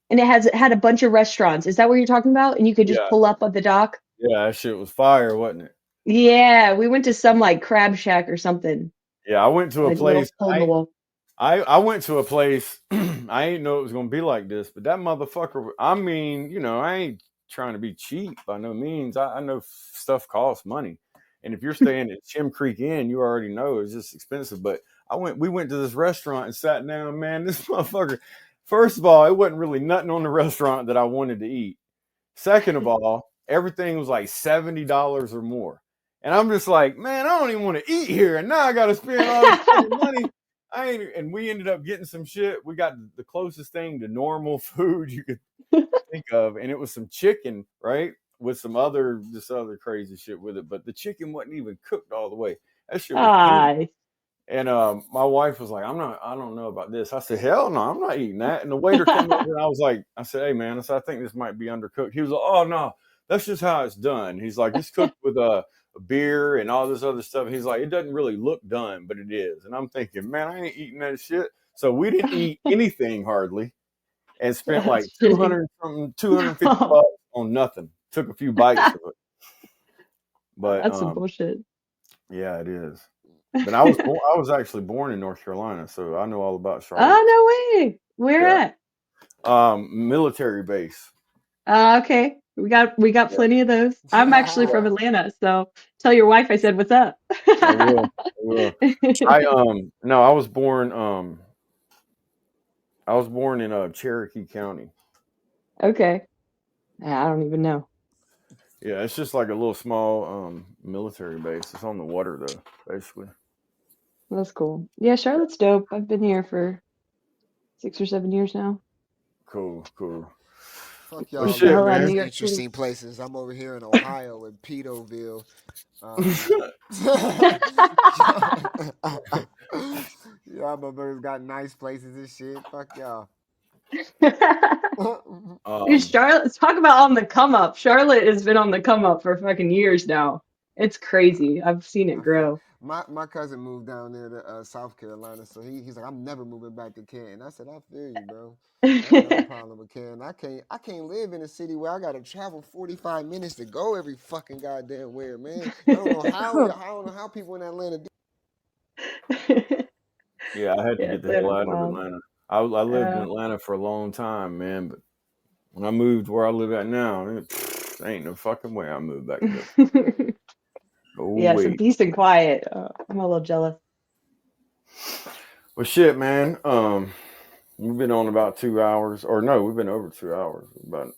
and it had a bunch of restaurants. Is that what you're talking about? And you could just yeah, pull up at the dock. yeah, that shit was fire, wasn't it? Yeah, we went to some like crab shack or something, Yeah, I went to a like little place. hole in the wall. I went to a place. I ain't know it was gonna be like this, but that motherfucker. I mean, I ain't trying to be cheap by no means. I know stuff costs money, and if you're staying at Shem Creek Inn, you already know it's just expensive. But we went to this restaurant and sat down. Man, this motherfucker. First of all, it wasn't really nothing on the restaurant that I wanted to eat. Second of all, everything was like $70 or more. And I'm just like, man, I don't even want to eat here. And now I got to spend all this fucking money. And we ended up getting some shit. We got the closest thing to normal food you could think of. And it was some chicken, right? With some other crazy shit with it. But the chicken wasn't even cooked all the way. That shit was pink. Ah, And my wife was like, I don't know about this. I said, hell no, I'm not eating that. And the waiter came over and I said, hey man, I think this might be undercooked. He was like, oh no, that's just how it's done. He's like, it's cooked with a beer and all this other stuff. He's like, it doesn't really look done, but it is. And I'm thinking, man, I ain't eating that shit. So we didn't eat anything hardly and spent like that's shitty. 250 No, bucks on nothing. Took a few bites of it. But that's some bullshit. yeah, it is. But I was actually born in North Carolina, so I know all about Charlotte. Oh, no way. Where Yeah. at? Military base. Okay. We got plenty of those. I'm actually from Atlanta, so tell your wife I said what's up. I will. No, I was born in Cherokee County. Okay. I don't even know. Yeah, it's just like a little small military base. It's on the water though, basically. That's cool. Yeah, Charlotte's dope. I've been here for 6 or 7 years now. Cool. Fuck Well, y'all, Beat the shit, man. hell out of man. New That's York City. interesting places. I'm over here in Ohio in Pedoville. Y'all motherfuckers got nice places and shit. Fuck y'all. Dude, Charlotte, talk about on the come up. Charlotte has been on the come up for fucking years now. It's crazy. I've seen it I feel grow. my cousin moved down there to South Carolina, so he's like, I'm never moving back to Canton. I said, I feel you, bro. I ain't got no problem with Canton. I can't live in a city where I gotta travel 45 minutes to go every fucking goddamn where, man. I don't know how people in Atlanta do. Yeah, I had to Yeah, get the hell Atlanta's out of wild. Atlanta. I lived in Atlanta for a long time, man. But when I moved where I live at now, there ain't no fucking way I moved back there. Oh Yeah, some wait. peace and quiet. I'm a little jealous. Well, shit, man. We've been on about 2 hours, or no, we've been over 2 hours. About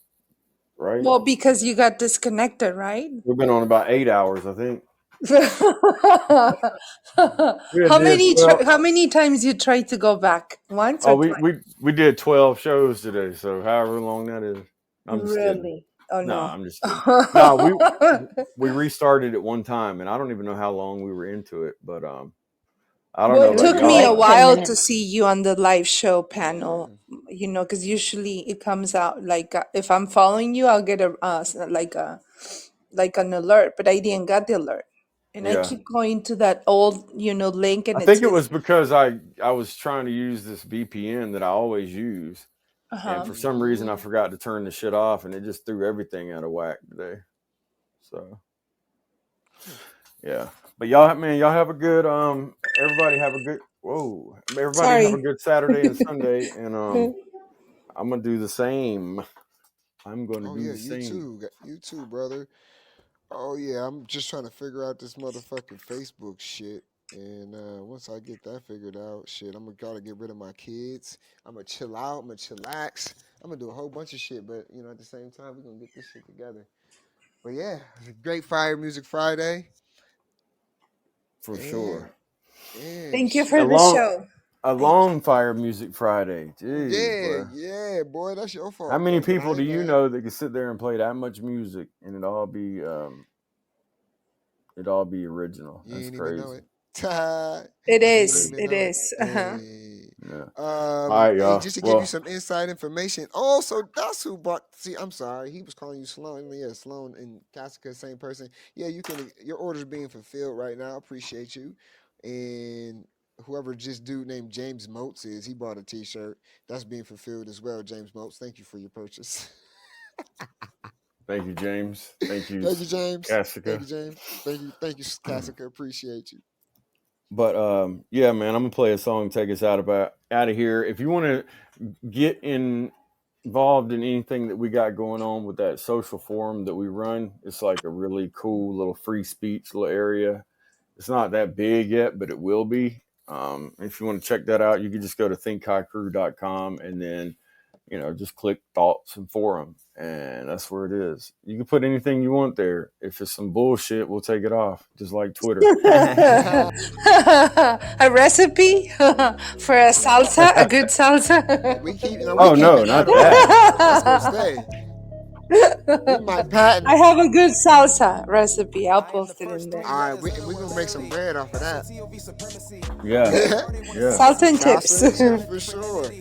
right. Well, because you got disconnected, right? We've been on about 8 hours, I think. We How did many 12. how many times you tried to go back? Once Oh, or we, twice? we we did 12 shows today, so however long that is. I'm just kidding. Really? Oh No, no. I'm just kidding. No, we restarted at one time, and I don't even know how long we were into it, but I don't Well, know it It was about took for me y'all, a like but 10 while to minutes. see you on the live show panel, Yeah. because usually it comes out like if I'm following you, I'll get a like an alert, but I didn't get the alert, and I yeah. keep going to that old link, I and it think it says, was because I was trying to use this VPN that I always use, and for some reason I forgot to turn the shit off, and it just threw everything out of whack today. So yeah, but y'all have a good everybody have a good everybody have a sorry. good Saturday and Sunday, and I'm gonna do the same. I'm going to Oh do yeah, the same. you too, brother. Oh yeah, I'm just trying to figure out this motherfucking Facebook shit. And once I get that figured out, shit, I'm gonna gotta get rid of my kids. I'm gonna chill out. I'm gonna chillax. I'm gonna do a whole bunch of shit. But at the same time, we're gonna get this shit together. But yeah, it's a great Fire Music Friday. For And sure. and Thank you A for shit. the long, show. a long Fire Music Friday. Jeez, Yeah, boy. yeah, boy, that's your How fault, many bro. But people I do ain't you mad. know that can sit there and play that much music and it all be original? You That's ain't even know crazy. it. It That's You ain't is. crazy. even It know it. is. Hey. Yeah. All right, Hey, y'all. just to give you Well, some inside information. Oh, so that's who brought. See, I'm sorry. He was calling you Sloan. Yeah, Sloan and Cassica, same person. Yeah, you can. Your order's being fulfilled right now. Appreciate you. And whoever just dude named James Motes is, he brought a T-shirt that's being fulfilled as well. James Motes, thank you for your purchase. thank you, James. Thank you, Thank you, James. Thank Cassica. you, James. Thank you, Cassica. Appreciate you. But yeah, man, I'm gonna play a song, take us out of here. If you want to get involved in anything that we got going on with that social forum that we run, it's like a really cool little free speech little area. It's not that big yet, but it will be. If you want to check that out, you can just go to thinkhighcrew.com and then just click thoughts and forum, and that's where it is. You can put anything you want there. If it's some bullshit, we'll take it off, just like Twitter. A recipe for a salsa, a good salsa. We keep no, we Oh no, keeping that not on that. there. That's gonna stay. We might patent I it. have a good salsa recipe. I'll post it in there. All right, we gonna make some bread off of that. Yeah, yeah. Salsa and Salsa chips. and chips for sure.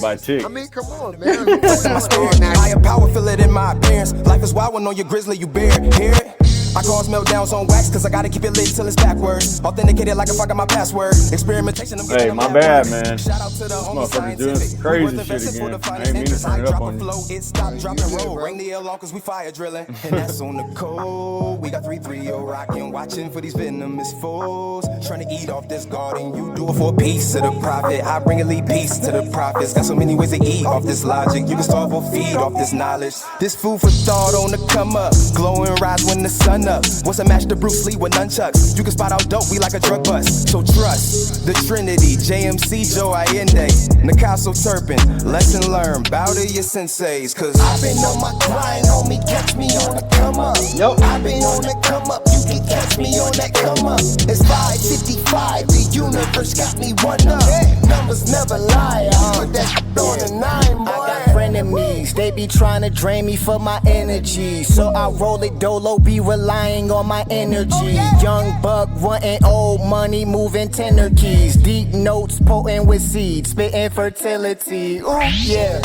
By Tick. I mean, come on, man. Who What's in my doing all spirit? that? Higher power, feel it in my appearance. Life is wild when on your grizzly, you bear it. Hear it? I cause meltdowns on wax, cause I gotta keep it lit till it's backwards. Authenticated like if I got my password. Experimentation, I'm Hey, getting my them bad, backwards. man. Shout out to the This homie motherfucker's doing some scientific. crazy Worth shit investing for the again. I finest ain't mean to interest. turn I it up drop a on you. flow, it stop, drop You and good, roll. bro? Ring the L on cause we fire drilling. And that's on the cold. We got 330 rocking, watching for these venomous foes. Trying to eat off this garden, you do it for a piece of the profit. I bring a lead piece to the profits. Got so many ways to eat off this logic. You can starve or feed off this knowledge. This food for thought on the come up. Glow and rise when the sun up. What's a match to Bruce Lee with nunchucks? You can spot out dope, we like a drug bust. So trust the Trinity, JMC, Joe Allende, Nakaso Turpin. Lesson learned, bow to your senseis, cause I've been on my grind, homie, catch me on the come up. I've been on the come up, you can catch me on that come up. It's 5:55, the universe got me one up. Numbers never lie, I put that on the 9, boy. I got frenemies, they be trying to drain me for my energy. So I roll it dolo, be relying on my energy. Young buck wanting old money, moving tender keys. Deep notes, potent with seeds, spitting fertility. Ooh, yeah.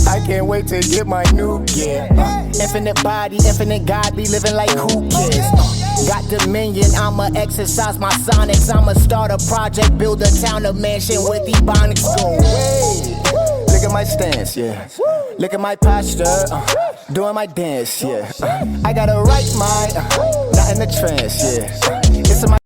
I can't wait to get my new gear. Infinite body, infinite God, be living like who cares? Got dominion, I'ma exercise my sonics. I'ma start a project, build a town, a mansion with ebonics. Go away. Look at my stance, yeah. Look at my posture, doing my dance, yeah. I got a right mind, not in the trance, yeah. It's in my